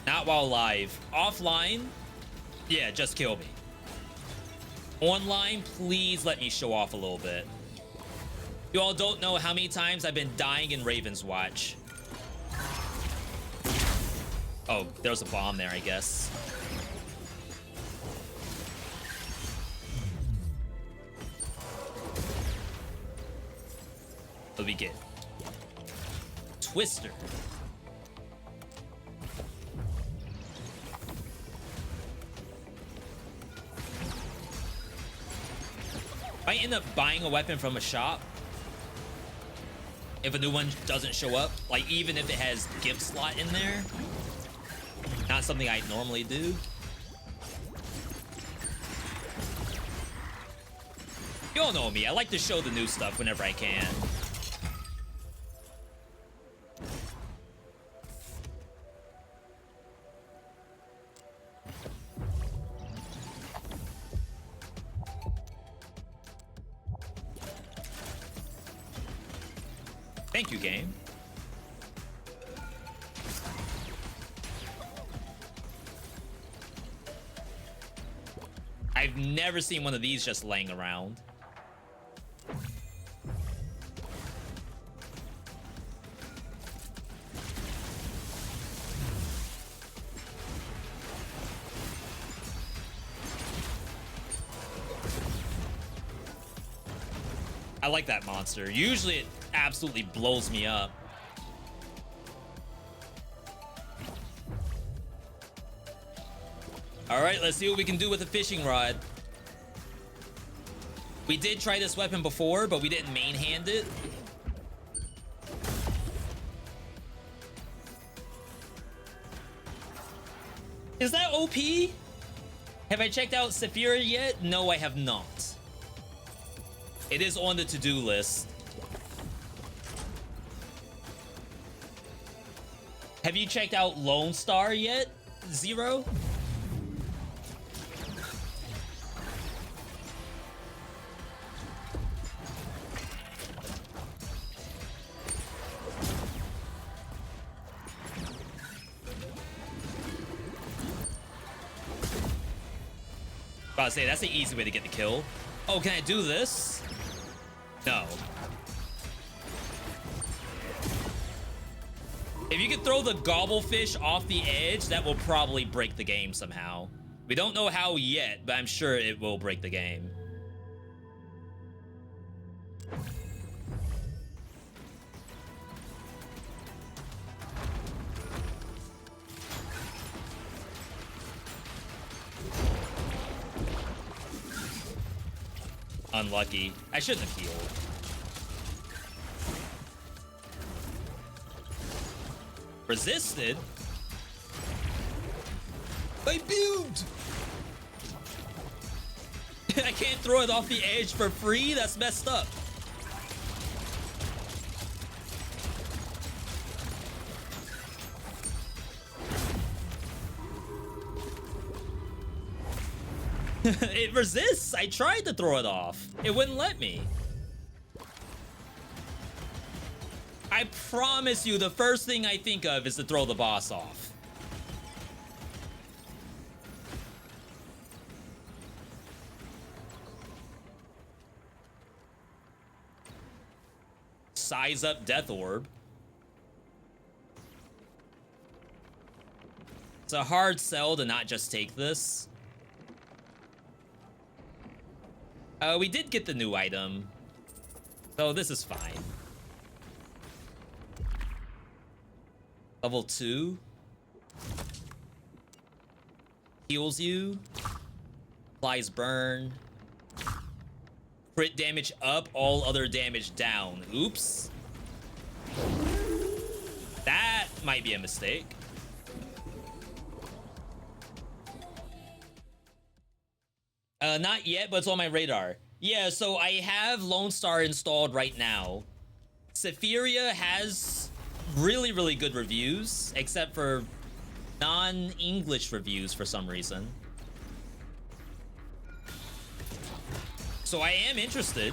Speaker 1: Not while live. Offline, yeah, just kill me. Online, please let me show off a little bit. You all don't know how many times I've been dying in Raven's Watch. Oh, there's a bomb there, I guess. What do we get? Twister. If I end up buying a weapon from a shop, if a new one doesn't show up, like even if it has gift slot in there, not something I normally do. You all know me, I like to show the new stuff whenever I can. Thank you, game. I've never seen one of these just laying around. I like that monster. Usually it absolutely blows me up. All right, let's see what we can do with a fishing rod. We did try this weapon before, but we didn't main hand it. Is that OP? Have I checked out Saphira yet? No, I have not. It is on the to-do list. Have you checked out Lone Star yet, Zero? About to say, that's the easy way to get the kill. Oh, can I do this? No. If you can throw the gobblefish off the edge, that will probably break the game somehow. We don't know how yet, but I'm sure it will break the game. Unlucky. I shouldn't have healed. Resisted? I build! I can't throw it off the edge for free? That's messed up. It resists. I tried to throw it off. It wouldn't let me. I promise you, the first thing I think of is to throw the boss off. Size up Death Orb. It's a hard sell to not just take this. We did get the new item, so this is fine. Level 2. Heals you. Applies burn. Crit damage up, all other damage down. Oops. might be a mistake. Not yet, but it's on my radar. Yeah, so I have Lone Star installed right now. Sephiria has really, really good reviews, except for non-English reviews for some reason. So I am interested.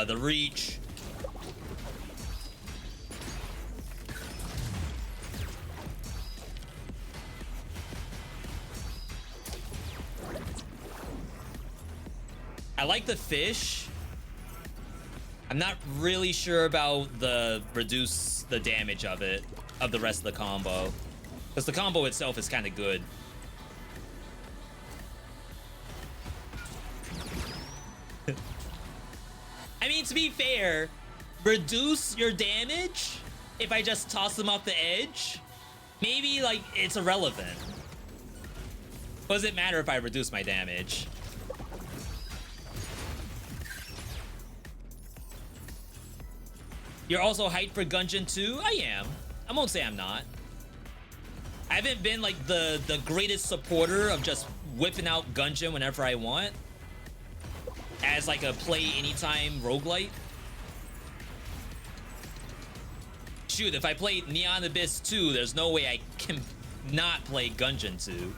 Speaker 1: The reach. I like the fish. I'm not really sure about the reduce the damage of it, of the rest of the combo. Because the combo itself is kind of good. I mean, to be fair, reduce your damage if I just toss them off the edge. Maybe, like, it's irrelevant. What does it matter if I reduce my damage? You're also hyped for Gungeon 2? I am. I won't say I'm not. I haven't been, like, the greatest supporter of just whipping out Gungeon whenever I want. As like a play anytime roguelite. Shoot, if I played Neon Abyss 2, there's no way I can not play Gungeon 2.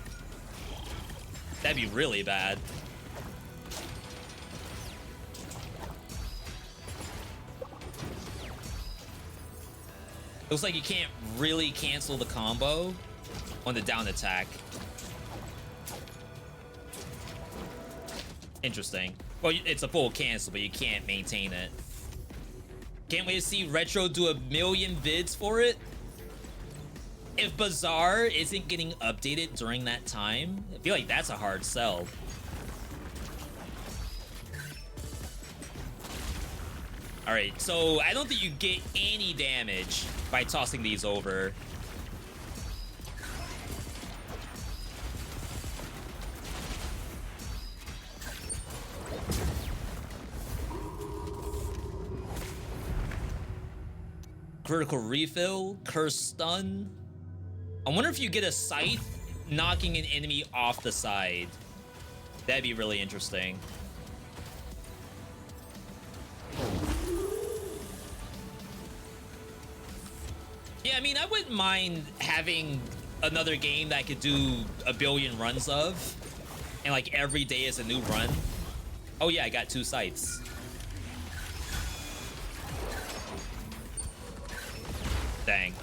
Speaker 1: That'd be really bad. Looks like you can't really cancel the combo on the down attack. Interesting. Well, it's a full cancel, but you can't maintain it. Can't wait to see Retro do 1,000,000 vids for it. If Bazaar isn't getting updated during that time, I feel like that's a hard sell. All right, so I don't think you get any damage by tossing these over. Critical refill, curse stun. I wonder if you get a scythe knocking an enemy off the side. That'd be really interesting. Yeah, I mean, I wouldn't mind having another game that I could do 1,000,000,000 runs of. And like every day is a new run. Oh yeah, I got 2 scythes. Dang.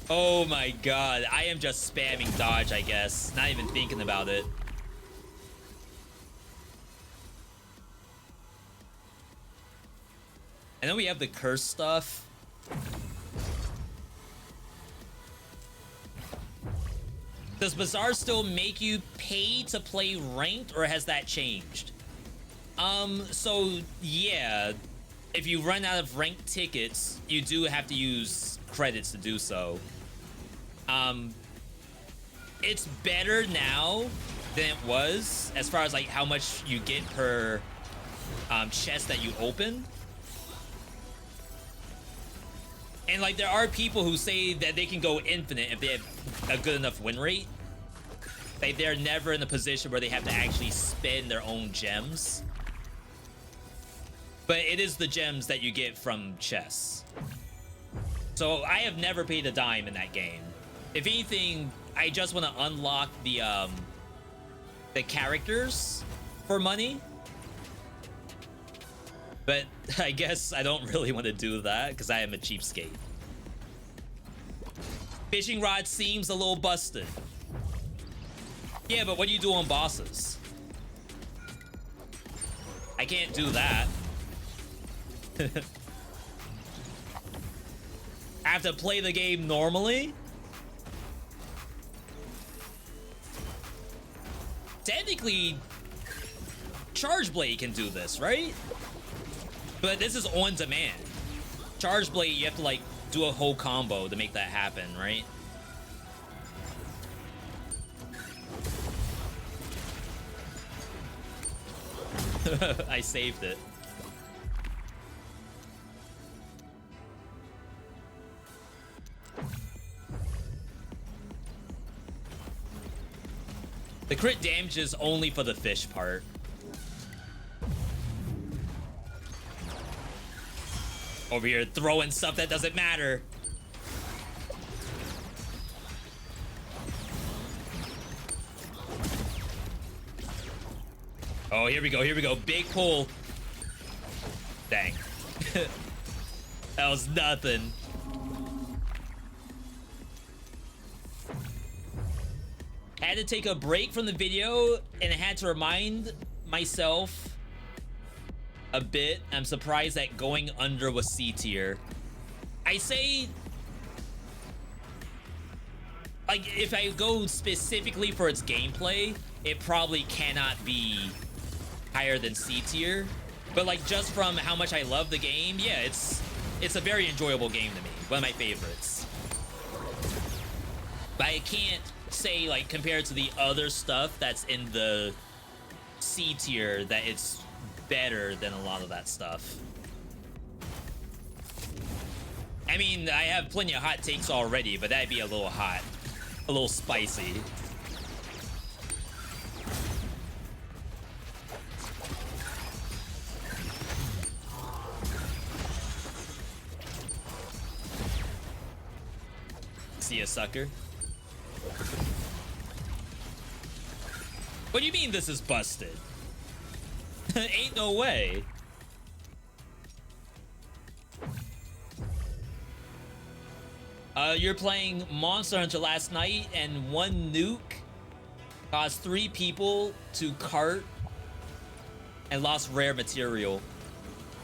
Speaker 1: Oh my god, I am just spamming dodge, I guess. Not even thinking about it. And then we have the curse stuff. Does Bazaar still make you pay to play ranked, or has that changed? So yeah, if you run out of ranked tickets, you do have to use credits to do so. It's better now than it was as far as like how much you get per chest that you open. And like there are people who say that they can go infinite if they have a good enough win rate. Like they're never in a position where they have to actually spend their own gems. But it is the gems that you get from chests. So I have never paid a dime in that game. If anything, I just want to unlock the characters for money. But I guess I don't really want to do that because I am a cheapskate. Fishing rod seems a little busted. Yeah, but what do you do on bosses? I can't do that. I have to play the game normally? technically, Charge Blade can do this, right? But this is on demand. Charge Blade, you have to like do a whole combo to make that happen, right? I saved it. The crit damage is only for the fish part. Over here throwing stuff that doesn't matter. Oh, here we go, here we go. Big pull. Dang. That was nothing. Had to take a break from the video and I had to remind myself a bit. I'm surprised that going under was C tier. I say, like, if I go specifically for its gameplay, it probably cannot be higher than C tier. But like, just from how much I love the game, yeah, it's a very enjoyable game to me. One of my favorites. But I can't say, like, compared to the other stuff that's in the C tier, that it's better than a lot of that stuff. I mean, I have plenty of hot takes already, but that'd be a little hot, a little spicy. See a sucker? What do you mean this is busted? Ain't no way. You're playing Monster Hunter last night and one nuke caused 3 people to cart and lost rare material.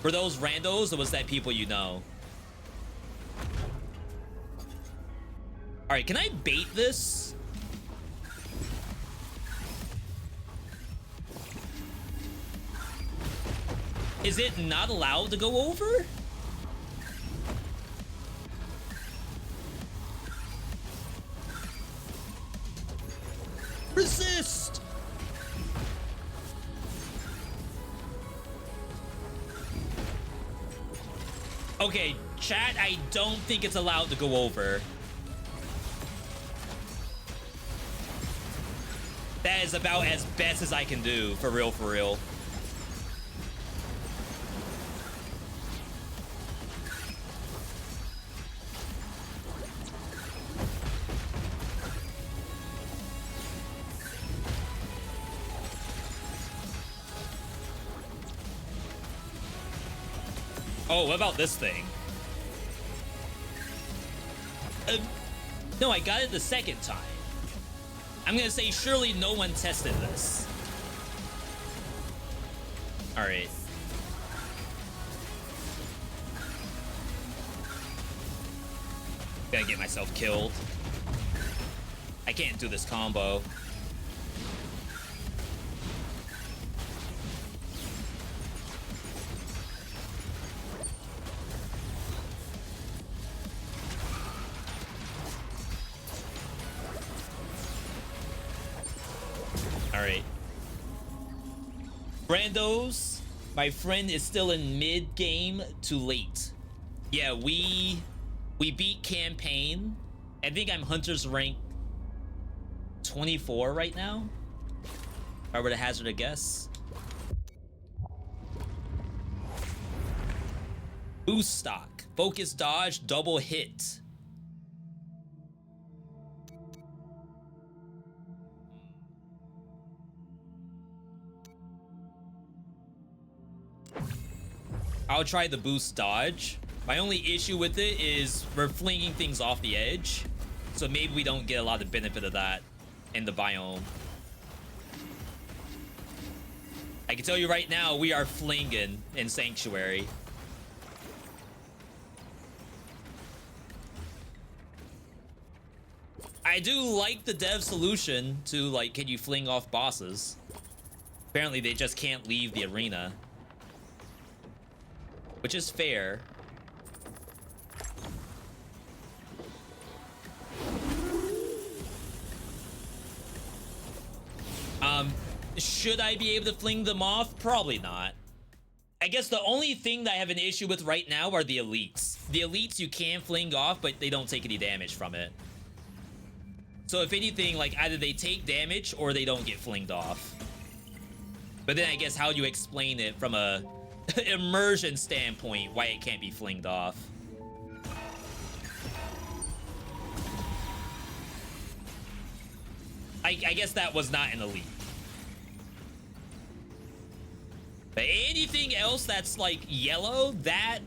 Speaker 1: For those randos, or was that people you know? Alright, can I bait this? Is it not allowed to go over? Resist! Okay, chat, I don't think it's allowed to go over. That is about as best as I can do, for real, for real. Oh, what about this thing? No, I got it the second time. I'm gonna say surely no one tested this. All right. Gonna get myself killed. I can't do this combo. Alright. Brandos, my friend is still in mid-game too late. Yeah, we beat campaign. I think I'm Hunter's rank 24 right now. If I were to hazard a guess. Boost stock. Focus dodge, double hit. I'll try the boost dodge. My only issue with it is we're flinging things off the edge. So maybe we don't get a lot of benefit of that in the biome. I can tell you right now, we are flinging in Sanctuary. I I do like the dev solution to, like, can you fling off bosses? Apparently they just can't leave the arena, which is fair. Should I be able to fling them off? Probably not. I guess the only thing that I have an issue with right now are the elites. The elites you can fling off, but they don't take any damage from it. So if anything, like, either they take damage or they don't get flinged off. But then I guess how do you explain it from a immersion standpoint why it can't be flinged off? I guess that was not an elite. But anything else that's like yellow, that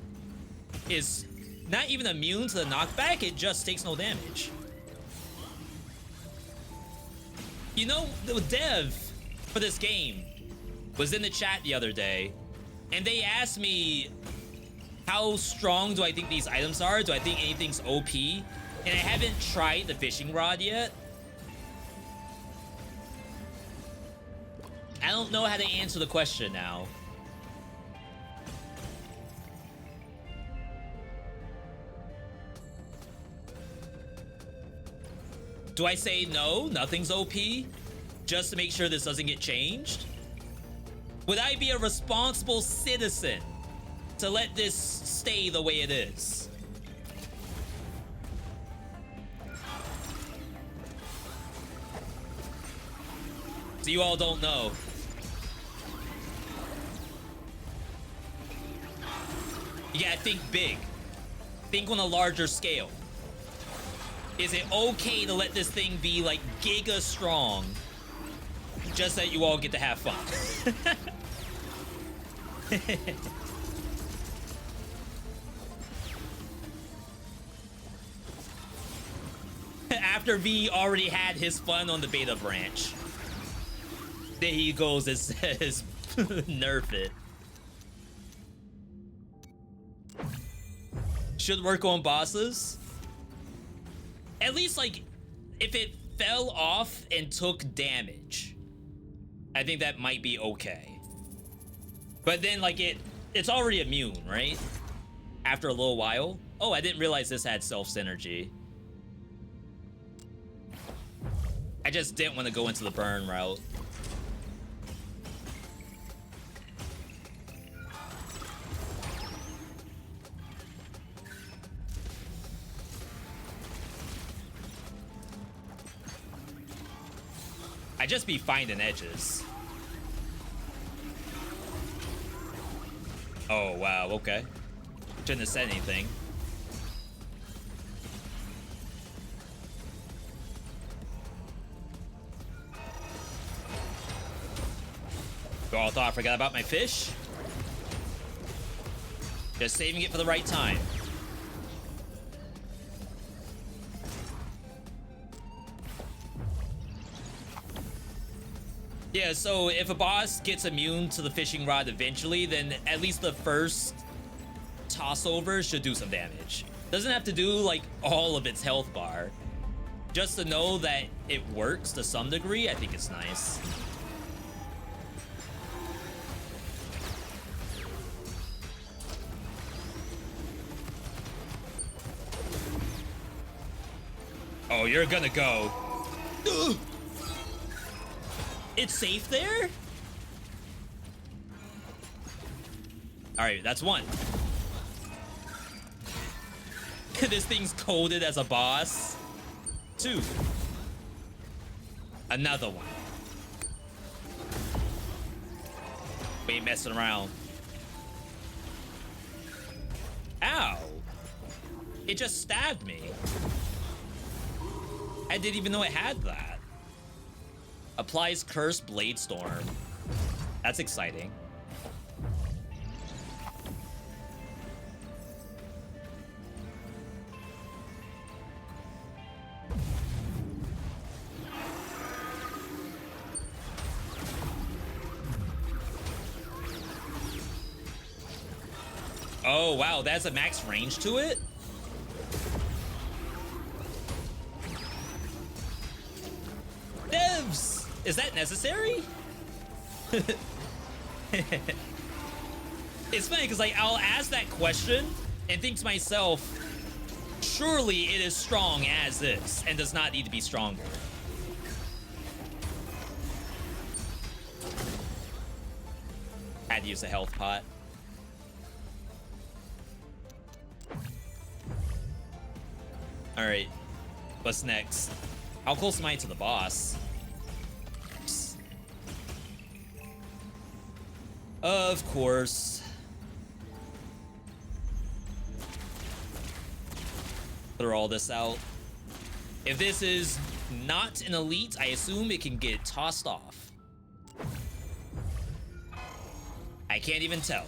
Speaker 1: is not even immune to the knockback, it just takes no damage. You know, the dev for this game was in the chat the other day, and they asked me how strong do I think these items are? Do I think anything's OP? And I haven't tried the fishing rod yet. I don't know how to answer the question now. Do I say no, nothing's OP, just to make sure this doesn't get changed? Would I be a responsible citizen to let this stay the way it is? So you all don't know. You gotta think big. Think on a larger scale. Is it okay to let this thing be like giga strong just that you all get to have fun? After V already had his fun on the beta branch, then he goes and says, nerf it. Should work on bosses. At least, like, if it fell off and took damage, I think that might be okay. But then, like, it's already immune, right? After a little while. Oh, I didn't realize this had self-synergy. I just didn't want to go into the burn route. I just be finding edges. Oh, wow, okay. Shouldn't have said anything. You all thought I forgot about my fish? Just saving it for the right time. Yeah, so if a boss gets immune to the fishing rod eventually, then at least the first toss over should do some damage. Doesn't have to do like all of its health bar. Just to know that it works to some degree, I think it's nice. Oh, you're gonna go. Ugh. It's safe there? All right, that's one. This thing's coded as a boss. Two. Another one. We ain't messing around. Ow. It just stabbed me. I didn't even know it had that. Applies Curse Blade Storm. That's exciting. Oh, wow, that's a max range to it? Is that necessary? It's funny because like I'll ask that question and think to myself, surely it is strong as is and does not need to be stronger. Had to use a health pot. All right, what's next? How close am I to the boss? Of course. Throw all this out. If this is not an elite, I assume it can get tossed off. I can't even tell.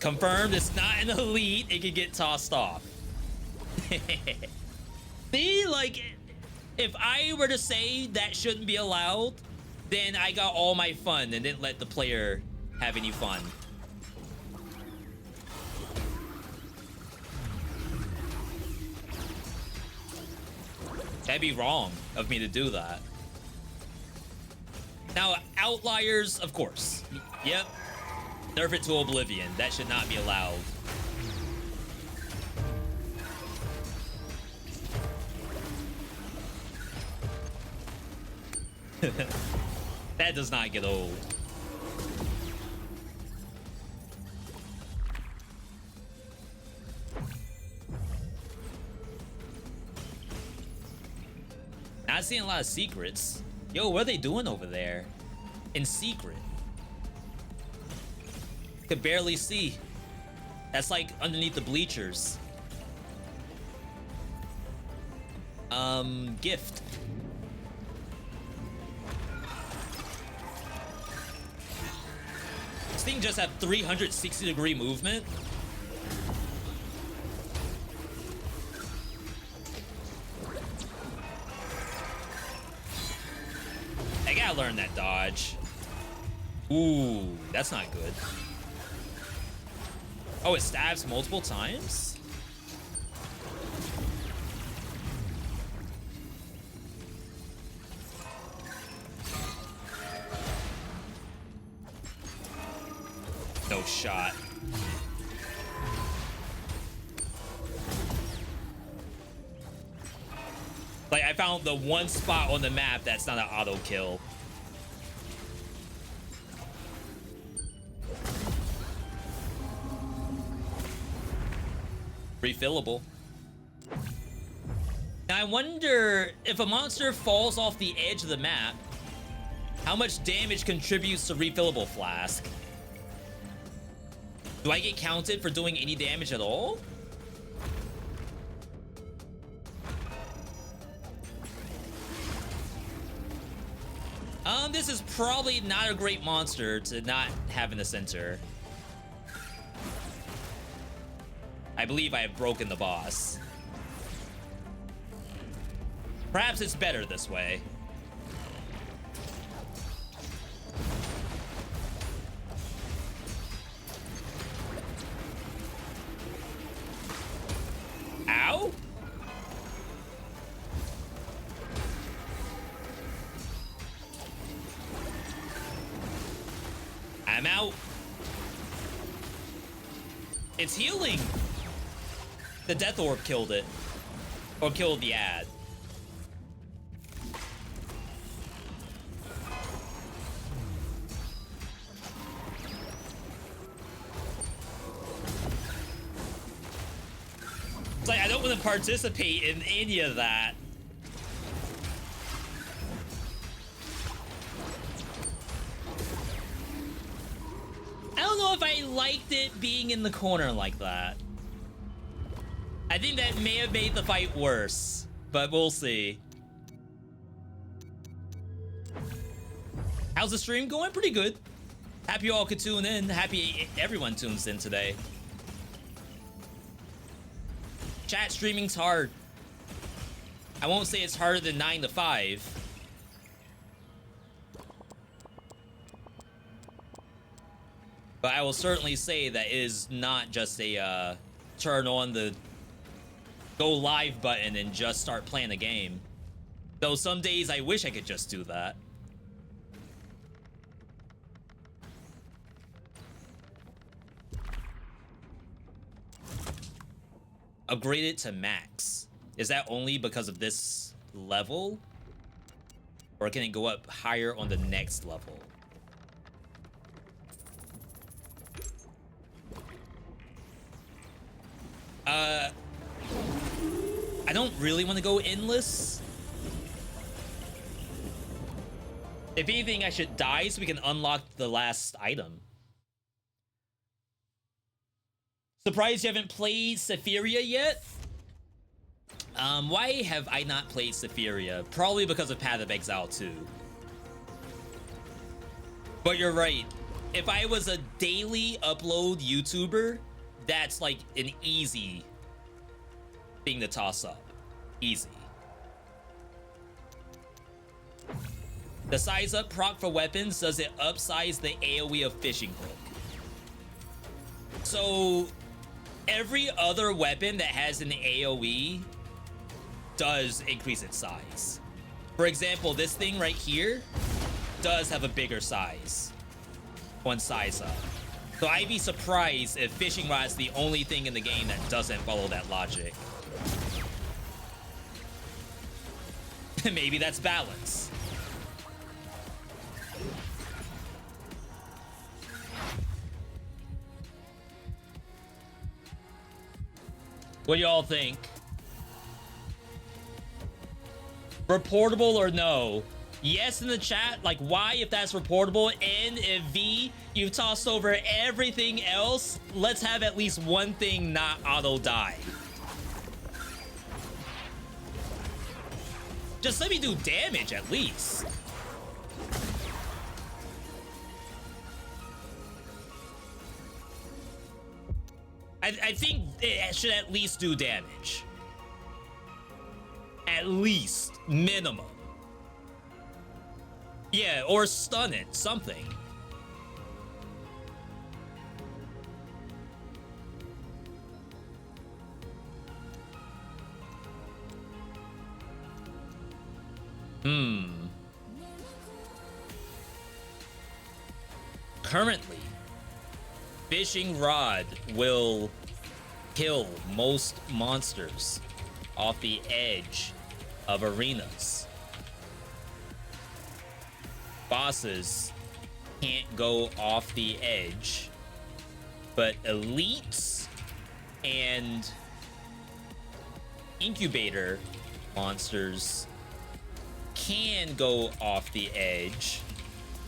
Speaker 1: Confirmed it's not an elite, it can get tossed off. See, like, if I were to say that shouldn't be allowed, then I got all my fun and didn't let the player have any fun. That'd be wrong of me to do that. Now, outliers, of course. Yep. Nerf it to oblivion. That should not be allowed. That does not get old. Not seeing a lot of secrets. Yo, what are they doing over there? In secret. Could barely see. That's like underneath the bleachers. Gift. This thing just have 360-degree movement. I gotta learn that dodge. Ooh, that's not good. Oh, it stabs multiple times? No shot. Like, I found the one spot on the map that's not an auto kill. Refillable. Now I wonder if a monster falls off the edge of the map, how much damage contributes to refillable flask? Do I get counted for doing any damage at all? This is probably not a great monster to not have in the center. I believe I have broken the boss. Perhaps it's better this way. Ow! I'm out. It's healing. The death orb killed it. Or killed the ad. It's like, I don't want to participate in any of that. I don't know if I liked it being in the corner like that. I think that may have made the fight worse, but we'll see. How's the stream going? Pretty good. Happy you all could tune in. Happy everyone tunes in today. Chat, streaming's hard. I won't say it's harder than 9 to 5. But I will certainly say that it is not just a turn on the go live button and just start playing the game. Though some days I wish I could just do that. Upgrade it to max. Is that only because of this level? Or can it go up higher on the next level? I don't really want to go endless. If anything, I should die so we can unlock the last item. Surprised you haven't played Sephiria yet? Why have I not played Sephiria? Probably because of Path of Exile 2. But you're right. If I was a daily upload YouTuber, that's like an easy thing to toss up. Easy. The size up proc for weapons, does it upsize the AoE of fishing hook? So every other weapon that has an AoE does increase its size. For example, this thing right here does have a bigger size. One size up. So I'd be surprised if fishing rod's the only thing in the game that doesn't follow that logic. Maybe that's balance. What do y'all think? Reportable or no? Yes in the chat, like why if that's reportable, and if V, you've tossed over everything else, let's have at least one thing not auto die. Just let me do damage at least. I think it should at least do damage. At least, minimum. Yeah, or stun it, something. Currently, fishing rod will kill most monsters off the edge of arenas. Bosses can't go off the edge, but elites and incubator monsters can go off the edge,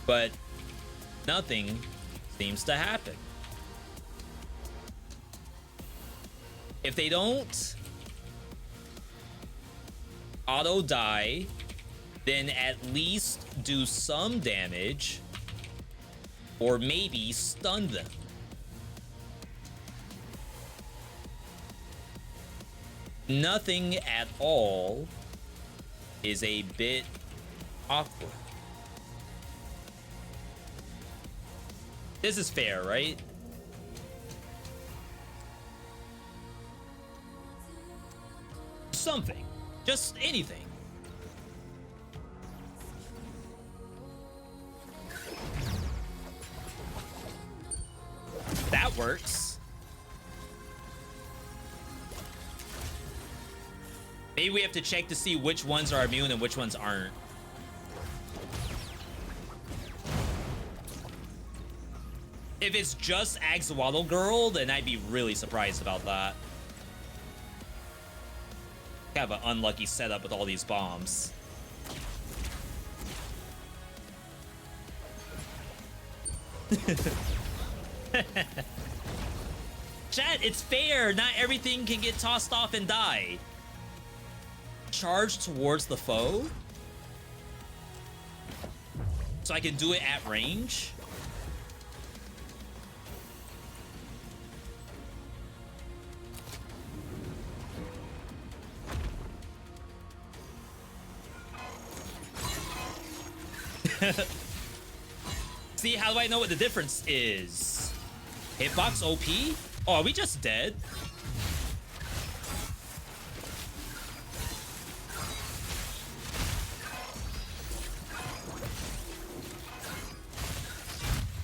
Speaker 1: but nothing seems to happen. If they don't auto die, then at least do some damage or maybe stun them. Nothing at all is a bit awkward. This is fair, right? Something. Just anything. That works. Maybe we have to check to see which ones are immune and which ones aren't. If it's just Axolotl Girl, then I'd be really surprised about that. Have an unlucky setup with all these bombs. Chat, it's fair. Not everything can get tossed off and die. Charge towards the foe? So I can do it at range? See, how do I know what the difference is? Hitbox OP? Oh, are we just dead?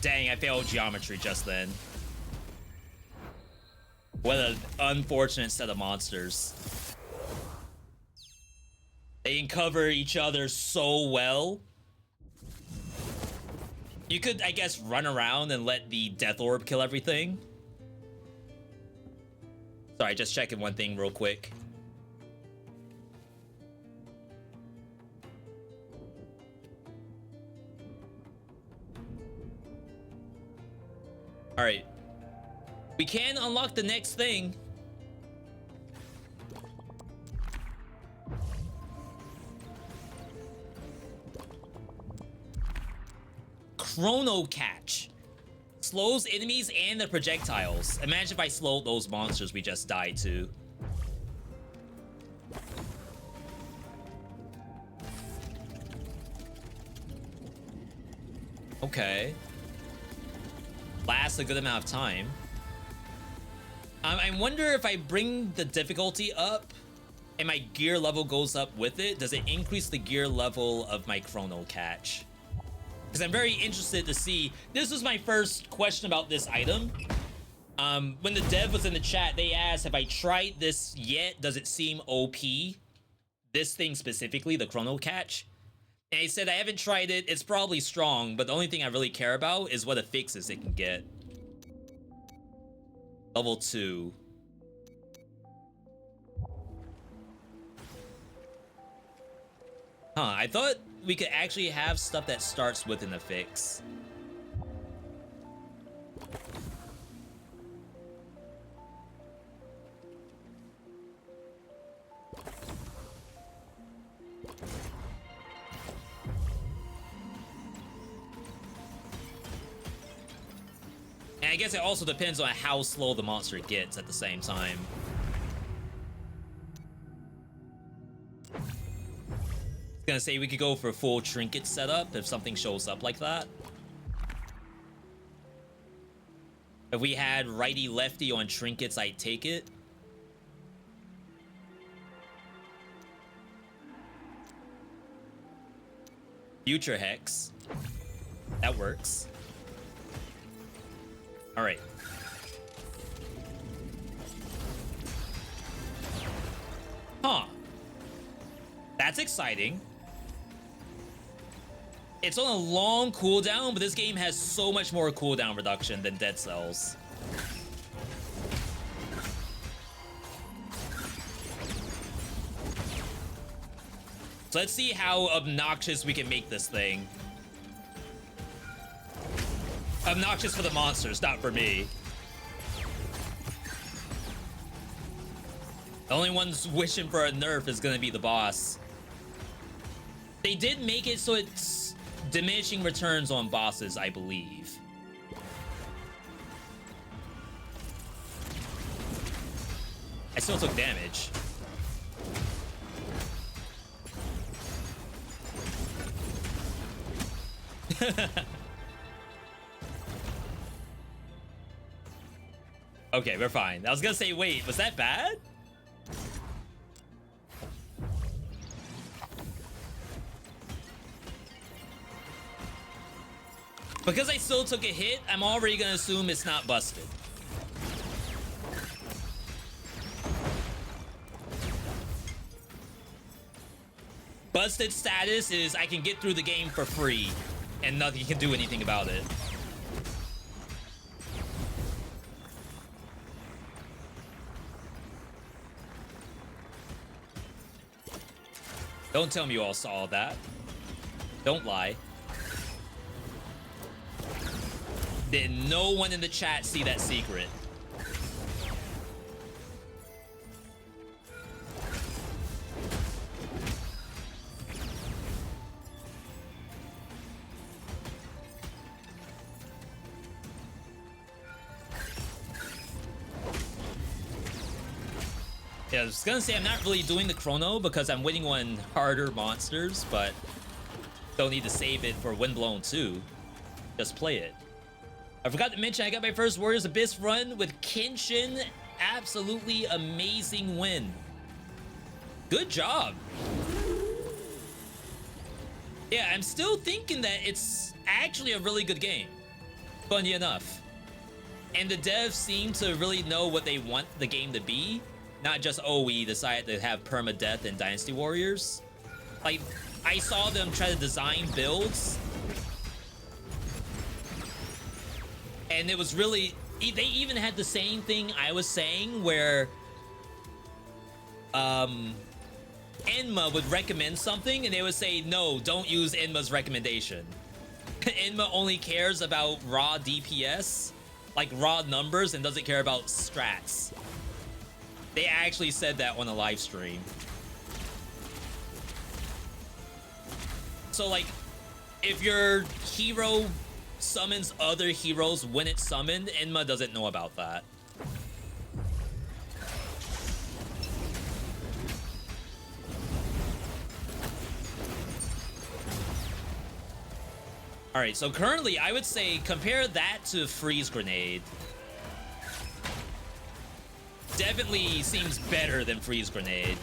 Speaker 1: Dang, I failed geometry just then. What an unfortunate set of monsters. They can cover each other so well. You could, I guess, run around and let the Death Orb kill everything. Sorry, just checking one thing real quick. All right. We can unlock the next thing. Chrono Catch. Slows enemies and their projectiles. Imagine if I slowed those monsters we just died to. Okay. Lasts a good amount of time. I wonder if I bring the difficulty up and my gear level goes up with it, does it increase the gear level of my Chrono Catch? Because I'm very interested to see. This was my first question about this item. When the dev was in the chat, they asked, have I tried this yet? Does it seem OP? This thing specifically, the Chrono Catch. And I said, I haven't tried it. It's probably strong, but the only thing I really care about is what fixes it can get. Level 2. Huh, I thought we could actually have stuff that starts with an affix. And I guess it also depends on how slow the monster gets at the same time. I was gonna say we could go for a full trinket setup if something shows up like that. If we had righty lefty on trinkets, I'd take it. Future Hex. That works. All right. Huh. That's exciting. It's on a long cooldown, but this game has so much more cooldown reduction than Dead Cells. So let's see how obnoxious we can make this thing. Obnoxious for the monsters, not for me. The only one's wishing for a nerf is gonna be the boss. They did make it so it's diminishing returns on bosses, I believe. I still took damage. Okay, we're fine. I was gonna say, wait, was that bad? Because I still took a hit, I'm already gonna assume it's not busted. Busted status is I can get through the game for free and nothing can do anything about it. Don't tell me you all saw that. Don't lie. Did no one in the chat see that secret? Yeah, I was gonna say I'm not really doing the chrono because I'm waiting on harder monsters, but don't need to save it for Windblown 2. Just play it. I forgot to mention I got my first Warriors Abyss run with Kenshin. Absolutely amazing win. Good job. Yeah, I'm still thinking that it's actually a really good game. funny enough. And the devs seem to really know what they want the game to be. Not just, oh, we decided to have permadeath in Dynasty Warriors. Like, I saw them try to design builds. And it was really... They even had the same thing I was saying where... Enma would recommend something and they would say, no, don't use Enma's recommendation. Enma only cares about raw DPS, like raw numbers, and doesn't care about strats. They actually said that on a live stream. So like, if your hero summons other heroes when it's summoned, Enma doesn't know about that. All right, so currently I would say compare that to Freeze Grenade. Definitely seems better than Freeze Grenade.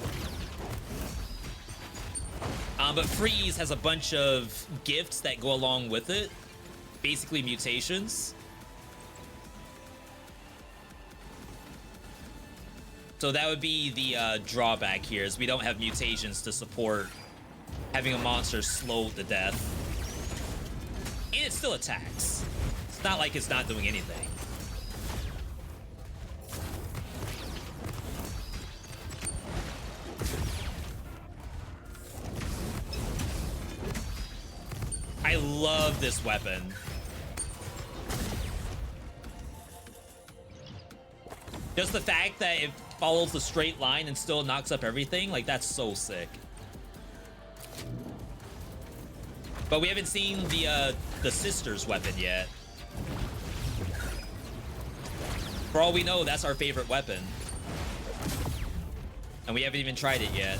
Speaker 1: But Freeze has a bunch of gifts that go along with it. Basically mutations. So that would be the drawback here, is we don't have mutations to support having a monster slowed to death. And it still attacks. It's not like it's not doing anything. I love this weapon. Just the fact that it follows the straight line and still knocks up everything, like, that's so sick. But we haven't seen the sister's weapon yet. For all we know, that's our favorite weapon. And we haven't even tried it yet.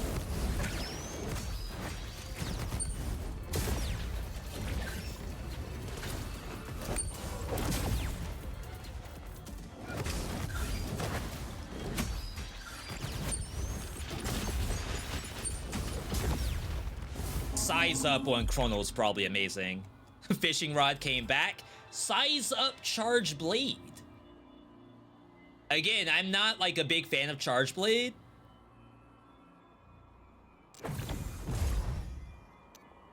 Speaker 1: Size up on Chrono is probably amazing. Fishing Rod came back. Size up Charge Blade. Again, I'm not like a big fan of Charge Blade.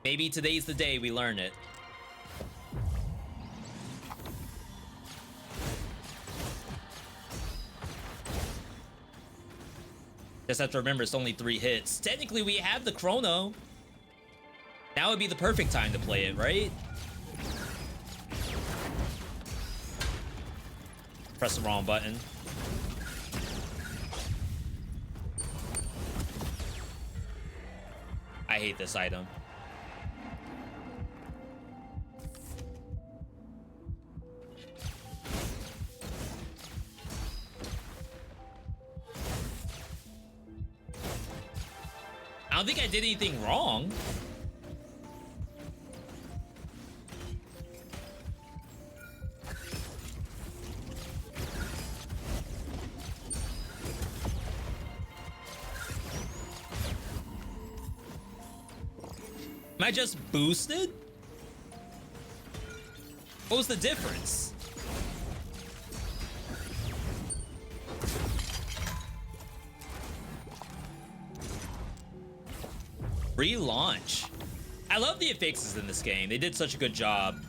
Speaker 1: Maybe today's the day we learn it. Just have to remember it's only 3 hits. Technically, we have the Chrono. Now would be the perfect time to play it, right? Press the wrong button. I hate this item. I don't think I did anything wrong. Am I just boosted? What was the difference? Relaunch. I love the affixes in this game. They did such a good job.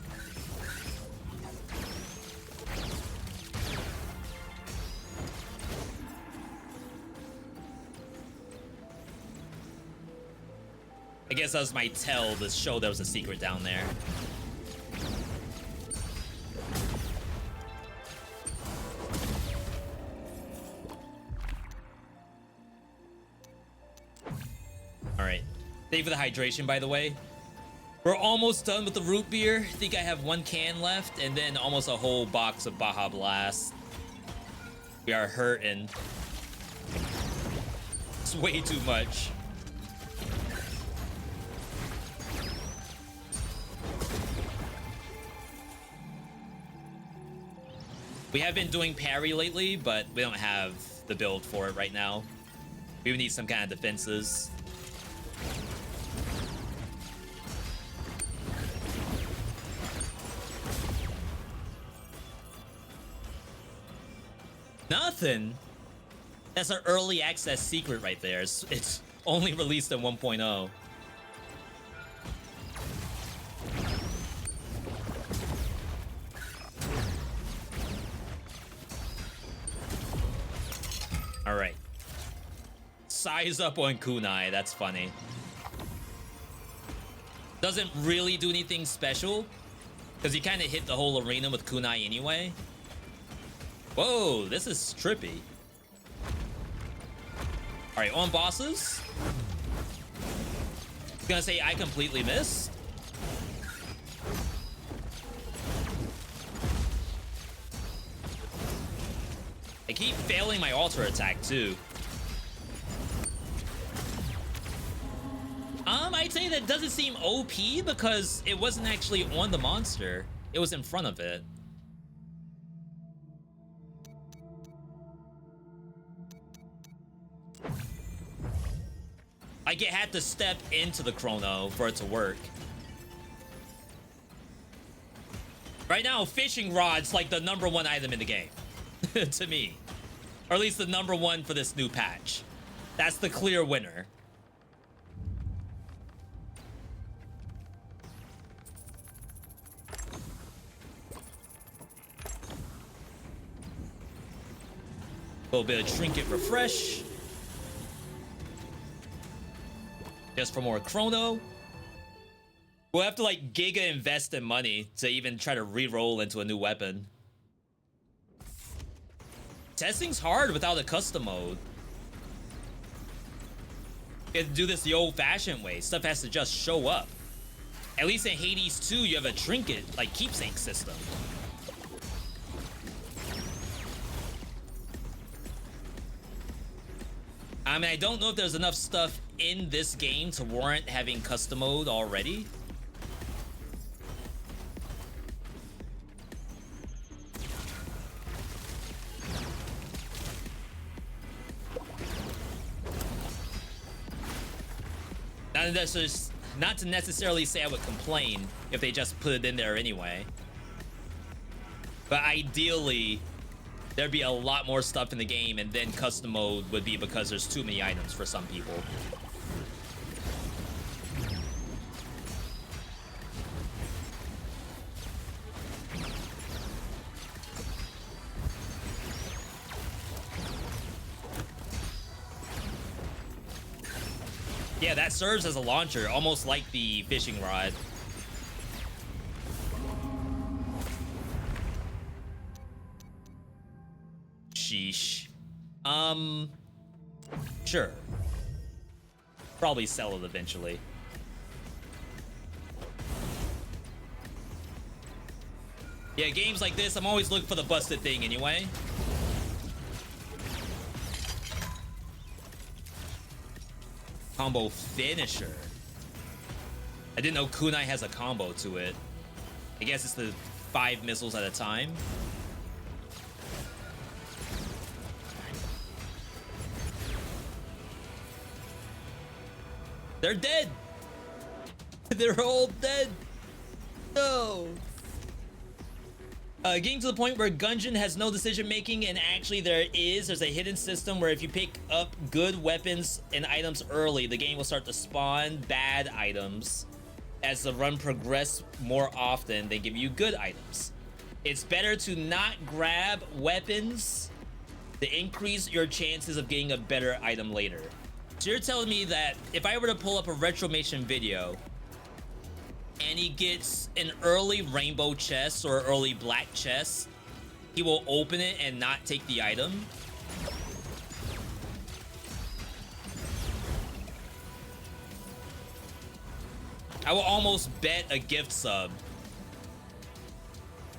Speaker 1: I guess that was my tell to show there was a secret down there. All right. Thank you for the hydration, by the way. We're almost done with the root beer. I think I have 1 can left and then almost a whole box of Baja Blast. We are hurting. It's way too much. We have been doing parry lately, but we don't have the build for it right now. We would need some kind of defenses. Nothing. That's an early access secret right there. It's only released in 1.0. All right. Size up on kunai. That's funny. Doesn't really do anything special because you kind of hit the whole arena with kunai anyway. Whoa, this is trippy. All right, on bosses. Gonna say I completely missed. I keep failing my alter attack too. I'd say that doesn't seem OP because it wasn't actually on the monster. It was in front of it. Like it had to step into the chrono for it to work. Right now, fishing rod's like the #1 item in the game. To me. Or at least the #1 for this new patch. That's the clear winner. A little bit of trinket refresh. Just for more chrono. We'll have to like giga invest in money to even try to re-roll into a new weapon. Testing's hard without a custom mode. You have to do this the old-fashioned way. Stuff has to just show up. At least in Hades 2, you have a trinket, like, keepsake system. I mean, I don't know if there's enough stuff in this game to warrant having custom mode already. Not to necessarily say I would complain if they just put it in there anyway. But ideally, there'd be a lot more stuff in the game, and then custom mode would be because there's too many items for some people. Yeah, that serves as a launcher, almost like the fishing rod. Sheesh. Sure. Probably sell it eventually. Yeah, games like this, I'm always looking for the busted thing anyway. Combo finisher. I didn't know kunai has a combo to it. I guess it's the 5 missiles at a time. They're dead. They're all dead. No. Getting to the point where Gungeon has no decision making, and actually there's a hidden system where if you pick up good weapons and items early, the game will start to spawn bad items as the run progresses more often than give you good items. It's better to not grab weapons to increase your chances of getting a better item later. So you're telling me that if I were to pull up a Retromation video and he gets an early rainbow chest or early black chest, he will open it and not take the item? I will almost bet a gift sub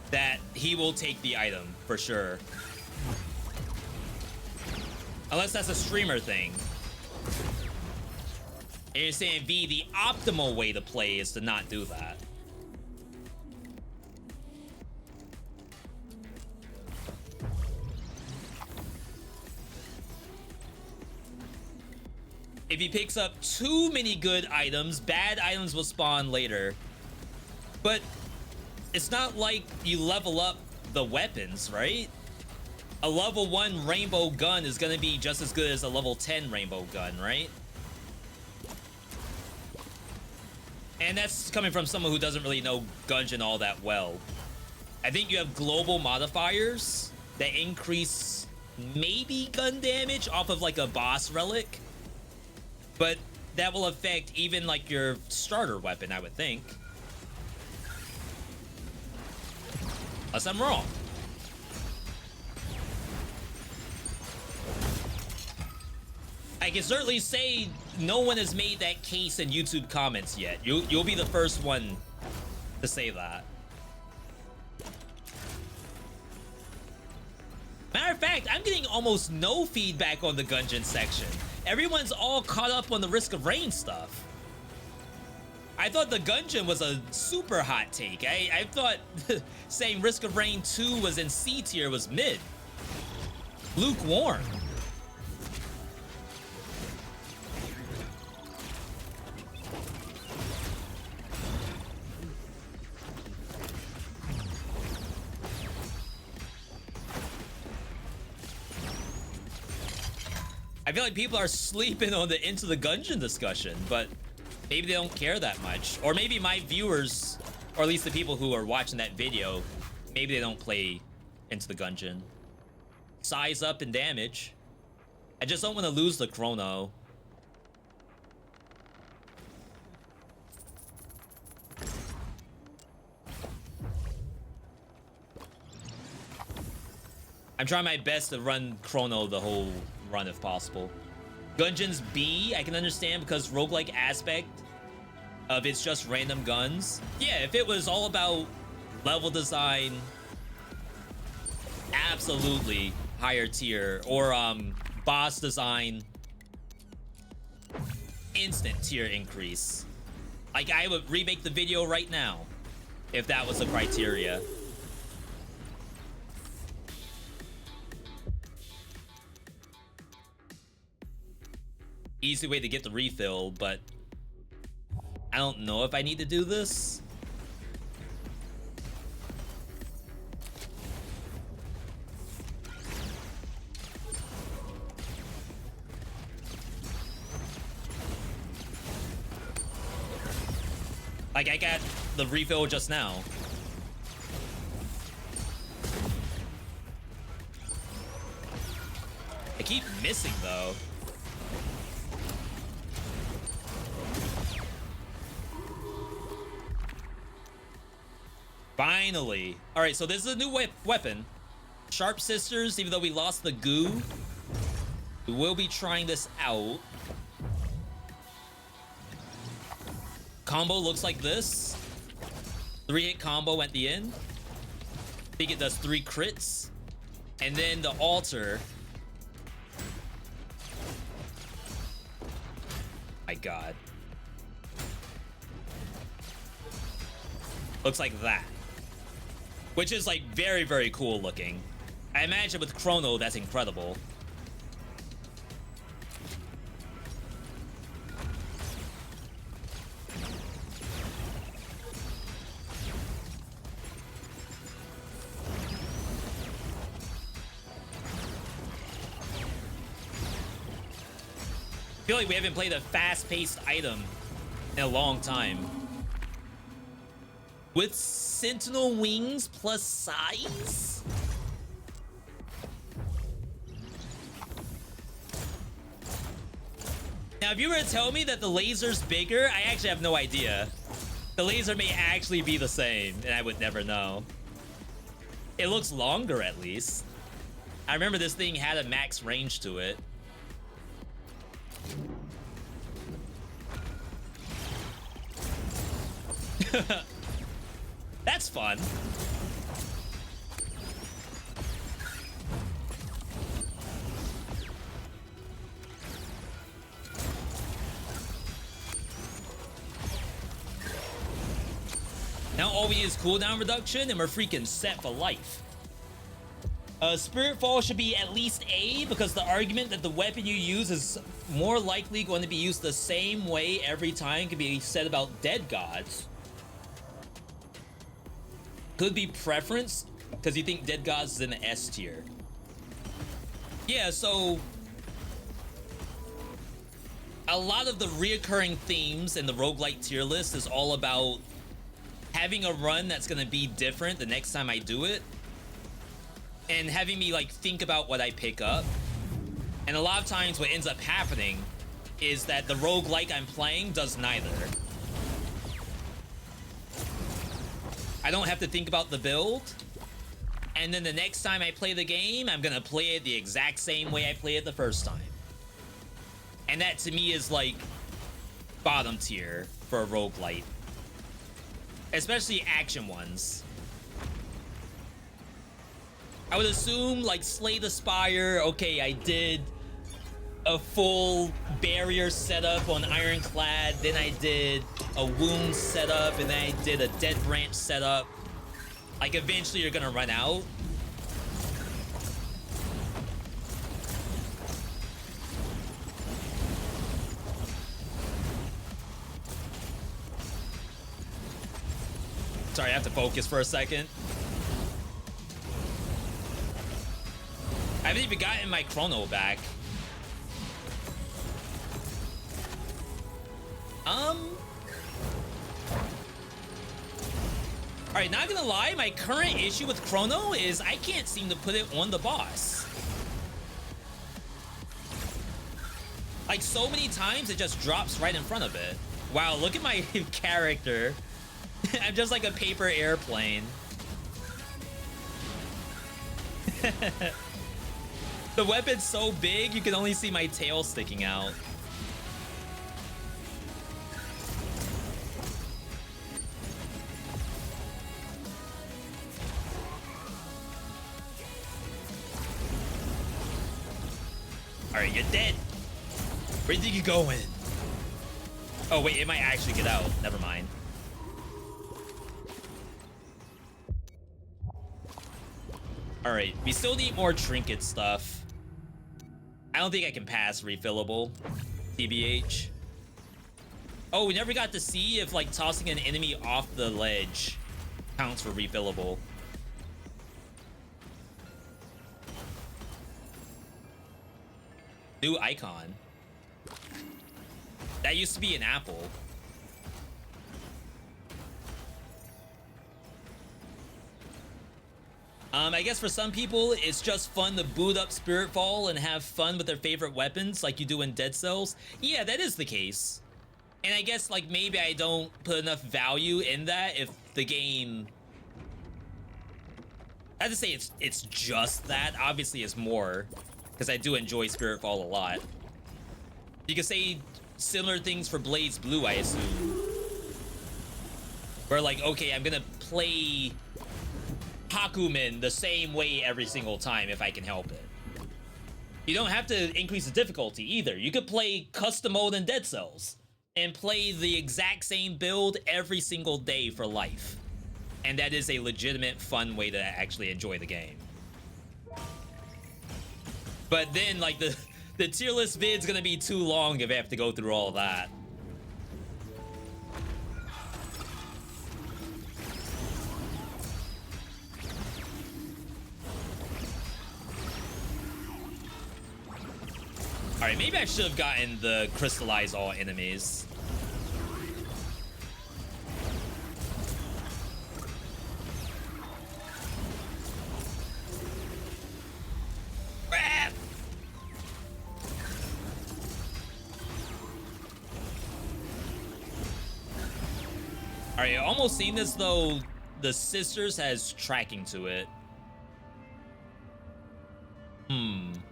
Speaker 1: that he will take the item for sure. Unless that's a streamer thing. And you're saying, V, the optimal way to play is to not do that. If he picks up too many good items, bad items will spawn later. But it's not like you level up the weapons, right? A level 1 rainbow gun is gonna be just as good as a level 10 rainbow gun, right? And that's coming from someone who doesn't really know Gungeon all that well. I think you have global modifiers that increase maybe gun damage off of like a boss relic, but that will affect even like your starter weapon, I would think. Unless I'm wrong. I can certainly say no one has made that case in YouTube comments yet. You'll be the first one to say that. Matter of fact, I'm getting almost no feedback on the Gungeon section. Everyone's all caught up on the Risk of Rain stuff. I thought the Gungeon was a super hot take. I thought saying Risk of Rain 2 was in C tier was mid. Lukewarm. I feel like people are sleeping on the Into the Gungeon discussion, but maybe they don't care that much. Or maybe my viewers, or at least the people who are watching that video, maybe they don't play Into the Gungeon. Size up and damage. I just don't want to lose the chrono. I'm trying my best to run chrono the whole run if possible. Gungeon's B, I can understand because roguelike aspect of it's just random guns. Yeah, if it was all about level design, absolutely higher tier. Or boss design, instant tier increase. Like, I would remake the video right now if that was the criteria. Easy way to get the refill, but I don't know if I need to do this. Like, I got the refill just now. I keep missing though. Finally. All right, so this is a new weapon. Sharp Sisters, even though we lost the goo, we will be trying this out. Combo looks like this. 3-hit combo at the end. I think it does 3 crits. And then the altar. My God. Looks like that. Which is like very, very cool looking. I imagine with Chrono, that's incredible. I feel like we haven't played a fast-paced item in a long time. With Sentinel wings plus size? Now, if you were to tell me that the laser's bigger, I actually have no idea. The laser may actually be the same, and I would never know. It looks longer, at least. I remember this thing had a max range to it. That's fun. Now all we need is cooldown reduction and we're freaking set for life. Spirit Fall should be at least A because the argument that the weapon you use is more likely going to be used the same way every time can be said about Dead Gods. Could be preference because you think Dead Gods is in the S tier. Yeah, so a lot of the reoccurring themes in the roguelike tier list is all about having a run that's going to be different the next time I do it, and having me like think about what I pick up. And a lot of times what ends up happening is that the roguelike I'm playing does neither. I don't have to think about the build, and then the next time I play the game, I'm gonna play it the exact same way I played it the first time. And that to me is like bottom tier for a roguelite, especially action ones. I would assume like Slay the Spire, okay, I did a full barrier setup on Ironclad, then I did a wound setup, and then I did a dead branch setup. Like eventually you're gonna run out. Sorry, I have to focus for a second. I haven't even gotten my chrono back. Alright, not gonna lie, my current issue with chrono is I can't seem to put it on the boss. Like, so many times it just drops right in front of it. Wow, look at my character. I'm just like a paper airplane. The weapon's so big, you can only see my tail sticking out. Alright, you're dead. Where do you think you're going? Oh, wait, it might actually get out. Never mind. Alright, we still need more trinket stuff. I don't think I can pass refillable, TBH. Oh, we never got to see if, like, tossing an enemy off the ledge counts for refillable. New icon. That used to be an apple. I guess for some people, it's just fun to boot up Spiritfall and have fun with their favorite weapons like you do in Dead Cells. Yeah, that is the case. And I guess, like, maybe I don't put enough value in that if the game... I have to say it's just that. Obviously, it's more, because I do enjoy Spiritfall a lot. You could say similar things for Blaze Blue, I assume. Where, like, okay, I'm gonna play Hakumen the same way every single time if I can help it. You don't have to increase the difficulty either. You could play custom mode in Dead Cells and play the exact same build every single day for life. And that is a legitimate, fun way to actually enjoy the game. But then, like, the tier list vid's gonna be too long if I have to go through all that. Alright, maybe I should have gotten the crystallize all enemies. Crap! Alright, it almost seemed as though the Sisters has tracking to it.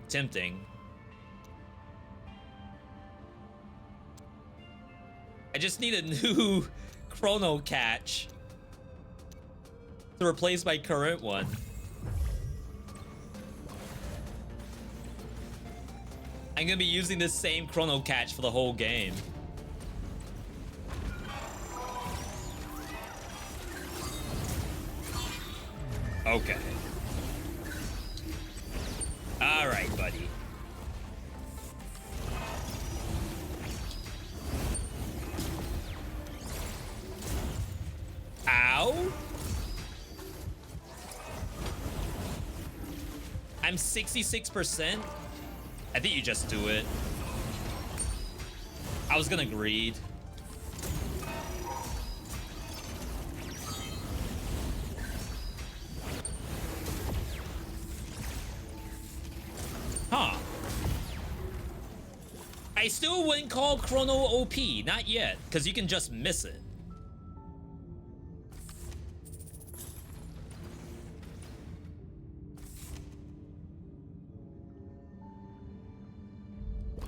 Speaker 1: Tempting. I just need a new chrono catch to replace my current one. I'm gonna be using this same chrono catch for the whole game. Okay. All right, buddy. Ow. I'm 66%. I think you just do it. I was gonna greed. Huh. I still wouldn't call Chrono OP, not yet, because you can just miss it.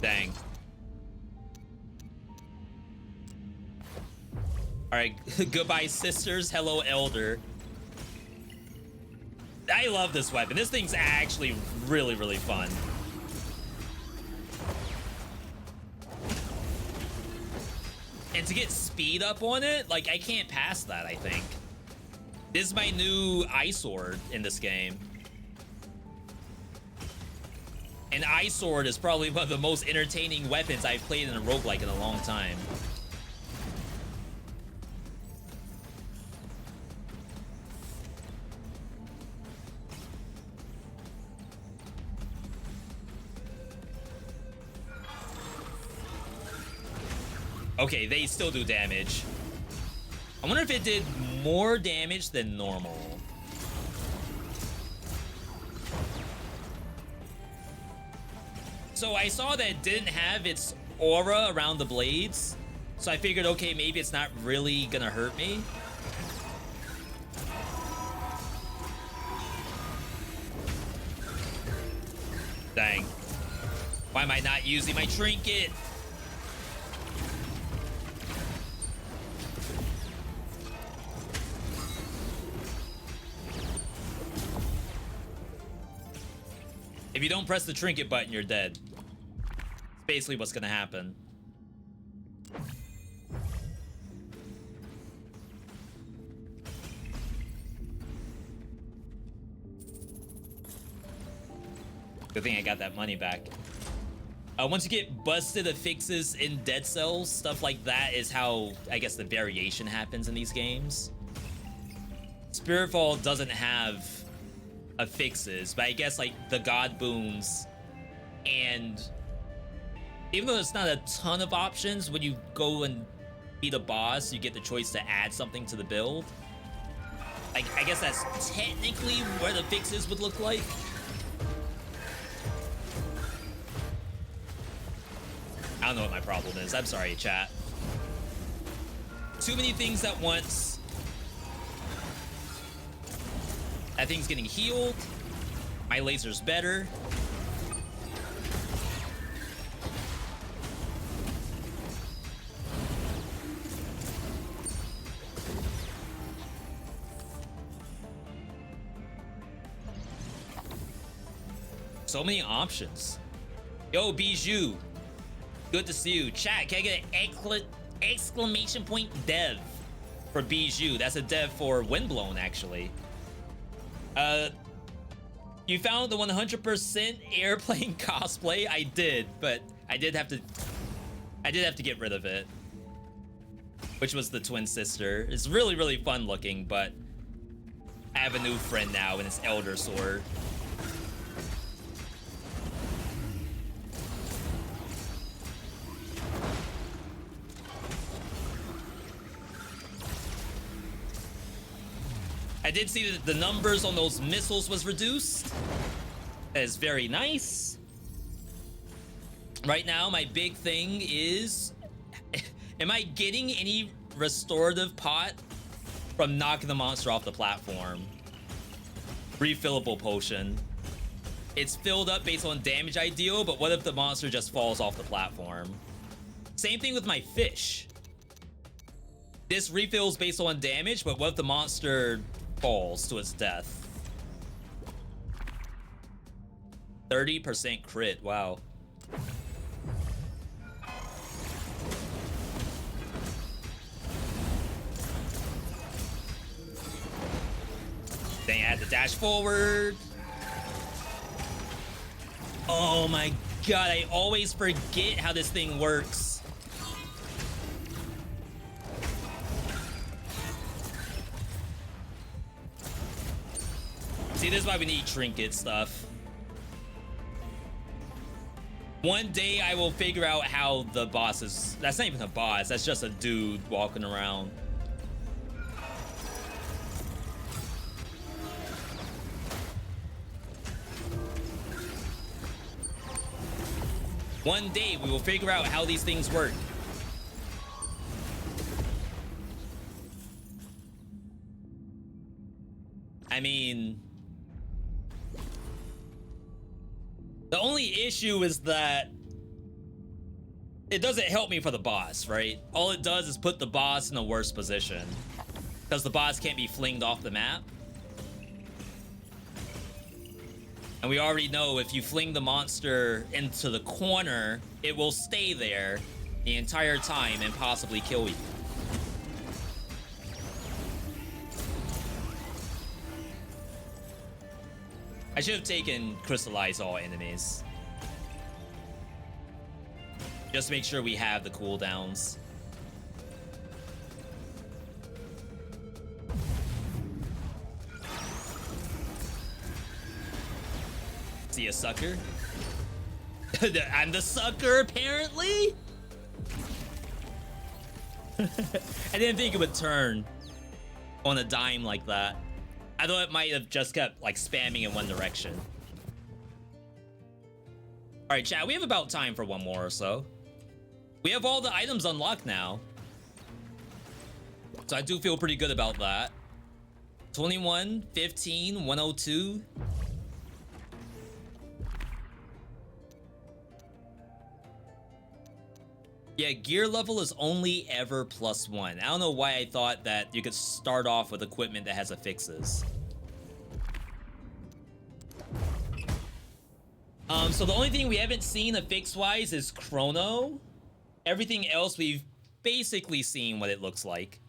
Speaker 1: Dang. Alright, goodbye sisters, hello elder. I love this weapon. This thing's actually really, really fun. And to get speed up on it, like, I can't pass that, I think. This is my new eye sword in this game. And eye sword is probably one of the most entertaining weapons I've played in a roguelike in a long time. Okay, they still do damage. I wonder if it did more damage than normal. So I saw that it didn't have its aura around the blades. So I figured, okay, maybe it's not really gonna hurt me. Dang. Why am I not using my trinket? If you don't press the trinket button, you're dead. It's basically what's gonna happen. Good thing I got that money back. Once you get busted affixes in dead cells, stuff like that is how, I guess, the variation happens in these games. Spiritfall doesn't have affixes, but I guess like the god boons, and even though there's not a ton of options, when you go and beat a boss, you get the choice to add something to the build. Like, I guess that's technically where the fixes would look like. I don't know what my problem is. I'm sorry, chat. Too many things at once. That thing's getting healed. My laser's better. So many options. Yo, Bijou. Good to see you. Chat, can I get an exclamation point dev for Bijou? That's a dev for Windblown, actually. You found the 100% airplane cosplay? I did, but I did have to get rid of it. Which was the twin sister. It's really, really fun looking, but I have a new friend now and it's Elder Sword. I did see that the numbers on those missiles was reduced. That is very nice. Right now, my big thing is, am I getting any restorative pot from knocking the monster off the platform? Refillable potion. It's filled up based on damage I deal, but what if the monster just falls off the platform? Same thing with my fish. This refills based on damage, but what if the monster falls to its death? 30% crit, wow. Dang, I had to dash forward. Oh my god, I always forget how this thing works. See, this is why we need trinket stuff. One day I will figure out how the boss is. That's not even a boss. That's just a dude walking around. One day we will figure out how these things work. I mean, the only issue is that it doesn't help me for the boss, right? All it does is put the boss in a worse position because the boss can't be flinged off the map. And we already know if you fling the monster into the corner, it will stay there the entire time and possibly kill you. I should have taken crystallize all enemies. Just to make sure we have the cooldowns. See a sucker? I'm the sucker, apparently? I didn't think it would turn on a dime like that. I thought it might have just kept like spamming in one direction. All right, chat, we have about time for one more or so. We have all the items unlocked now. So I do feel pretty good about that. 21, 15, 102. Yeah, gear level is only ever +1. I don't know why I thought that you could start off with equipment that has affixes. So the only thing we haven't seen affix-wise is Chrono. Everything else we've basically seen what it looks like.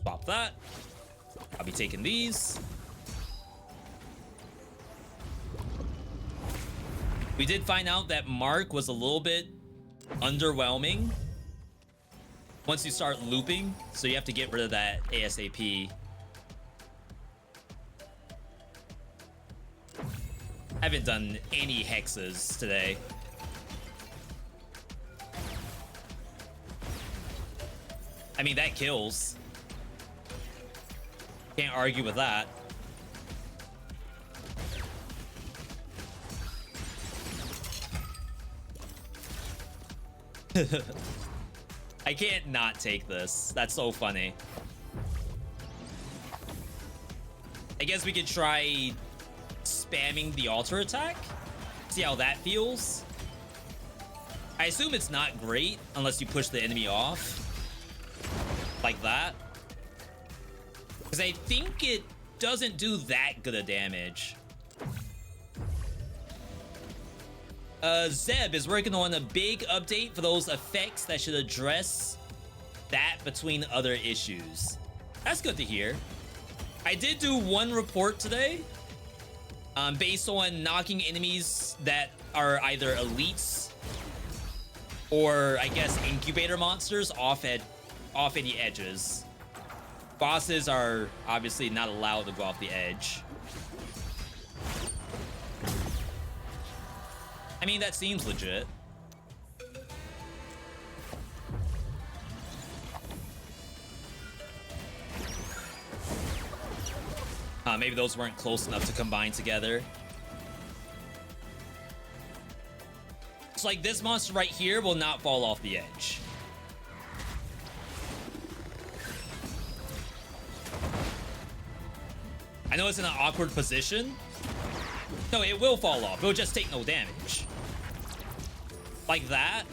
Speaker 1: Swap that. I'll be taking these. We did find out that Mark was a little bit underwhelming once you start looping, so you have to get rid of that ASAP. I haven't done any hexes today. I mean, that kills. Can't argue with that. I can't not take this. That's so funny. I guess we could try spamming the altar attack. See how that feels. I assume it's not great unless you push the enemy off. Like that. Because I think it doesn't do that good of damage. Zeb is working on a big update for those effects that should address that between other issues. That's good to hear. I did do one report today based on knocking enemies that are either elites or, I guess, incubator monsters off any edges. Bosses are obviously not allowed to go off the edge. I mean, that seems legit. Maybe those weren't close enough to combine together. It's like this monster right here will not fall off the edge. I know it's in an awkward position. No, it will fall off. It'll just take no damage. Like that.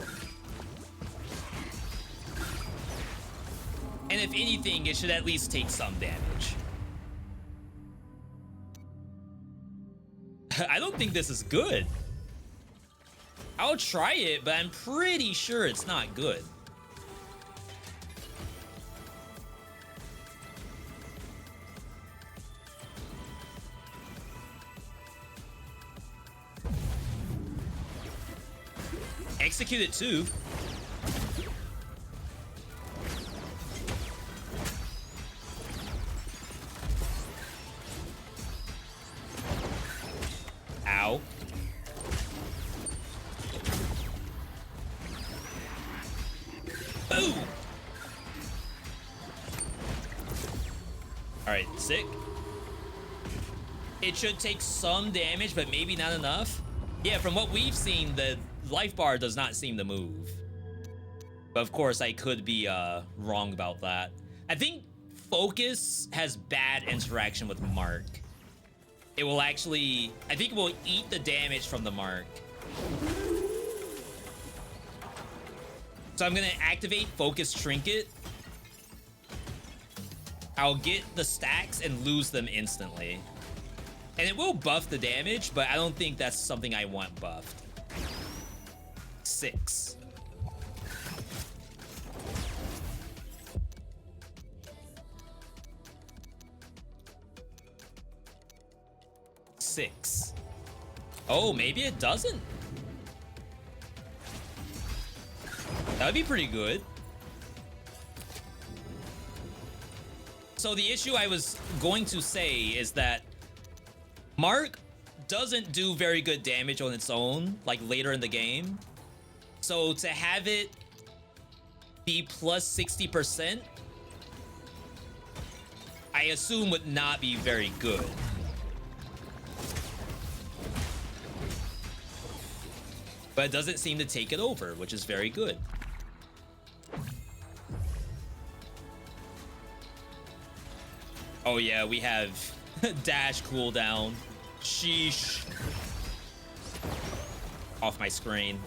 Speaker 1: And if anything, it should at least take some damage. I don't think this is good. I'll try it, but I'm pretty sure it's not good. Execute it too. right, sick. It should take some damage, but maybe not enough. Yeah, from what we've seen, the life bar does not seem to move. But of course, I could be wrong about that. I think Focus has bad interaction with Mark. It will actually... I think it will eat the damage from the Mark. So I'm going to activate Focus Trinket. I'll get the stacks and lose them instantly. And it will buff the damage, but I don't think that's something I want buffed. 6. Oh, maybe it doesn't. That would be pretty good. So the issue I was going to say is that Mark doesn't do very good damage on its own, like later in the game. So to have it be plus 60%, I assume would not be very good. But it doesn't seem to take it over, which is very good. Oh yeah, we have dash cooldown. Sheesh. Off my screen.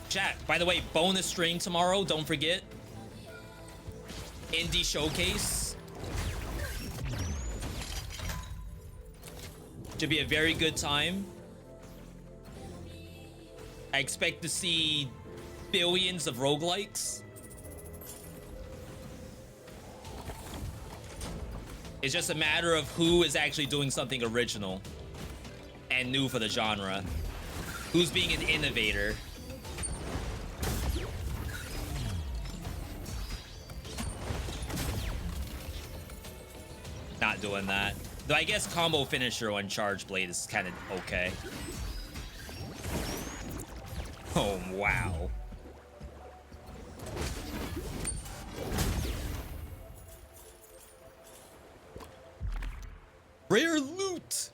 Speaker 1: Chat, by the way, bonus stream tomorrow, don't forget. Indie Showcase. Should be a very good time. I expect to see billions of roguelikes. It's just a matter of who is actually doing something original and new for the genre. Who's being an innovator. Not doing that. Though I guess combo finisher on Charge Blade is kind of okay. Oh, wow. Rare loot!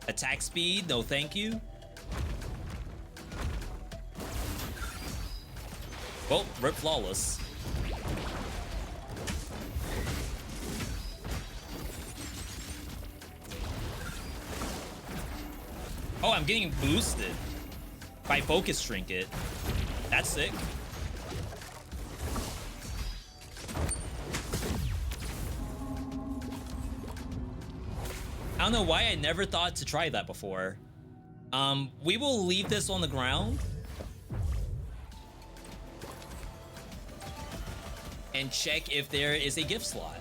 Speaker 1: Attack speed, no thank you. Well, rip flawless. Oh, I'm getting boosted by Focus Trinket. That's sick. I don't know why I never thought to try that before. We will leave this on the ground. And check if there is a gift slot.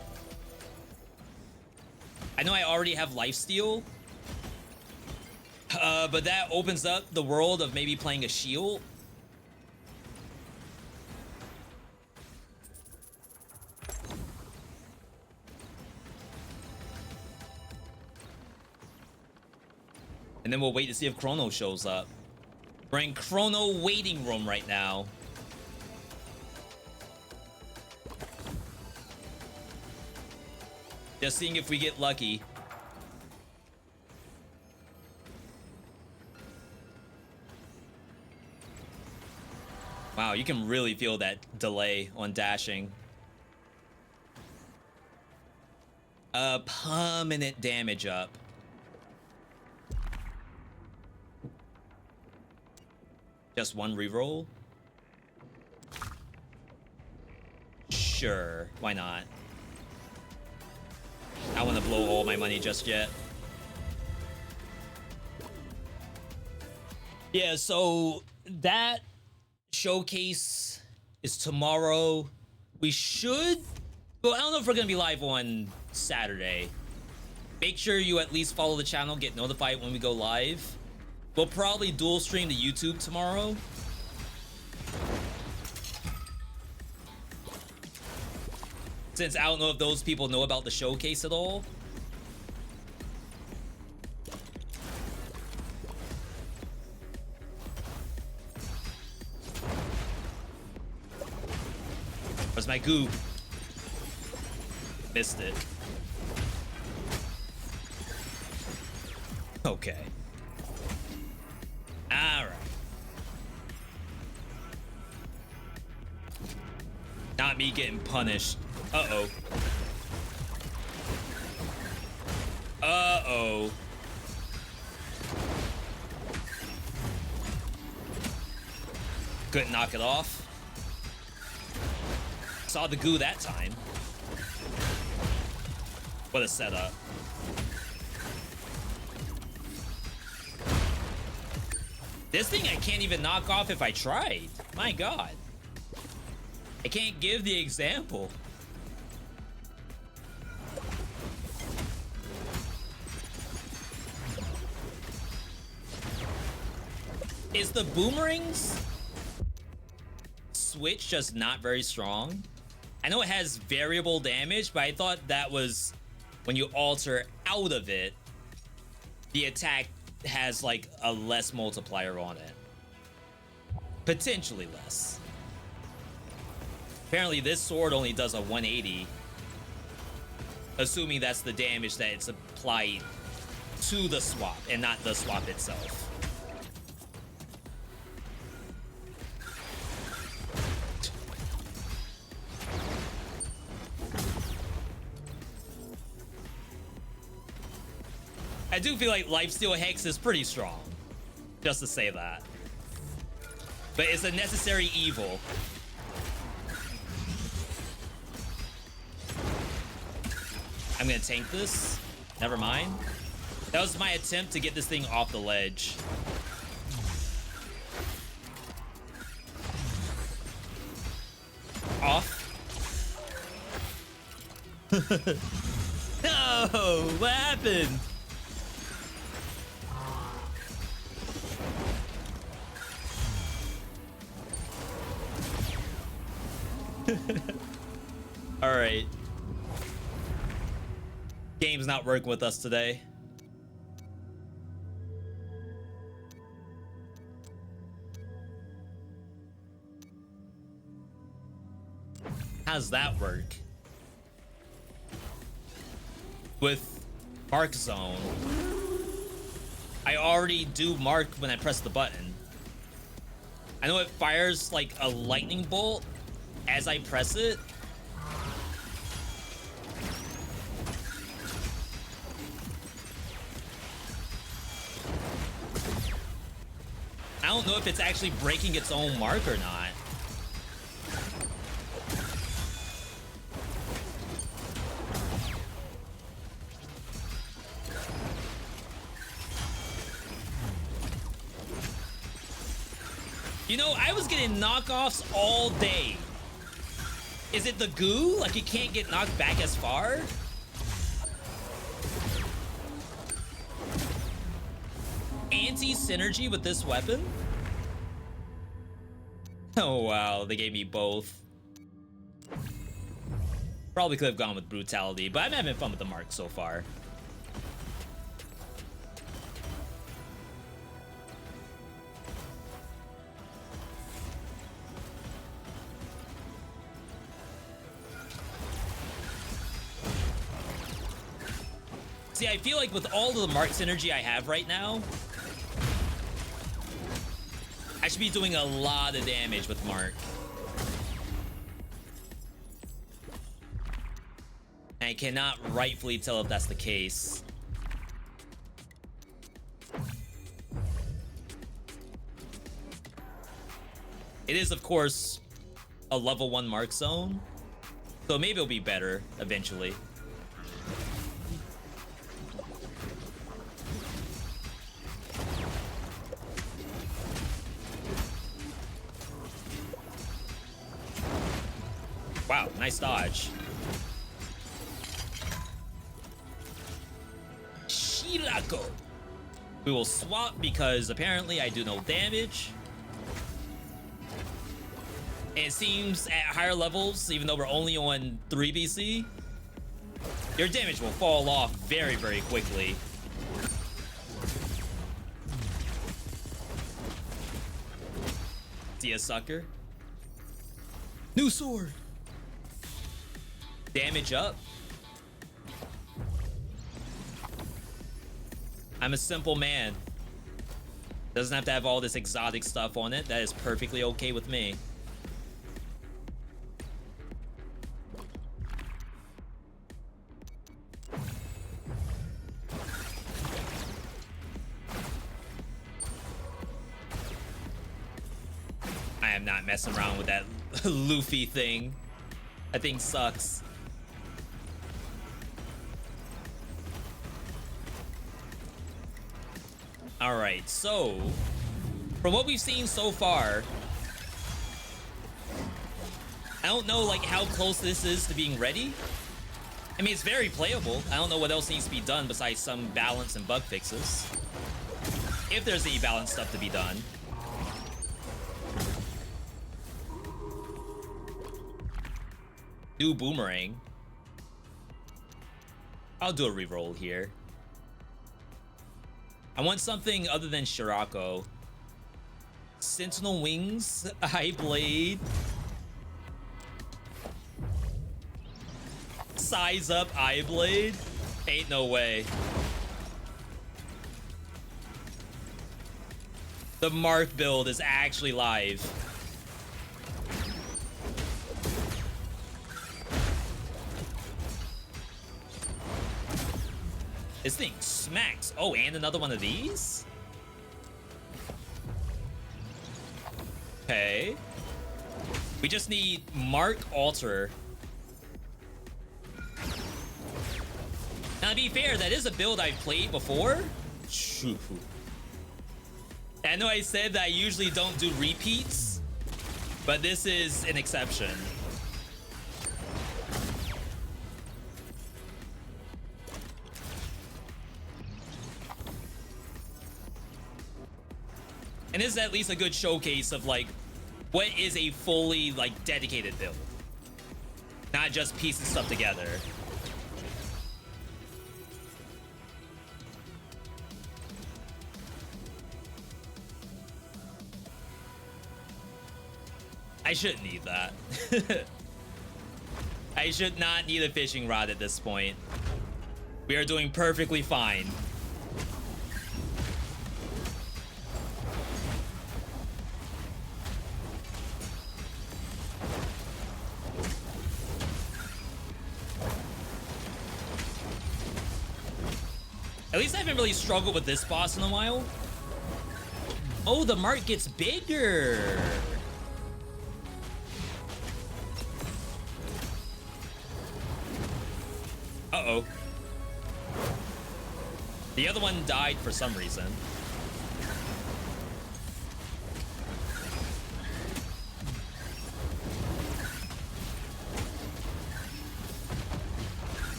Speaker 1: I know I already have lifesteal. But that opens up the world of maybe playing a shield. And then we'll wait to see if Chrono shows up. We're in Chrono waiting room right now. Just seeing if we get lucky. Wow, you can really feel that delay on dashing. Permanent damage up. Just one reroll? Sure, why not? I want to blow all my money just yet. Yeah, so that showcase is tomorrow. We should... Well, I don't know if we're going to be live on Saturday. Make sure you at least follow the channel, get notified when we go live. We'll probably dual stream to YouTube tomorrow. Since I don't know if those people know about the showcase at all. Where's my goo? Missed it. Okay. Alright. Not me getting punished. Uh-oh. Uh-oh. Couldn't knock it off. Saw the goo that time. What a setup. This thing I can't even knock off if I tried. My god. I can't give the example. Is the boomerang's switch just not very strong? I know it has variable damage, but I thought that was when you alter out of it, the attack has like a less multiplier on it. Potentially less. Apparently this sword only does a 180. Assuming that's the damage that it's applied to the swap and not the swap itself. I do feel like Lifesteal Hex is pretty strong. Just to say that. But it's a necessary evil. I'm gonna tank this. Never mind. That was my attempt to get this thing off the ledge. Off. No! What happened? All right. Game's not working with us today. How's that work? With Mark Zone, I already do mark when I press the button. I know it fires like a lightning bolt as I press it. I don't know if it's actually breaking its own mark or not. You know, I was getting knockoffs all day. Is it the goo? Like it can't get knocked back as far? Anti-synergy with this weapon? Oh wow, they gave me both. Probably could have gone with brutality, but I'm having fun with the mark so far. See, I feel like with all of the mark synergy I have right now, I should be doing a lot of damage with mark. I cannot rightfully tell if that's the case. It is, of course, a level 1 mark zone, so maybe it'll be better eventually. Wow, nice dodge. Shirako. We will swap because apparently I do no damage. And it seems at higher levels, even though we're only on 3 BC, your damage will fall off very, very quickly. See a sucker? New sword. damage up. I'm a simple man. Doesn't have to have all this exotic stuff on it. That is perfectly okay with me. I am not messing around with that Luffy thing. That thing sucks. All right, so from what we've seen so far, I don't know like how close this is to being ready. I mean, it's very playable. I don't know what else needs to be done besides some balance and bug fixes. If there's any balance stuff to be done. New boomerang. I'll do a reroll here. I want something other than Shirako. Sentinel Wings, Eye Blade. Size up Eye Blade? Ain't no way. The Marth build is actually live. This thing smacks. Oh, and another one of these? Okay. We just need Mark Alter. Now, to be fair, that is a build I've played before. Shoo. I know I said that I usually don't do repeats, but this is an exception. And this is at least a good showcase of like what is a fully like dedicated build, not just piecing stuff together. I shouldn't need that. I should not need a fishing rod at this point. We are doing perfectly fine. At least I haven't really struggled with this boss in a while. Oh, the mark gets bigger. Uh-oh. The other one died for some reason.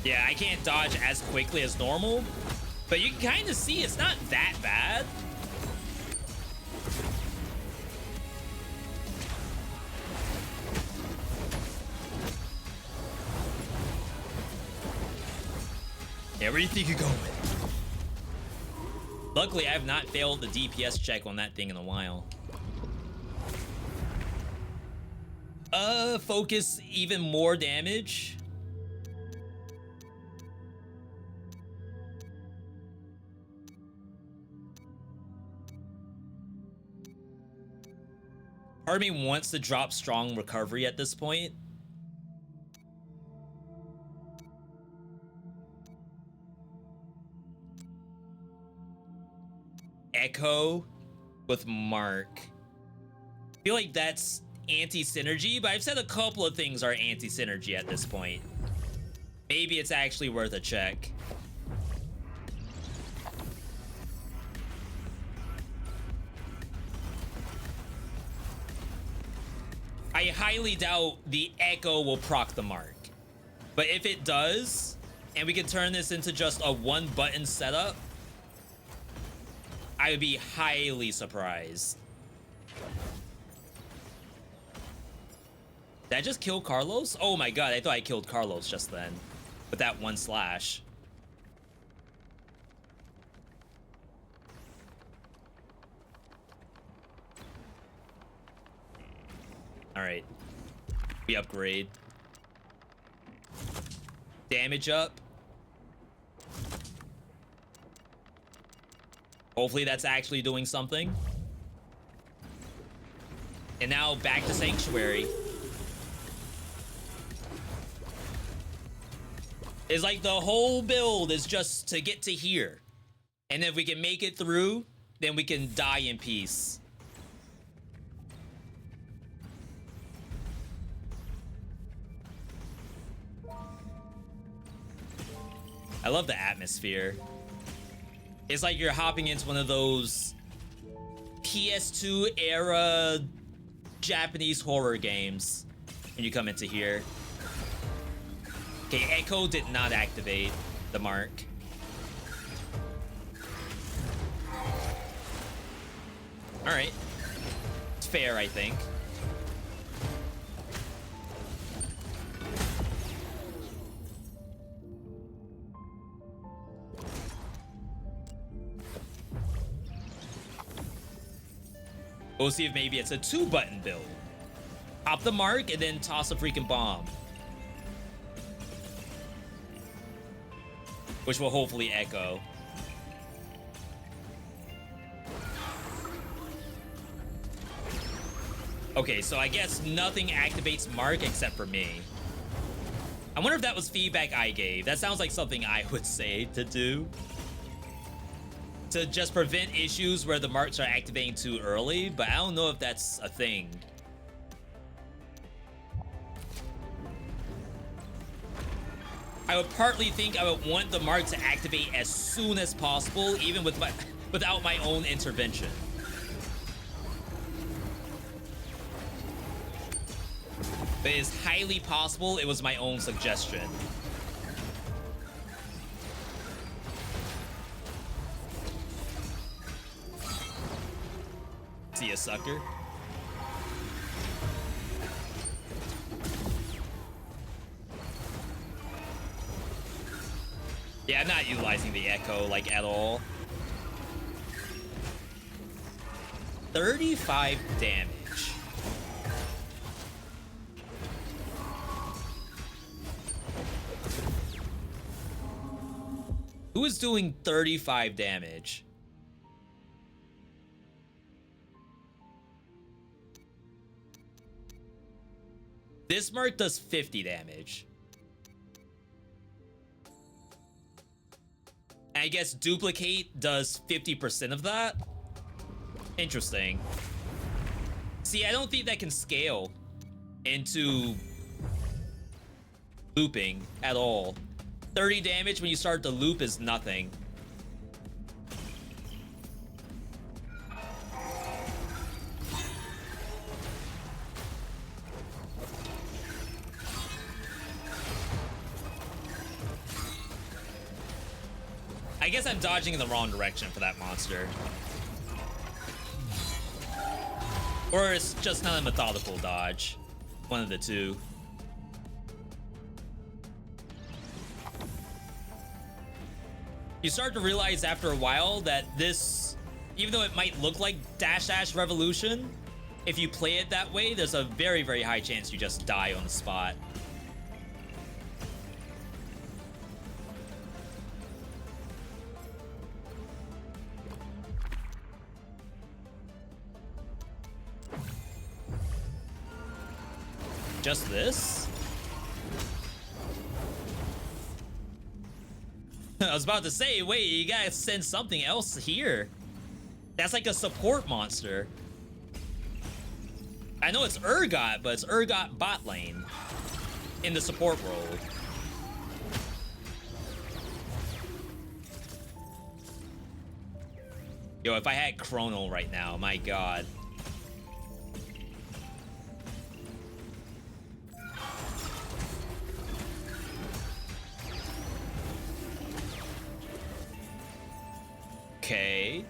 Speaker 1: Yeah, I can't dodge as quickly as normal, but you can kind of see it's not that bad. Yeah, where do you think you're going? Luckily, I have not failed the DPS check on that thing in a while. Focus even more damage. Part of me wants to drop strong recovery at this point. Echo with Mark. I feel like that's anti-synergy, but I've said a couple of things are anti-synergy at this point. Maybe it's actually worth a check. I highly doubt the Echo will proc the Mark. But if it does, and we can turn this into just a one-button setup, I would be highly surprised. Did I just kill Carlos? Oh my god, I thought I killed Carlos just then. With that one slash. Alright. We upgrade. Damage up. Hopefully that's actually doing something. And now back to Sanctuary. It's like the whole build is just to get to here. And if we can make it through, then we can die in peace. I love the atmosphere. It's like you're hopping into one of those PS2 era Japanese horror games when you come into here. Okay, Echo did not activate the mark. Alright. It's fair, I think. We'll see if maybe it's a 2-button build. Pop the mark and then toss a freaking bomb. Which will hopefully echo. Okay, so I guess nothing activates mark except for me. I wonder if that was feedback I gave. That sounds like something I would say to do. To just prevent issues where the marks are activating too early, but I don't know if that's a thing. I would partly think I would want the mark to activate as soon as possible, even with without my own intervention. But it's highly possible it was my own suggestion. See ya, sucker. Yeah, I'm not utilizing the echo, like, at all. 35 damage. Who is doing 35 damage? This mark does 50 damage. And I guess duplicate does 50% of that? Interesting. See, I don't think that can scale into looping at all. 30 damage when you start the loop is nothing. I guess I'm dodging in the wrong direction for that monster. Or it's just not a methodical dodge. One of the two. You start to realize after a while that this, even though it might look like Dash Dash Revolution, if you play it that way, there's a very, very high chance you just die on the spot. Just this? I was about to say, wait, you gotta send something else here. That's like a support monster. I know it's Urgot, but it's Urgot bot lane in the support role. Yo, if I had Chrono right now, my god. Okay.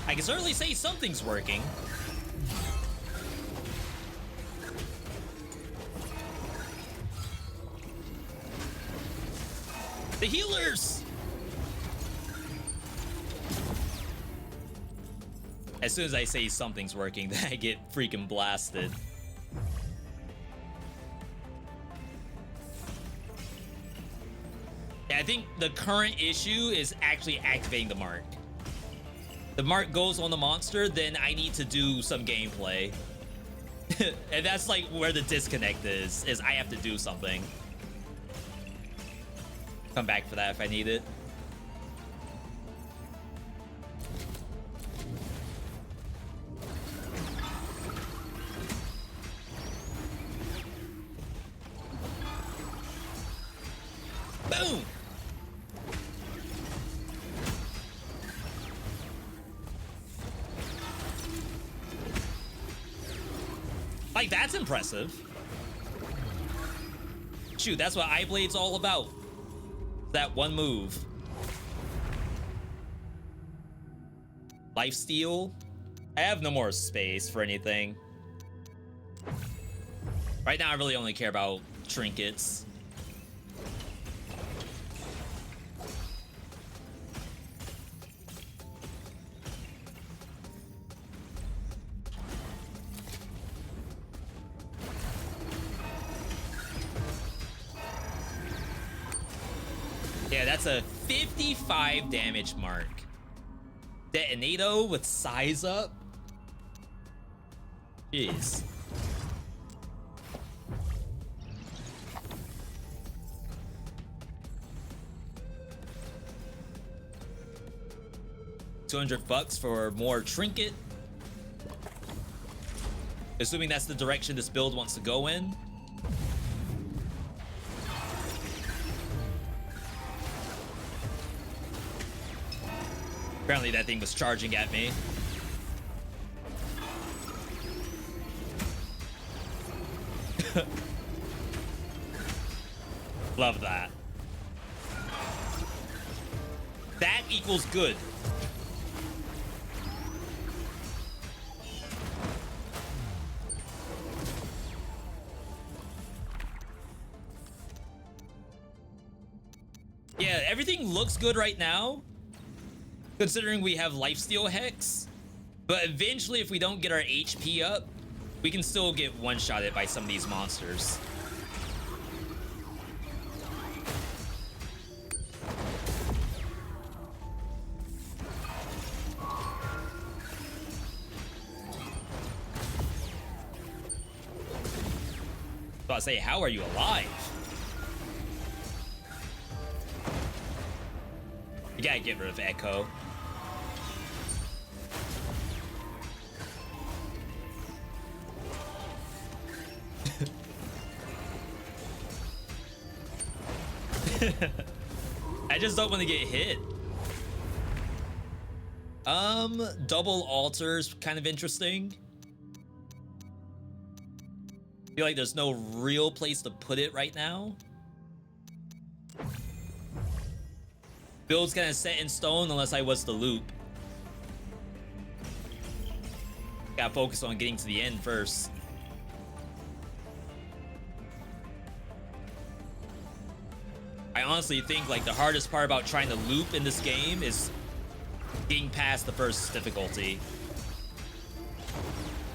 Speaker 1: I can certainly say something's working. The healers! As soon as I say something's working, then I get freaking blasted. Yeah, I think the current issue is actually activating the mark. The mark goes on the monster, then I need to do some gameplay. And that's like where the disconnect is I have to do something. Come back for that if I need it. Boom! Like, that's impressive. Shoot, that's what Eye Blade's all about. That one move. Lifesteal? I have no more space for anything. Right now, I really only care about trinkets. Yeah, that's a 55 damage mark. Detonato with size up. Jeez. $200 for more trinket. Assuming that's the direction this build wants to go in. Apparently that thing was charging at me. Love that. That equals good. Yeah, everything looks good right now, considering we have lifesteal hex, but eventually if we don't get our HP up, we can still get one-shotted by some of these monsters. So I say, how are you alive? You gotta get rid of Echo. I just don't want to get hit. Double altars, kind of interesting. Feel like there's no real place to put it right now. Build's kind of set in stone unless I was to loop. Gotta focus on getting to the end first. I honestly think like the hardest part about trying to loop in this game is getting past the first difficulty.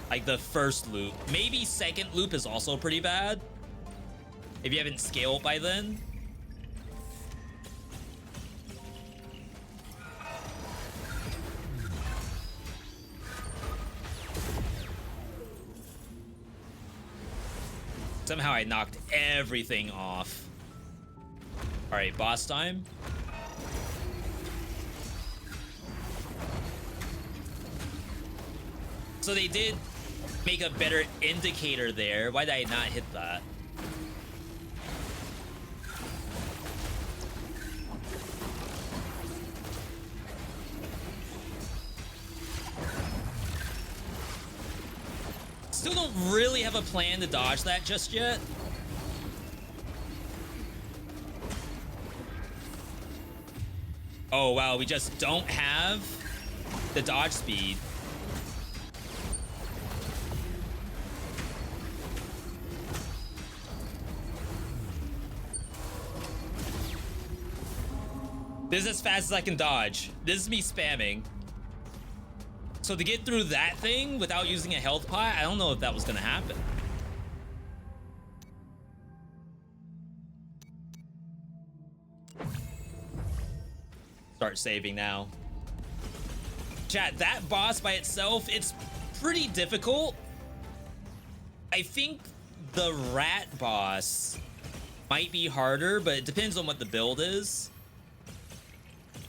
Speaker 1: Like the first loop. Maybe second loop is also pretty bad if you haven't scaled by then. Somehow I knocked everything off. All right, boss time. So they did make a better indicator there. Why did I not hit that? Still don't really have a plan to dodge that just yet. Oh wow, we just don't have the dodge speed. This is as fast as I can dodge. This is me spamming. So to get through that thing without using a health pot, I don't know if that was gonna happen. Start saving now. Chat, that boss by itself, it's pretty difficult. I think the rat boss might be harder, but it depends on what the build is.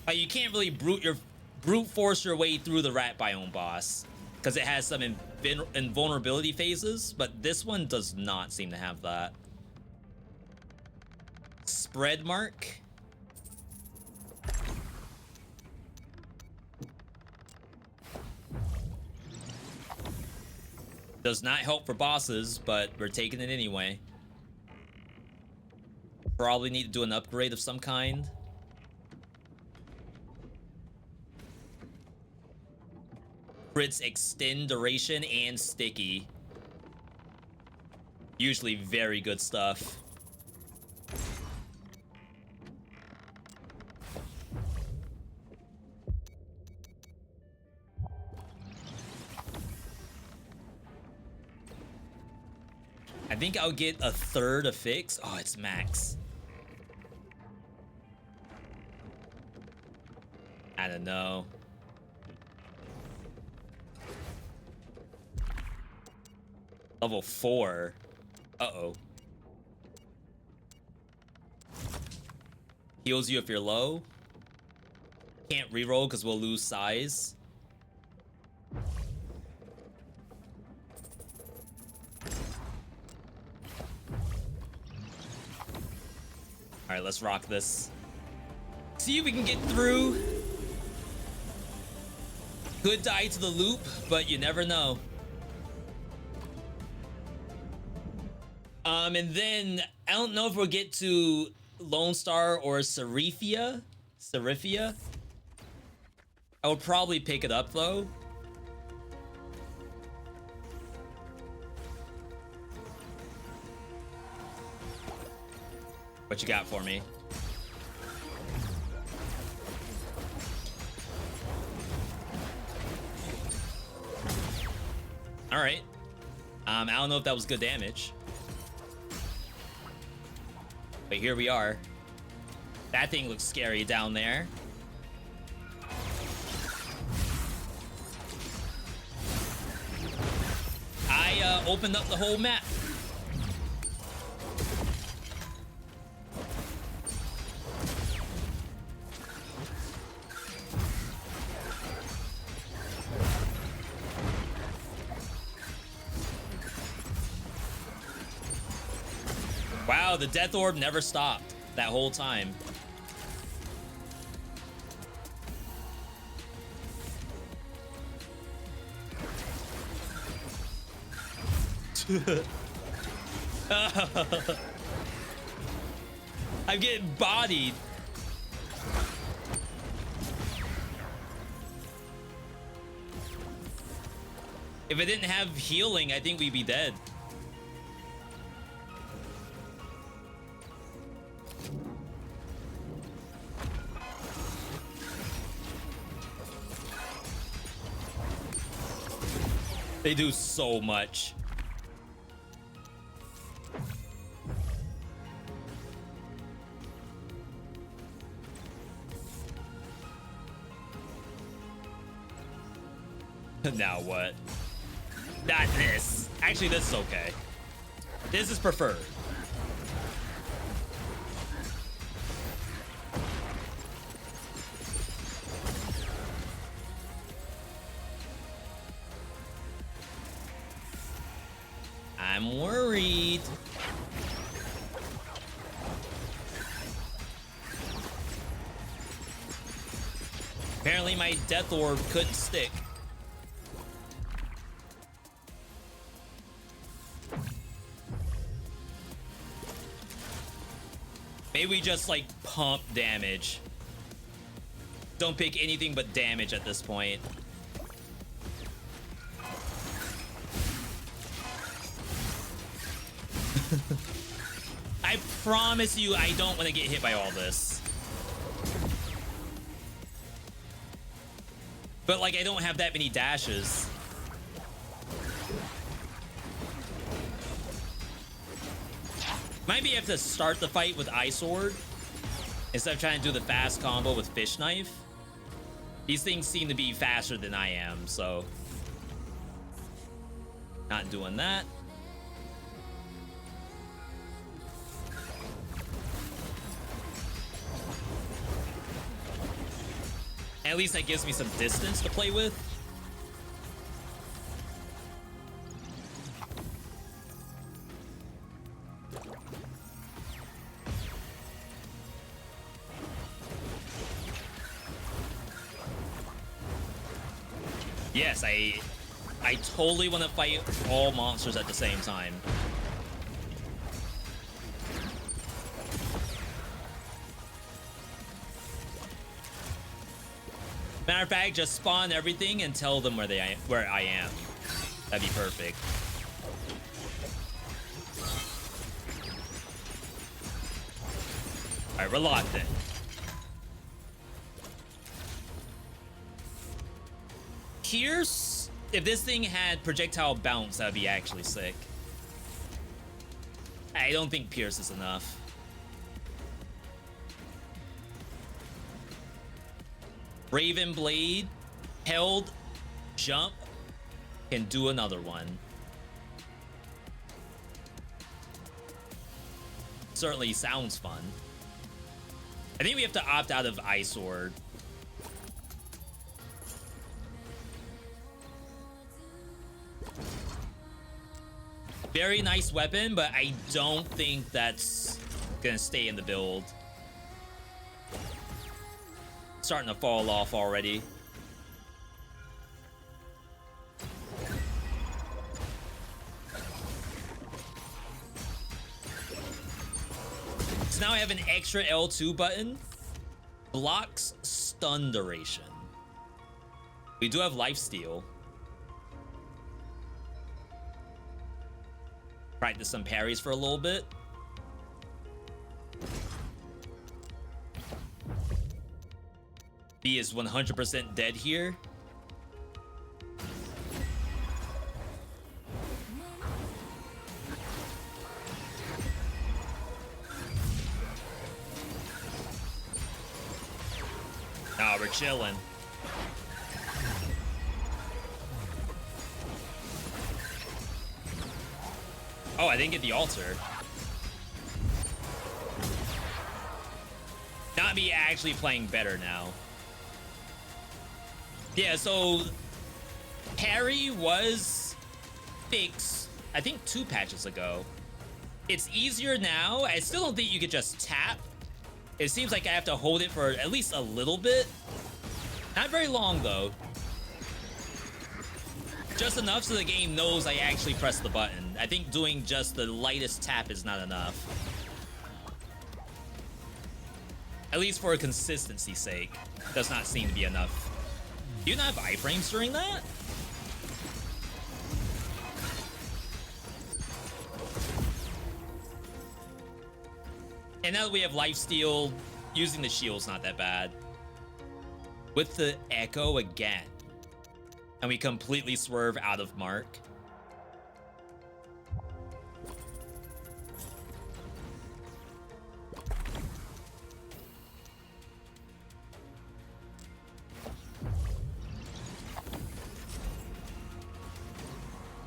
Speaker 1: Like, you can't really brute force your way through the rat biome boss because it has some invulnerability phases, but this one does not seem to have that. Spread mark. Does not help for bosses, but we're taking it anyway. Probably need to do an upgrade of some kind. Crits extend duration and sticky. Usually very good stuff. I think I'll get a third affix. Oh, it's max. I don't know. Level 4. Uh-oh. Heals you if you're low. Can't reroll because we'll lose size. All right, let's rock this. See if we can get through. Could die to the loop, but you never know. And then I don't know if we'll get to Lone Star or Serifia. I would probably pick it up though. What you got for me? All right. I don't know if that was good damage. But here we are. That thing looks scary down there. I opened up the whole map. Wow, the death orb never stopped that whole time. I'm getting bodied. If it didn't have healing, I think we'd be dead. They do so much. Now what? Not this. Actually, this is okay. This is preferred. I'm worried. Apparently my death orb couldn't stick. Maybe we just like pump damage. Don't pick anything but damage at this point. I promise you I don't want to get hit by all this. But like I don't have that many dashes. Maybe I have to start the fight with Ice Sword instead of trying to do the fast combo with Fish Knife. These things seem to be faster than I am, so not doing that. At least that gives me some distance to play with. Yes, I totally want to fight all monsters at the same time. Matter of fact, just spawn everything and tell them where I am. That'd be perfect. All right, we're locked in. Pierce, if this thing had projectile bounce, that'd be actually sick. I don't think Pierce is enough. Raven Blade, held, jump, can do another one. Certainly sounds fun. I think we have to opt out of Ice Sword. Very nice weapon, but I don't think that's gonna stay in the build. Starting to fall off already. So now I have an extra L2 button. Blocks stun duration. We do have lifesteal. Practice some parries for a little bit. B is 100% dead here. Nah, we're chilling. Oh, I didn't get the altar. Not me actually playing better now. Yeah, so parry was fixed, I think 2 patches ago. It's easier now. I still don't think you could just tap. It seems like I have to hold it for at least a little bit. Not very long, though. Just enough so the game knows I actually pressed the button. I think doing just the lightest tap is not enough. At least for consistency's sake. Does not seem to be enough. Do you not have iframes during that? And now that we have lifesteal, using the shield's not that bad. With the echo again. And we completely swerve out of mark.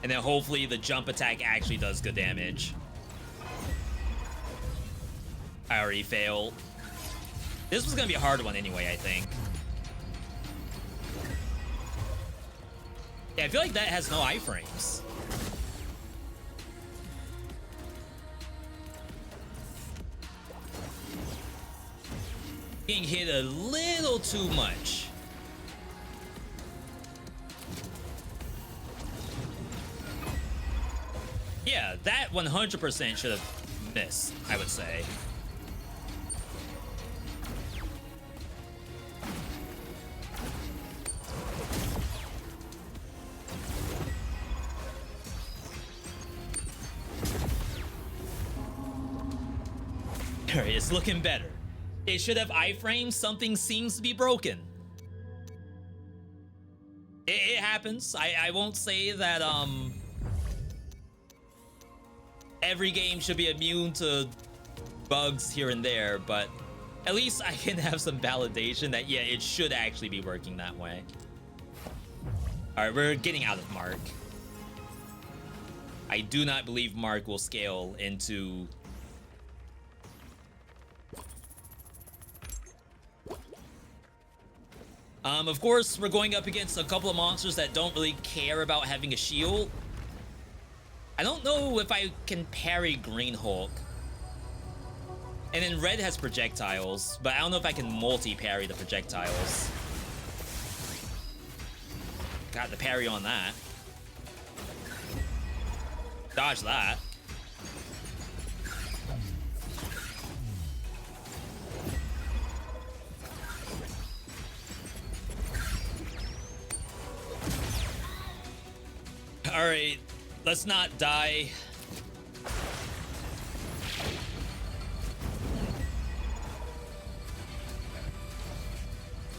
Speaker 1: And then hopefully the jump attack actually does good damage. I already failed. This was gonna be a hard one anyway, I think. Yeah, I feel like that has no iframes. Getting hit a little too much. Yeah, that 100% should have missed, I would say. Alright, it's looking better. It should have iframes. Something seems to be broken. happens. I won't say that every game should be immune to bugs here and there, but at least I can have some validation that, yeah, it should actually be working that way. All right, we're getting out of Mark. I do not believe Mark will scale into... Of course, we're going up against a couple of monsters that don't really care about having a shield. I don't know if I can parry Green Hulk. And then Red has projectiles, but I don't know if I can multi-parry the projectiles. Got the parry on that. Dodge that. All right, let's not die.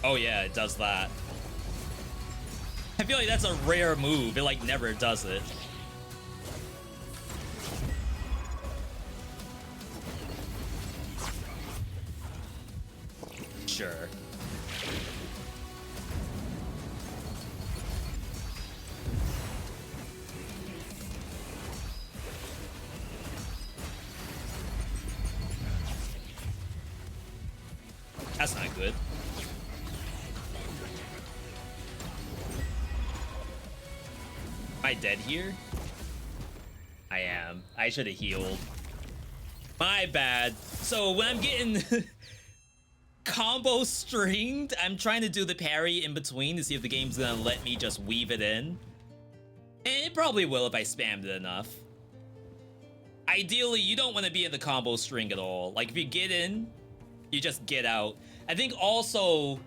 Speaker 1: Oh yeah, it does that. I feel like that's a rare move. It like never does it. Sure. That's not good. Am I dead here? I am. I should have healed. My bad. So when I'm getting combo stringed, I'm trying to do the parry in between to see if the game's gonna let me just weave it in. And it probably will if I spammed it enough. Ideally, you don't want to be in the combo string at all. Like, if you get in, you just get out. I think also,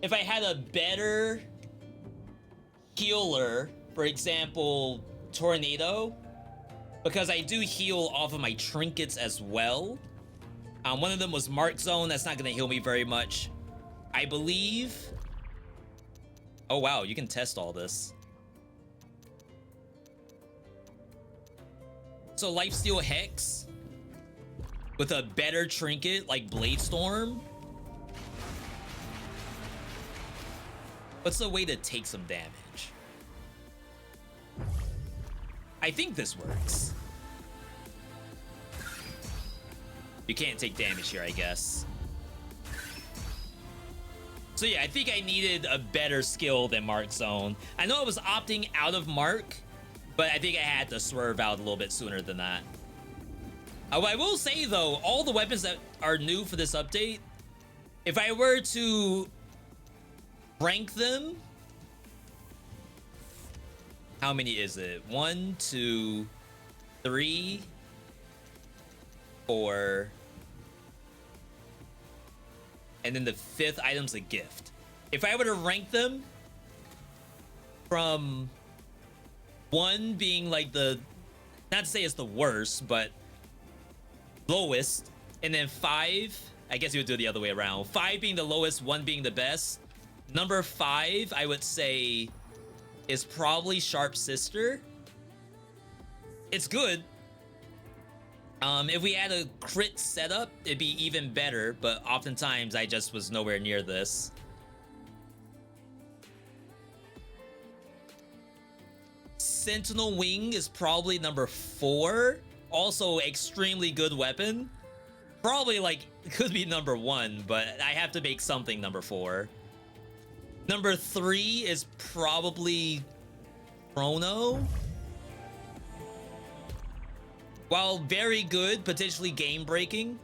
Speaker 1: if I had a better healer, for example, Tornado, because I do heal off of my trinkets as well. One of them was Mark Zone. That's not going to heal me very much. I believe... Oh, wow. You can test all this. So Lifesteal Hex with a better trinket like Blade Storm. What's the way to take some damage? I think this works. You can't take damage here, I guess. So yeah, I think I needed a better skill than Mark Zone. I know I was opting out of Mark, but I think I had to swerve out a little bit sooner than that. I will say though, all the weapons that are new for this update, if I were to rank them, how many is it? 1, 2, 3, 4, and then the 5th item's a gift. If I were to rank them from 1 being like the, not to say it's the worst, but lowest, and then 5, I guess you would do it the other way around. 5 being the lowest, 1 being the best. Number 5, I would say, is probably Sharp Sister. It's good. If we had a crit setup, it'd be even better, but oftentimes I just was nowhere near this. Sentinel Wing is probably number 4. Also extremely good weapon. Probably like, could be number 1, but I have to make something number 4. Number 3 is probably Chrono. While very good, potentially game-breaking,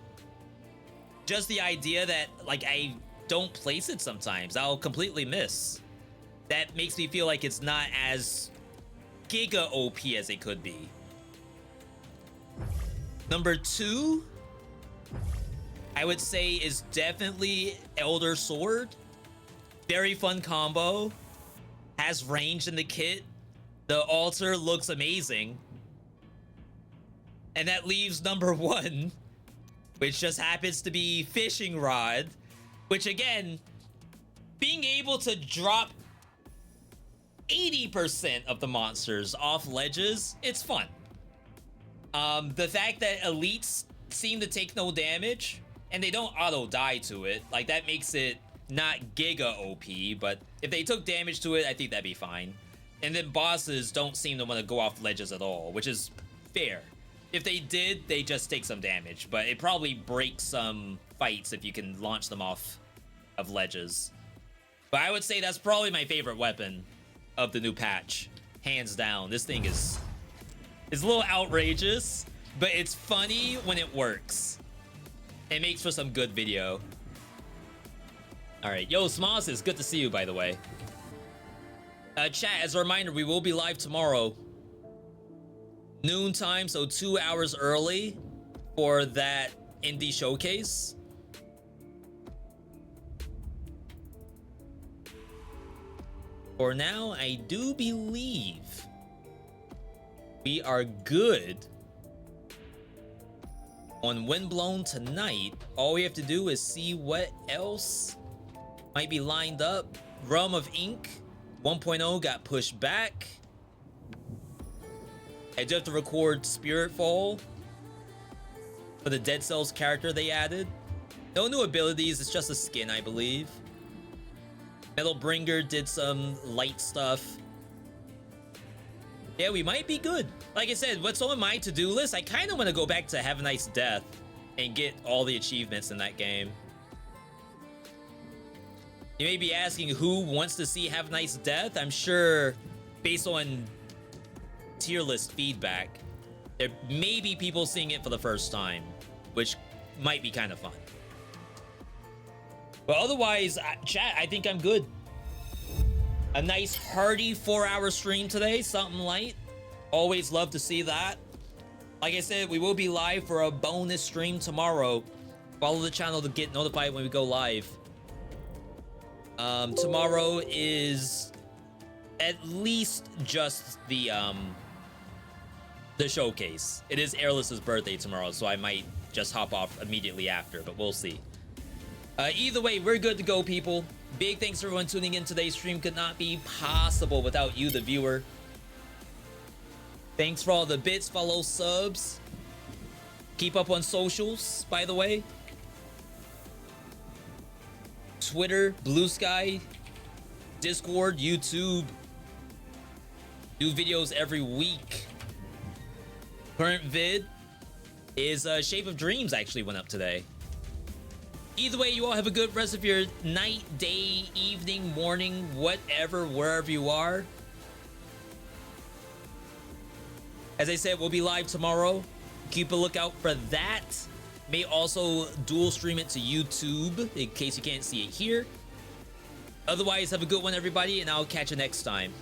Speaker 1: just the idea that, like, I don't place it sometimes. I'll completely miss. That makes me feel like it's not as giga OP as it could be. Number 2, I would say, is definitely Elder Sword. Very fun combo. Has range in the kit. The altar looks amazing. And that leaves number 1, which just happens to be Fishing Rod. Which again, being able to drop 80% of the monsters off ledges, it's fun. The fact that elites seem to take no damage and they don't auto die to it, like that makes it not giga OP, but if they took damage to it, I think that'd be fine. And then bosses don't seem to want to go off ledges at all, which is fair. If they did, they just take some damage, but it probably breaks some fights if you can launch them off of ledges. But I would say that's probably my favorite weapon of the new patch, hands down. This thing is a little outrageous, but it's funny when it works. It makes for some good video. All right, yo, Smoss, it's good to see you, by the way. Chat, as a reminder, we will be live tomorrow, noon time, so 2 hours early for that indie showcase. For now, I do believe we are good on Windblown tonight. All we have to do is see what else might be lined up. Realm of Ink 1.0 got pushed back. I do have to record Spiritfall for the Dead Cells character they added. No new abilities, it's just a skin, I believe. Metalbringer did some light stuff. Yeah, we might be good. Like I said, what's on my to-do list? I kind of want to go back to Have a Nice Death and get all the achievements in that game. You may be asking who wants to see Have a Nice Death. I'm sure, based on tier list feedback, there may be people seeing it for the first time, which might be kind of fun. But otherwise, chat, I think I'm good. A nice hearty 4-hour stream today, something light. Always love to see that. Like I said, we will be live for a bonus stream tomorrow. Follow the channel to get notified when we go live. Tomorrow is at least just the showcase. It is Airless's birthday tomorrow, so I might just hop off immediately after, but we'll see. Either way, we're good to go, people. Big thanks for everyone tuning in. Today's stream could not be possible without you, the viewer. Thanks for all the bits, follow, subs. Keep up on socials, by the way. Twitter, Blue Sky, Discord, YouTube. New videos every week. Current vid is Shape of Dreams actually went up today. Either way, you all have a good rest of your night, day, evening, morning, whatever, wherever you are. As I said, we'll be live tomorrow. Keep a lookout for that. May also dual stream it to YouTube in case you can't see it here. Otherwise, have a good one, everybody, and I'll catch you next time.